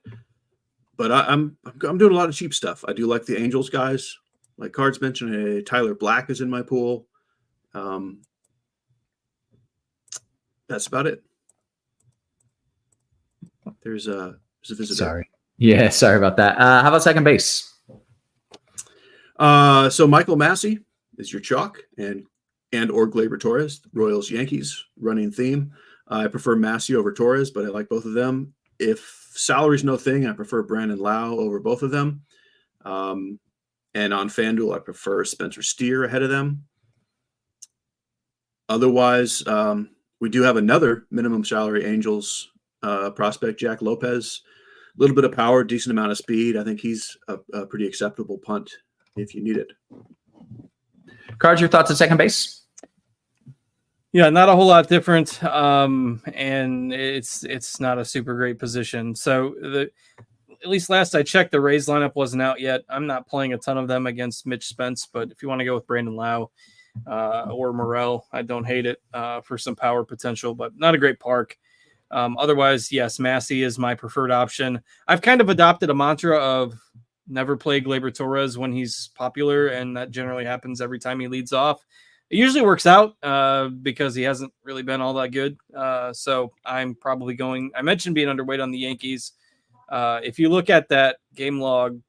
but I'm doing a lot of cheap stuff. I do like the Angels guys, like Cards mentioned. Hey, Tyler Black is in my pool. That's about it. There's a visitor. Sorry. Yeah, sorry about that. How about second base? So Michael Massey is your chalk and or Gleyber Torres, Royals Yankees running theme. I prefer Massey over Torres, but I like both of them. If salary's no thing, I prefer Brandon Lau over both of them. And on FanDuel, I prefer Spencer Steer ahead of them. Otherwise, we do have another minimum salary Angels prospect, Jack Lopez. A little bit of power, decent amount of speed. I think he's a pretty acceptable punt if you need it. Cards, your thoughts at second base? Yeah, not a whole lot different. And it's not a super great position. So at least last I checked, the Rays lineup wasn't out yet. I'm not playing a ton of them against Mitch Spence, but if you want to go with Brandon Lau or Morel, I don't hate it for some power potential, but not a great park. Otherwise, yes, Massey is my preferred option. I've kind of adopted a mantra of never play Gleyber Torres when he's popular, and that generally happens every time he leads off. It usually works out because he hasn't really been all that good. So I'm probably going – I mentioned being underweight on the Yankees. If you look at that game log,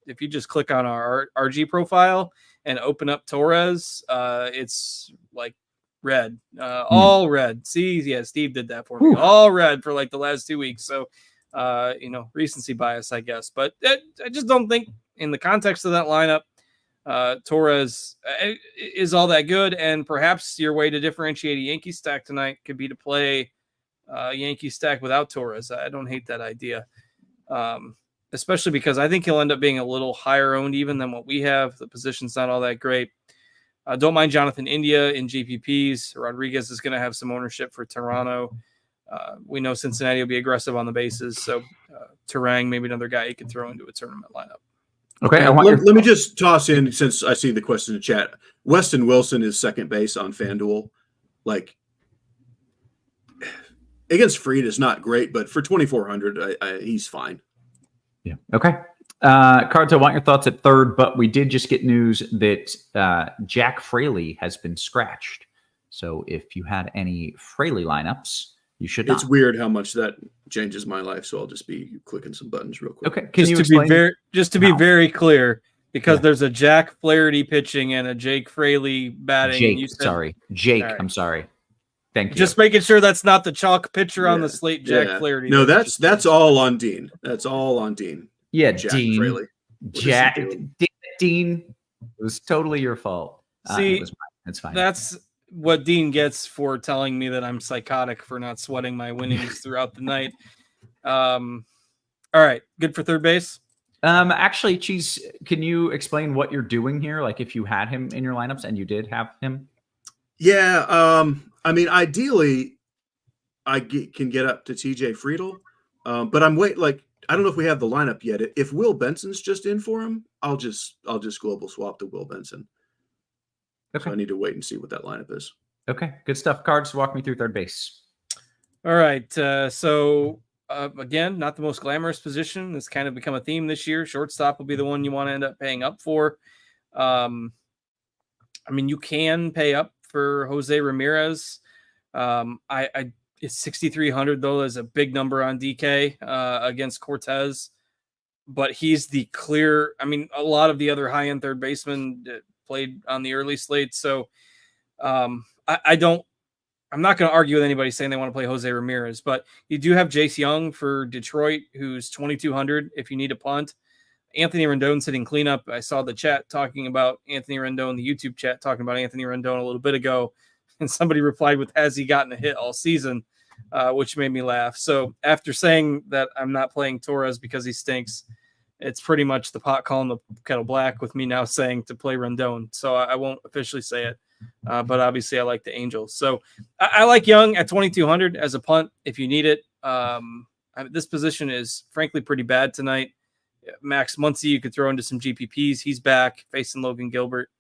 if you just click on our RG profile and open up Torres, it's like red, all red. See, yeah, Steve did that for me. All red for like the last 2 weeks. So, recency bias, I guess. But I just don't think in the context of that lineup, Torres is all that good. And perhaps your way to differentiate a Yankee stack tonight could be to play Yankee stack without Torres. I don't hate that idea. Especially because I think he'll end up being a little higher owned even than what we have. The position's not all that great. Don't mind Jonathan India in GPPs. Rodriguez is going to have some ownership for Toronto. We know Cincinnati will be aggressive on the bases. So Terang, maybe another guy you could throw into a tournament lineup. Okay. Let me just toss in, since I see the question in the chat. Weston Wilson is second base on FanDuel. Like, against Fried is not great, but for 2,400, he's fine. Yeah. Okay. Cards, I want your thoughts at third, but we did just get news that Jack Fraley has been scratched. So if you had any Fraley lineups, you should not. It's weird how much that changes my life, so I'll just be clicking some buttons real quick. Okay, can you Just to be very clear, because there's a Jack Flaherty pitching and a Jake Fraley batting. Jake, and you said, sorry. Jake, right. I'm sorry. Thank you. Just making sure that's not the chalk pitcher on the slate, Jack Flaherty. No, that's all on Dean. That's all on Dean. Yeah, Jack Dean. Fraley. Dean, it was totally your fault. See, it was mine. It's fine. That's what Dean gets for telling me that I'm psychotic for not sweating my winnings throughout the night. All right, good for third base. Actually, Cheese, can you explain what you're doing here? Like if you had him in your lineups and you did have him? Yeah, I mean, ideally, I can get up to TJ Friedel, but I'm I don't know if we have the lineup yet. If Will Benson's just in for him, I'll just global swap to Will Benson. Okay. So I need to wait and see what that lineup is. Okay, good stuff. Cards, walk me through third base. All right, so again, not the most glamorous position. It's kind of become a theme this year. Shortstop will be the one you want to end up paying up for. I mean, you can pay up for Jose Ramirez. It's 6,300 though. Is a big number on DK against Cortez, but he's the clear. I mean, a lot of the other high-end third basemen played on the early slate, so I'm not going to argue with anybody saying they want to play Jose Ramirez, but you do have Jace Young for Detroit, who's 2,200 if you need a punt. Anthony Rendon sitting cleanup. I saw the chat talking about Anthony Rendon, the YouTube chat talking about Anthony Rendon a little bit ago, and somebody replied with, has he gotten a hit all season, which made me laugh. So after saying that I'm not playing Torres because he stinks, it's pretty much the pot calling the kettle black with me now saying to play Rendon. So I won't officially say it, but obviously I like the Angels. So I like Young at 2,200 as a punt if you need it. This position is frankly pretty bad tonight. Max Muncy, you could throw into some GPPs. He's back facing Logan Gilbert.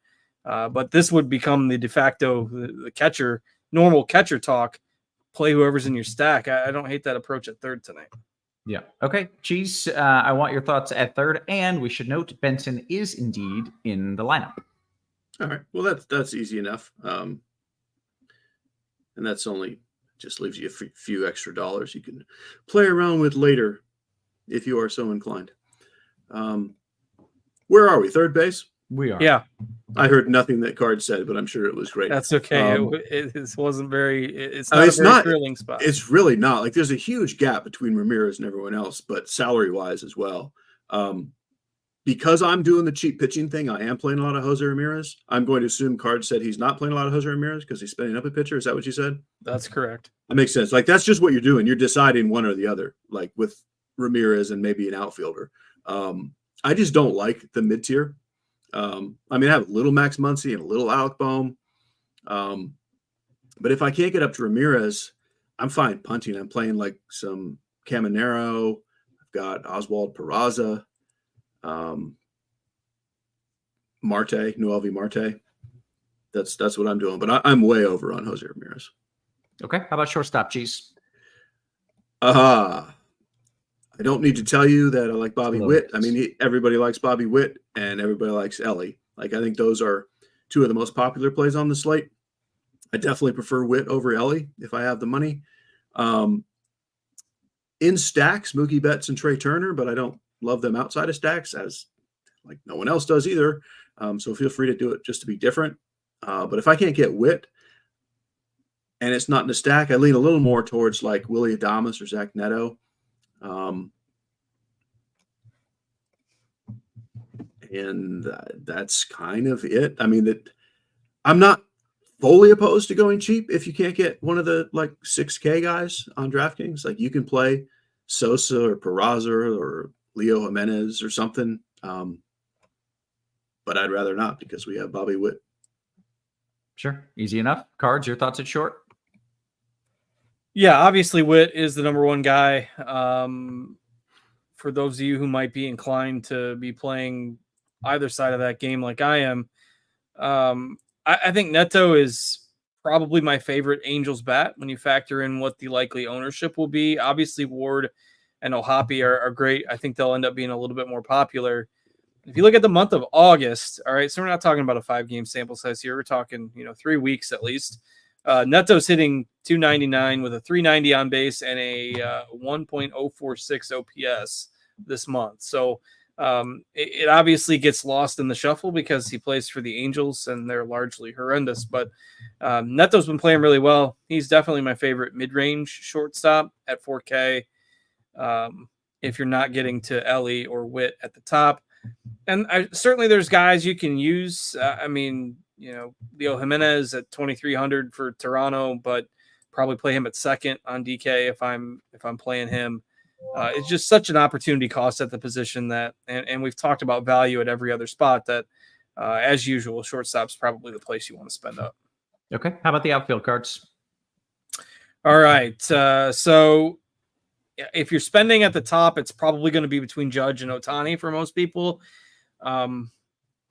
But this would become the de facto, the catcher, normal catcher talk. Play whoever's in your stack. I don't hate that approach at third tonight. Yeah. Okay. Cheese, I want your thoughts at third. And we should note Benson is indeed in the lineup. All right. Well, that's easy enough. And that's only just leaves you a few extra dollars you can play around with later if you are so inclined. Where are we? Third base? We are. Yeah. I heard nothing that Card said, but I'm sure it was great. That's okay. It wasn't very. It's not a very thrilling spot. It's really not. Like there's a huge gap between Ramirez and everyone else, but salary wise as well. Because I'm doing the cheap pitching thing, I am playing a lot of Jose Ramirez. I'm going to assume Card said he's not playing a lot of Jose Ramirez because he's spending up a pitcher. Is that what you said? That's correct. That makes sense. Like that's just what you're doing. You're deciding one or the other, like with Ramirez and maybe an outfielder. I just don't like the mid tier. I mean, I have a little Max Muncy and a little Alec Bohm. But if I can't get up to Ramirez, I'm fine punting. I'm playing like some Caminero. I've got Oswald Peraza, Marte, Noelvi Marte. That's what I'm doing. But I'm way over on Jose Ramirez. Okay. How about shortstop, Cheese? I don't need to tell you that I like Bobby Witt. I mean, everybody likes Bobby Witt and everybody likes Ellie. Like, I think those are two of the most popular plays on the slate. I definitely prefer Witt over Ellie if I have the money. In stacks, Mookie Betts and Trey Turner, but I don't love them outside of stacks as like no one else does either. So feel free to do it just to be different. But if I can't get Witt and it's not in a stack, I lean a little more towards like Willie Adames or Zach Neto. And that's kind of it. I mean, I'm not fully opposed to going cheap if you can't get one of the like 6K guys on DraftKings. Like you can play Sosa or Peraza or Leo Jimenez or something. But I'd rather not because we have Bobby Witt. Sure. Easy enough. Cards, your thoughts at short? Yeah, obviously Witt is the number one guy. For those of you who might be inclined to be playing either side of that game like I am, I think Neto is probably my favorite Angels bat when you factor in what the likely ownership will be. Obviously, Ward and Ohapi are great. I think they'll end up being a little bit more popular. If you look at the month of August, all right, so we're not talking about a 5-game sample size here. We're talking, 3 Weeks at least. Neto's hitting 299 with a 390 on base and a 1.046 OPS this month. So it obviously gets lost in the shuffle because he plays for the Angels and they're largely horrendous. But Neto's been playing really well. He's definitely my favorite mid-range shortstop at 4K. If you're not getting to Ellie or Witt at the top. And certainly there's guys you can use. Leo Jimenez at 2,300 for Toronto, but probably play him at second on DK if I'm playing him. It's just such an opportunity cost at the position that, and we've talked about value at every other spot that, as usual, shortstop's probably the place you want to spend up. Okay. How about the outfield cards? All right. So if you're spending at the top, it's probably going to be between Judge and Ohtani for most people.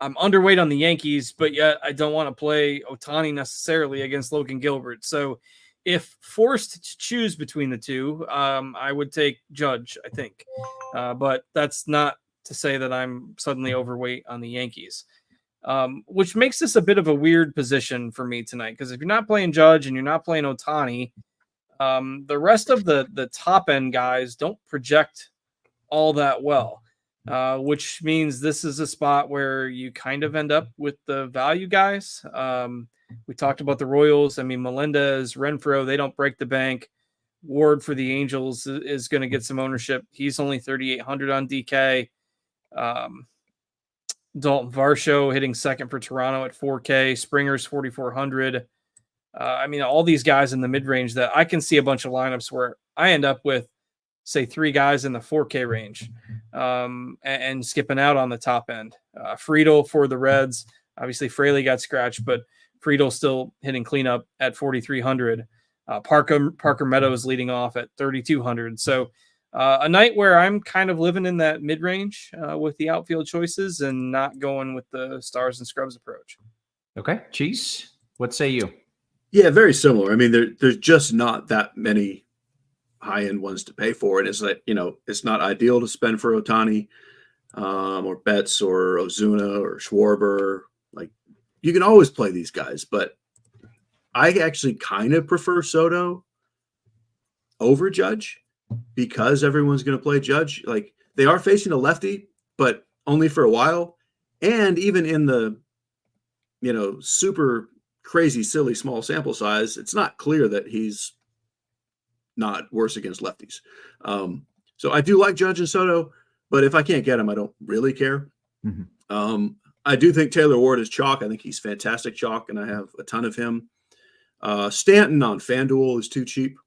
I'm underweight on the Yankees, but yet I don't want to play Ohtani necessarily against Logan Gilbert. So if forced to choose between the two, I would take Judge, I think. But that's not to say that I'm suddenly overweight on the Yankees, which makes this a bit of a weird position for me tonight. Because if you're not playing Judge and you're not playing Ohtani, the rest of the top end guys don't project all that well. Which means this is a spot where you kind of end up with the value guys. We talked about the Royals. I mean, Melendez, Renfroe, they don't break the bank. Ward for the Angels is going to get some ownership. He's only 3,800 on DK. Dalton Varsho hitting second for Toronto at 4K. Springer's 4,400. All these guys in the mid-range that I can see a bunch of lineups where I end up with, say, 3 guys in the 4K range and skipping out on the top end. Friedel for the Reds. Obviously, Fraley got scratched, but Friedel still hitting cleanup at 4,300. Parker Meadows leading off at 3,200. So a night where I'm kind of living in that mid-range with the outfield choices and not going with the stars and scrubs approach. Okay. Cheese, what say you? Yeah, very similar. I mean, there's just not that many high-end ones to pay for. And it's like, it's not ideal to spend for Ohtani or Betts or Ozuna or Schwarber. Like, you can always play these guys, but I actually kind of prefer Soto over Judge because everyone's going to play Judge. Like, they are facing a lefty, but only for a while. And even in the, super crazy, silly, small sample size, it's not clear that he's not worse against lefties. So I do like Judge and Soto, but if I can't get him, I don't really care. Mm-hmm. I do think Taylor Ward is chalk. I think he's fantastic chalk, and I have a ton of him. Stanton on FanDuel is too cheap.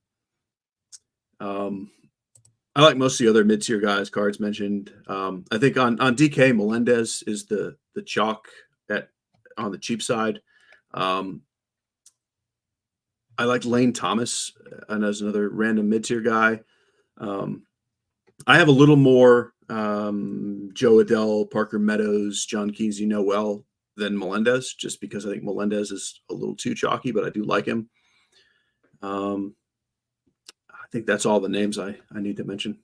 I like most of the other mid-tier guys, cards mentioned. I think on DK, Melendez is the chalk on the cheap side. I like Lane Thomas, and as another random mid-tier guy. I have a little more Joe Adele, Parker Meadows, John Keys, well, than Melendez, just because I think Melendez is a little too chalky, but I do like him. I think that's all the names I need to mention.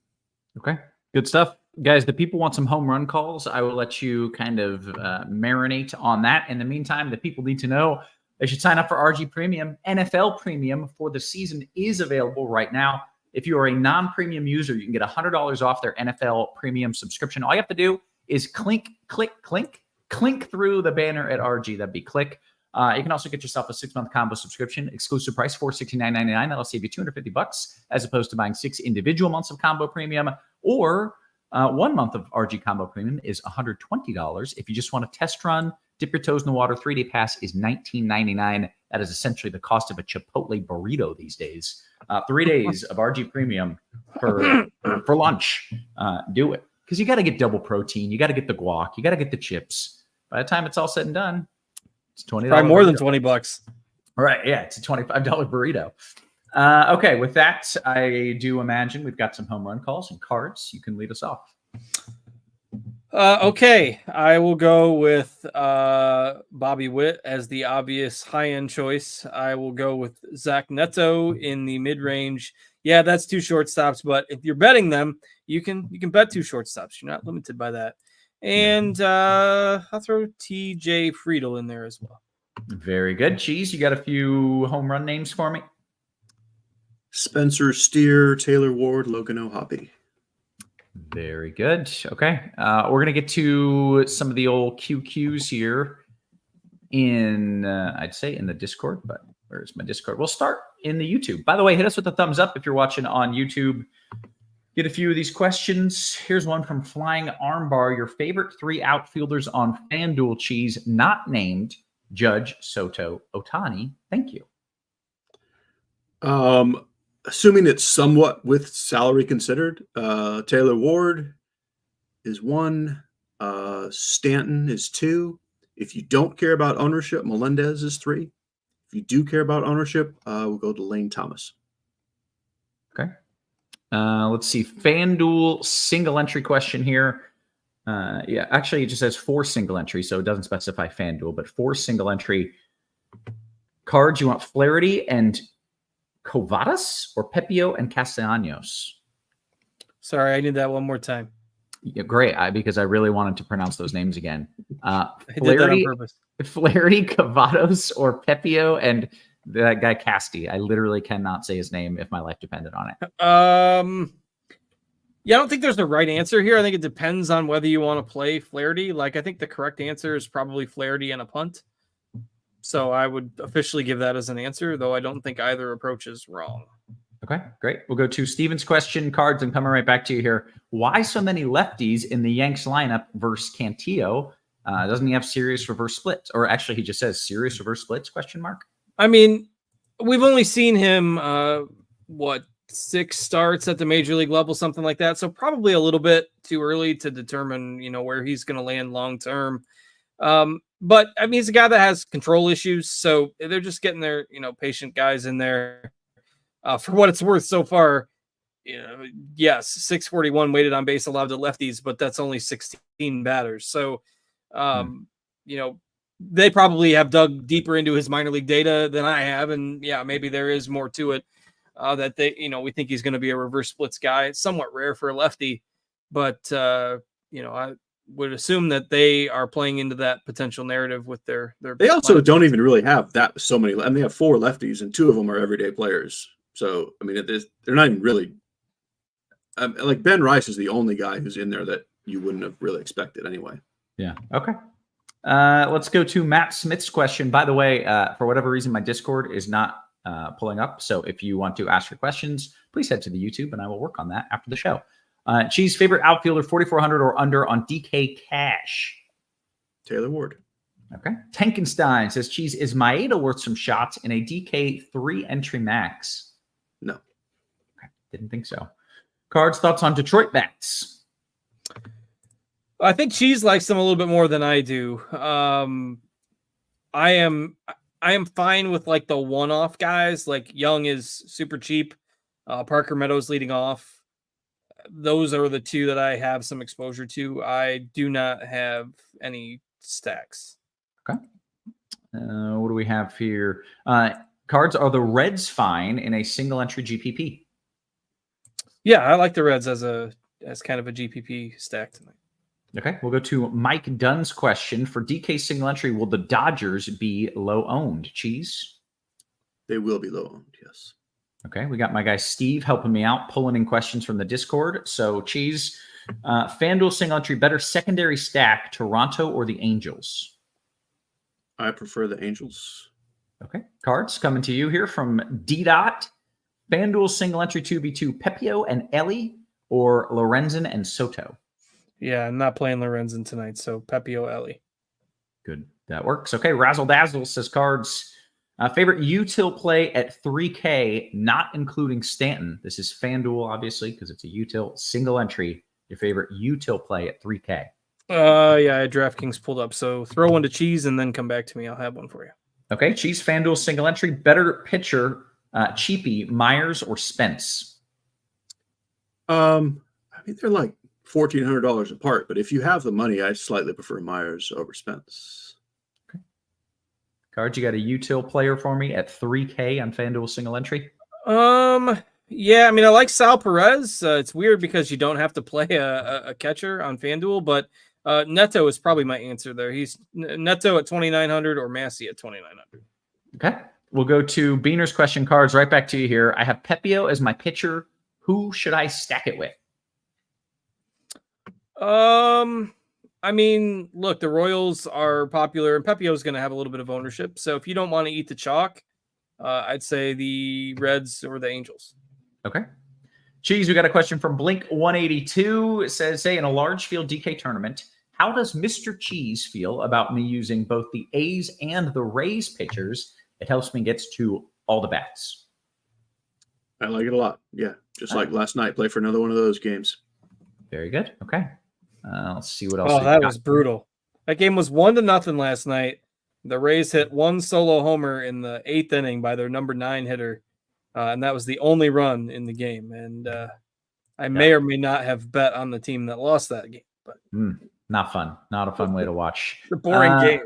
Okay, good stuff. Guys, the people want some home run calls. I will let you kind of marinate on that. In the meantime, the people need to know they should sign up for RG Premium. NFL Premium for the season is available right now. If you are a non-premium user, you can get $100 off their NFL Premium subscription. All you have to do is click through the banner at RG. That'd be click. You can also get yourself a 6-month combo subscription, exclusive price $469.99. That'll save you $250 as opposed to buying 6 individual months of combo premium, or 1 month of RG combo premium is $120. If you just want a test run, dip your toes in the water, 3-day pass is $19.99. That is essentially the cost of a Chipotle burrito these days. 3 days of RG premium for lunch. Do it. Because you got to get double protein. You got to get the guac. You got to get the chips. By the time it's all said and done, it's $20. Probably more burrito. than $20. All right. Yeah, it's a $25 burrito. Okay, with that, I do imagine we've got some home run calls and cards. You can lead us off. Okay, I will go with Bobby Witt as the obvious high-end choice. I will go with Zach Neto in the mid-range. Yeah, that's 2 shortstops, but if you're betting them, you can bet 2 shortstops. You're not limited by that. And I'll throw TJ Friedel in there as well. Very good. Cheese, you got a few home run names for me? Spencer Steer, Taylor Ward, Logan O'Hoppe. Very good. Okay. We're going to get to some of the old QQs here in, I'd say in the Discord, but where's my Discord? We'll start in the YouTube. By the way, hit us with a thumbs up if you're watching on YouTube. Get a few of these questions. Here's one from Flying Armbar. Your favorite 3 outfielders on FanDuel, Cheese, not named Judge, Soto, Ohtani. Thank you. Assuming it's somewhat with salary considered, Taylor Ward is 1. Stanton is 2. If you don't care about ownership, Melendez is 3. If you do care about ownership, we'll go to Lane Thomas. Okay. Let's see. FanDuel single entry question here. Yeah, actually, it just says 4 single entry, so it doesn't specify FanDuel, but 4 single entry cards. You want Flaherty and Covadas or Pepio and Castellanos? Sorry, I need that one more time. Yeah, great. Because I really wanted to pronounce those names again. I did that on purpose. Flaherty, Covadas, or Pepio, and that guy Casti. I literally cannot say his name if my life depended on it. Yeah, I don't think there's a right answer here. I think it depends on whether you want to play Flaherty. Like, I think the correct answer is probably Flaherty and a punt. So I would officially give that as an answer, though I don't think either approach is wrong. Okay, great. We'll go to Steven's question, cards, and coming right back to you here. Why so many lefties in the Yanks lineup versus Cantillo? Doesn't he have serious reverse splits? Or actually, he just says serious reverse splits, question mark? I mean, we've only seen him, 6 starts at the major league level, something like that. So probably a little bit too early to determine, where he's going to land long term. But I mean, he's a guy that has control issues. So they're just getting their, patient guys in there. For what it's worth so far, yes, 641 weighted on base allowed to lefties, but that's only 16 batters. So, they probably have dug deeper into his minor league data than I have. And yeah, maybe there is more to it that they, we think he's going to be a reverse splits guy. It's somewhat rare for a lefty, but, I would assume that they are playing into that potential narrative with their. They also don't even really have so many. I mean, they have 4 lefties and 2 of them are everyday players. So, I mean, they're not even really like Ben Rice is the only guy who's in there that you wouldn't have really expected anyway. Yeah. Okay. Let's go to Matt Smith's question. By the way, for whatever reason, my Discord is not pulling up. So if you want to ask your questions, please head to the YouTube and I will work on that after the show. Cheese, favorite outfielder, 4,400 or under on DK Cash? Taylor Ward. Okay. Tankenstein says, Cheese, is Maeda worth some shots in a DK 3 entry max? No. Okay. Didn't think so. Cards, thoughts on Detroit bats? I think Cheese likes them a little bit more than I do. I am fine with like the one-off guys. Like Young is super cheap. Parker Meadows leading off. Those are the 2 that I have some exposure to. I do not have any stacks. Okay. What do we have here? Cards, are the Reds fine in a single entry GPP? Yeah, I like the Reds as kind of a GPP stack tonight. Okay, we'll go to Mike Dunn's question. For DK single entry, will the Dodgers be low owned? Cheese? They will be low owned, yes. Okay, we got my guy Steve helping me out, pulling in questions from the Discord. So, Cheese, FanDuel single entry, better secondary stack, Toronto or the Angels? I prefer the Angels. Okay, cards coming to you here from D-Dot. FanDuel single entry 2v2, Pepio and Ellie or Lorenzen and Soto? Yeah, I'm not playing Lorenzen tonight, so Pepio Ellie. Good, that works. Okay, Razzle Dazzle says cards. Favorite util play at 3K, not including Stanton. This is FanDuel, obviously, because it's a util single entry. Your favorite util play at 3K. Yeah, I had DraftKings pulled up, so throw one to Cheese and then come back to me. I'll have one for you. Okay, Cheese, FanDuel single entry, better pitcher, cheapy, Myers or Spence? I mean, they're like $1,400 apart. But if you have the money, I slightly prefer Myers over Spence. Cards, you got a util player for me at 3K on FanDuel single entry? Yeah, I mean, I like Sal Perez. It's weird because you don't have to play a catcher on FanDuel, but Neto is probably my answer there. He's Neto at 2,900 or Massey at 2,900. Okay. We'll go to Beaner's question. Cards, right back to you here. I have Pepio as my pitcher. Who should I stack it with? I mean, look, the Royals are popular, and Pepio is going to have a little bit of ownership. So if you don't want to eat the chalk, I'd say the Reds or the Angels. Okay. Cheese, we got a question from Blink 182. It says, say in a large field DK tournament, how does Mr. Cheese feel about me using both the A's and the Rays pitchers? It helps me get to all the bats. I like it a lot. Yeah. Just like last night, play for another one of those games. Very good. Okay. Let's see what else. Oh, that was brutal. That game was 1-0 last night. The Rays hit one solo homer in the 8th inning by their number 9 hitter. And that was the only run in the game. And I may or may not have bet on the team that lost that game. But not fun. Not a fun way to watch. It's a boring game.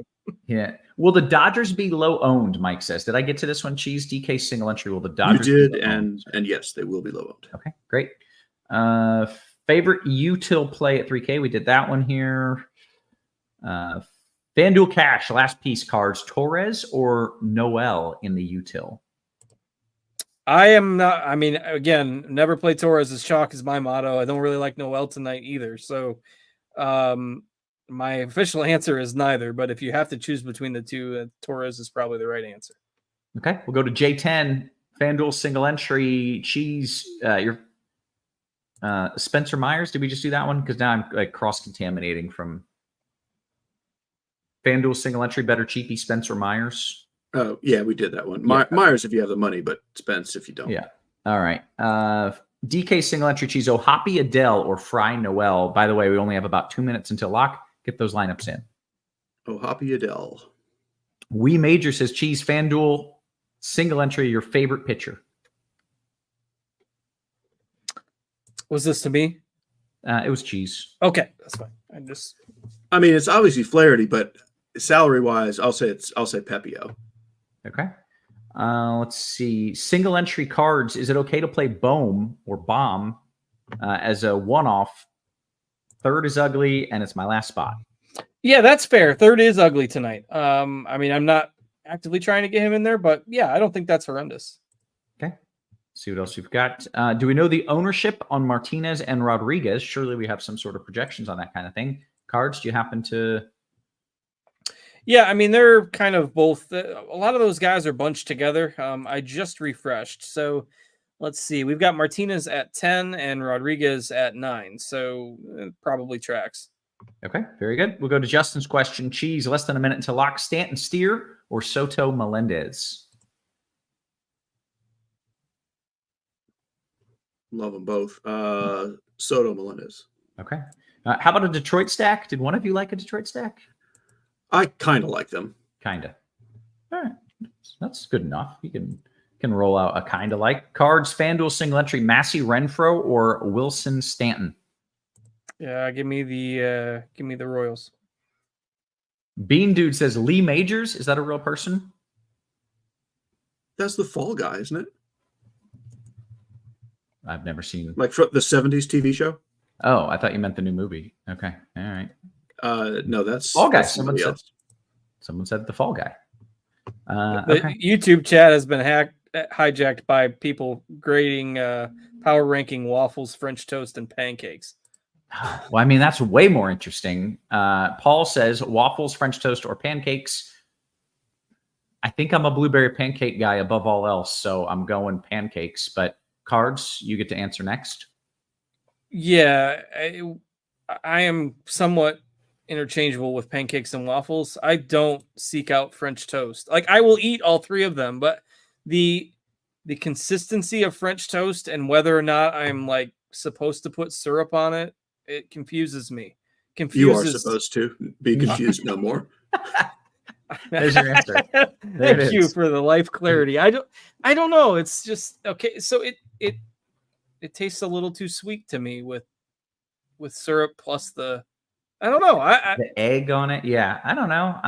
Yeah. Will the Dodgers be low owned? Mike says. Did I get to this one? Cheese DK single entry. Will the Dodgers? You did, and yes, they will be low owned. Okay, great. Favorite util play at 3K. We did that one here. FanDuel Cash last piece cards. Torres or Noel in the util. I am not. I mean, again, never play Torres as chalk is my motto. I don't really like Noel tonight either. So, my official answer is neither. But if you have to choose between the two, Torres is probably the right answer. Okay, we'll go to J10 FanDuel single entry. Cheese, your Spencer Myers. Did we just do that one? Because now I'm like cross contaminating from FanDuel single entry. Better cheapy Spencer Myers. Oh yeah, we did that one. Yeah. Myers if you have the money, but Spence if you don't. Yeah. All right. DK single entry. Cheese. Hoppy Adele or Fry Noel. By the way, we only have about 2 minutes until lock. Get those lineups in. Hoppy Adele. We Major says Cheese FanDuel single entry. Your favorite pitcher. Was this to me? It was Cheese. Okay, that's fine. I mean, it's obviously Flaherty, but salary wise, I'll say Pepio. Okay. Let's see. Single entry cards. Is it okay to play Bohm or Bomb as a one-off? Third is ugly, and it's my last spot. Yeah, that's fair. Third is ugly tonight. I mean, I'm not actively trying to get him in there, but yeah, I don't think that's horrendous. Okay. See what else we've got. Do we know the ownership on Martinez and Rodriguez? Surely we have some sort of projections on that kind of thing. Cards, do you happen to... Yeah, I mean, they're kind of both. A lot of those guys are bunched together. I just refreshed. So let's see. We've got Martinez at 10 and Rodriguez at 9. So it probably tracks. Okay, very good. We'll go to Justin's question. Cheese, less than a minute until lock. Stanton Steer or Soto Melendez? Love them both. Soto Melendez. Okay. How about a Detroit stack? Did one of you like a Detroit stack? I kind of like them. Kind of. All right. That's good enough. You can roll out a kind of like. Cards, FanDuel single entry, Massey Renfro or Wilson Stanton? Yeah, give me the Royals. Bean Dude says Lee Majors. Is that a real person? That's the Fall Guy, isn't it? I've never seen. Like from the 70s TV show? Oh, I thought you meant the new movie. Okay. All right. No, that's Fall Guy. that's Someone said the Fall Guy. The Okay. YouTube chat has been hijacked by people grading power ranking waffles, French toast, and pancakes. Well, I mean, that's way more interesting. Paul says waffles, French toast, or pancakes. I think I'm a blueberry pancake guy above all else, so I'm going pancakes. But cards, you get to answer next. Yeah, I am somewhat interchangeable with pancakes and waffles. I don't seek out French toast. Like, I will eat all three of them, but the consistency of French toast and whether or not I'm like supposed to put syrup on it, it confuses me. You are supposed to be confused no more. There's your answer. Thank you for the life clarity. I don't know. It's just okay. So it tastes a little too sweet to me with with syrup plus the. I don't know. The egg on it. Yeah, I don't know.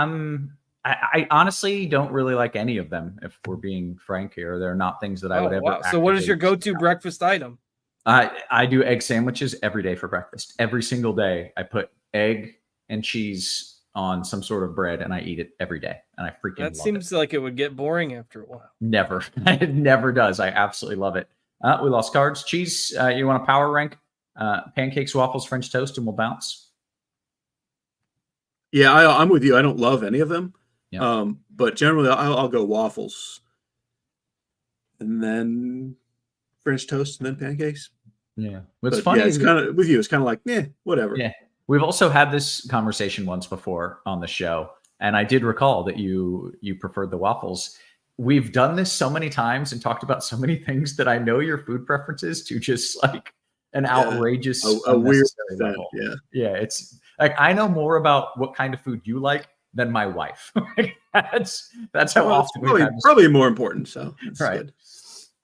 I honestly don't really like any of them. If we're being frank here, they're not things that I would ever. Wow. So what is your actively go-to breakfast item? I do egg sandwiches every day for breakfast. Every single day, I put egg and cheese on some sort of bread, and I eat it every day. And I freaking That love seems like it would get boring after a while. Never. It never does. I absolutely love it. We lost cards. Cheese, you want to power rank? Pancakes, waffles, French toast, and we'll bounce. Yeah, I'm with you. I don't love any of them. Yeah. But generally, I'll go waffles, and then French toast, and then pancakes. Yeah. What's funny it's kind of with you. It's kind of like, whatever. Yeah. We've also had this conversation once before on the show, and I did recall that you preferred the waffles. We've done this so many times and talked about so many things that I know your food preferences to just like an outrageous, a weird level. Yeah. Yeah. It's like I know more about what kind of food you like than my wife. that's how often probably more important. So that's right. good.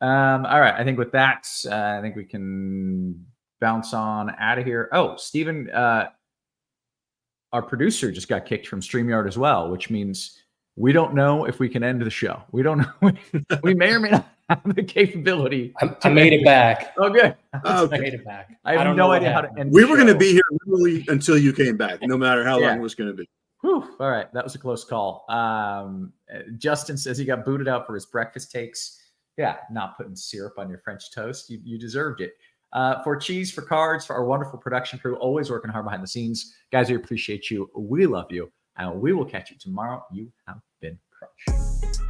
All right. I think with that, I think we can bounce on out of here. Oh, Steven, our producer just got kicked from StreamYard as well, which means we don't know if we can end the show. We don't know. We may or may not have the capability. I made it back. Oh, good. I made it back. I have no idea how to end We the were going to show. be here literally until you came back, no matter how long it was going to be. Whew. All right. That was a close call. Justin says he got booted out for his breakfast takes. Yeah, not putting syrup on your French toast. You deserved it. For Cheese, for Cards, for our wonderful production crew, always working hard behind the scenes. Guys, we appreciate you. We love you. And we will catch you tomorrow. You have been crushed.